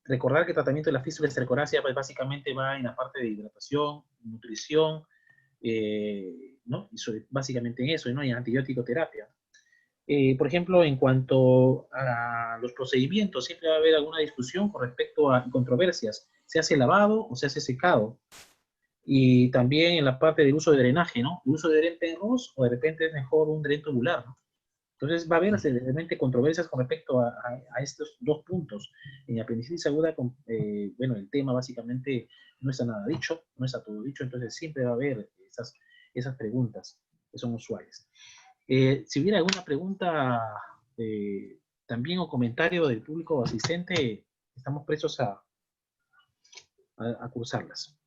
Recordar que el tratamiento de la fístula estercorácea pues, básicamente va en la parte de hidratación, nutrición, ¿no? Y básicamente en eso, ¿no? Y en antibiótico terapia. Por ejemplo, en cuanto a los procedimientos, siempre va a haber alguna discusión con respecto a controversias. ¿Se hace lavado o se hace secado? Y también en la parte del uso de drenaje, ¿no? ¿El uso de dren Penrose o de repente es mejor un dren tubular, ¿no? Entonces va a haber realmente controversias con respecto a estos dos puntos. En apendicitis aguda, bueno, el tema básicamente no está nada dicho, no está todo dicho, entonces siempre va a haber esas preguntas que son usuales. Si hubiera alguna pregunta también o comentario del público asistente, estamos prestos a cursarlas.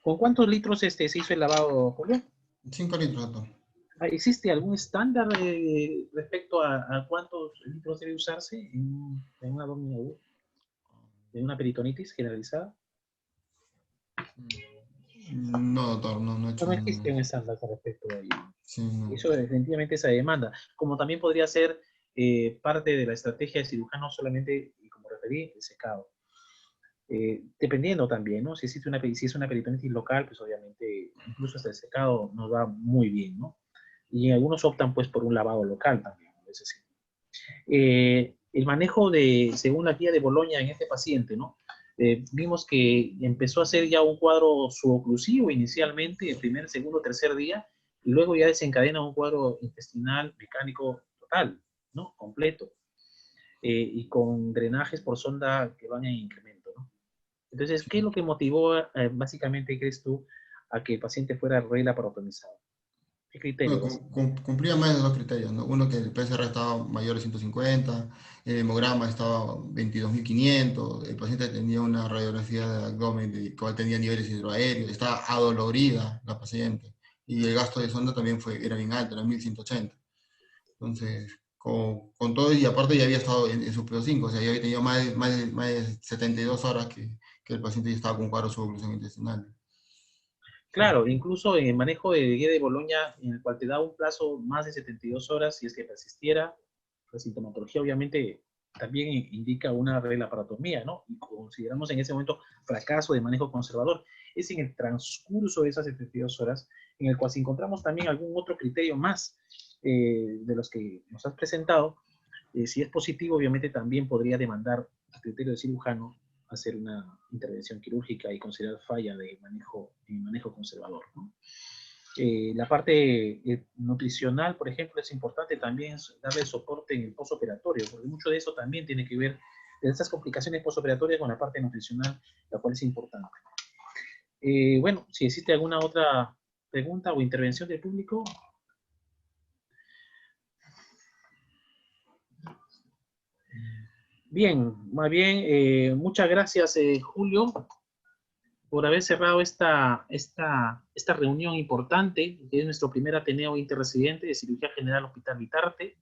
¿Con cuántos litros se hizo el lavado, Julio? 5 litros, doctor. ¿Existe algún estándar respecto a cuántos litros debe usarse en una abdomen aguda, en una peritonitis generalizada? No, doctor, no he hecho. No existe un estándar con respecto a ello. Sí, no. Eso definitivamente esa demanda. Como también podría ser parte de la estrategia de cirujano solamente, y como referí, el secado. Dependiendo también, ¿no? Si es una peritonitis local, pues obviamente incluso hasta el secado nos va muy bien, ¿no? Y algunos optan pues por un lavado local también, es decir. el manejo de, según la guía de Boloña en este paciente, ¿no? Vimos que empezó a ser ya un cuadro suboclusivo inicialmente, el primer, segundo, tercer día, y luego ya desencadena un cuadro intestinal mecánico total, ¿no? Completo, y con drenajes por sonda que van en incremento, ¿no? Entonces, ¿qué es lo que motivó, básicamente, crees tú, a que el paciente fuera relaparotomizado? ¿Qué Bueno, criterios? cumplía más de dos criterios, ¿no? Uno, que el PCR estaba mayor de 150, el hemograma estaba 22.500, el paciente tenía una radiografía de abdomen de cual tenía niveles hidroaéreos, estaba adolorida la paciente, y el gasto de sonda también era bien alto, era 1.180. Entonces, con todo, y aparte ya había estado en su PO5, o sea, ya había tenido más de 72 horas que el paciente ya estaba con cuadro de suboclusión intestinal. Claro, incluso en el manejo de guía de Boloña, en el cual te da un plazo más de 72 horas, si es que persistiera, la sintomatología obviamente también indica una relaparotomía, ¿no? Y consideramos en ese momento fracaso de manejo conservador. Es en el transcurso de esas 72 horas en el cual si encontramos también algún otro criterio más de los que nos has presentado, si es positivo, obviamente también podría demandar a criterio del cirujano hacer una intervención quirúrgica y considerar falla de manejo conservador, ¿no? La parte nutricional, por ejemplo, es importante también darle soporte en el postoperatorio, porque mucho de eso también tiene que ver de estas complicaciones postoperatorias con la parte nutricional, la cual es importante. Bueno, si existe alguna otra pregunta o intervención del público. Bien, más bien, muchas gracias, Julio, por haber cerrado esta reunión importante, que es nuestro primer Ateneo Interresidente de Cirugía General Hospital Vitarte.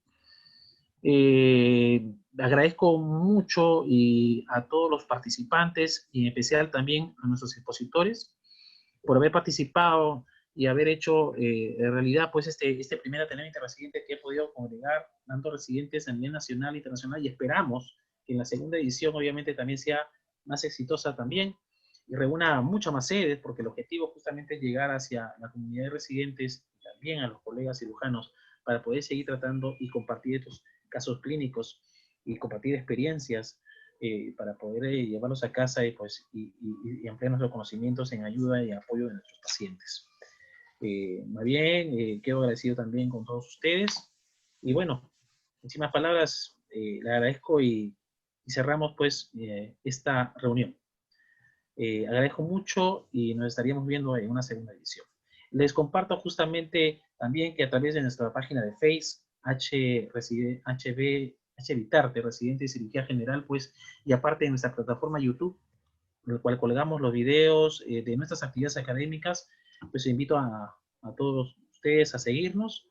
Agradezco mucho a todos los participantes, y en especial también a nuestros expositores, por haber participado y haber hecho en realidad pues este primer Ateneo Interresidente que he podido congregar tanto residentes a nivel nacional e internacional, y esperamos que en la segunda edición obviamente también sea más exitosa también y reúna muchas más sedes, porque el objetivo justamente es llegar hacia la comunidad de residentes y también a los colegas cirujanos para poder seguir tratando y compartir estos casos clínicos y compartir experiencias para poder llevarlos a casa y ampliar nuestros conocimientos en ayuda y apoyo de nuestros pacientes. Más bien, quedo agradecido también con todos ustedes. Y bueno, en últimas palabras, le agradezco y cerramos pues esta reunión. Agradezco mucho y nos estaríamos viendo en una segunda edición. Les comparto justamente también que a través de nuestra página de Facebook, H Vitarte, Residente de Cirugía General, pues, y aparte de nuestra plataforma YouTube, en la cual colgamos los videos de nuestras actividades académicas, pues invito a todos ustedes a seguirnos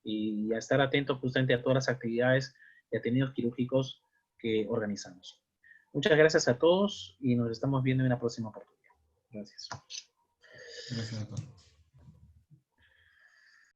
y a estar atentos justamente a todas las actividades y atenidos quirúrgicos que organizamos. Muchas gracias a todos y nos estamos viendo en una próxima oportunidad. Gracias. Gracias a todos.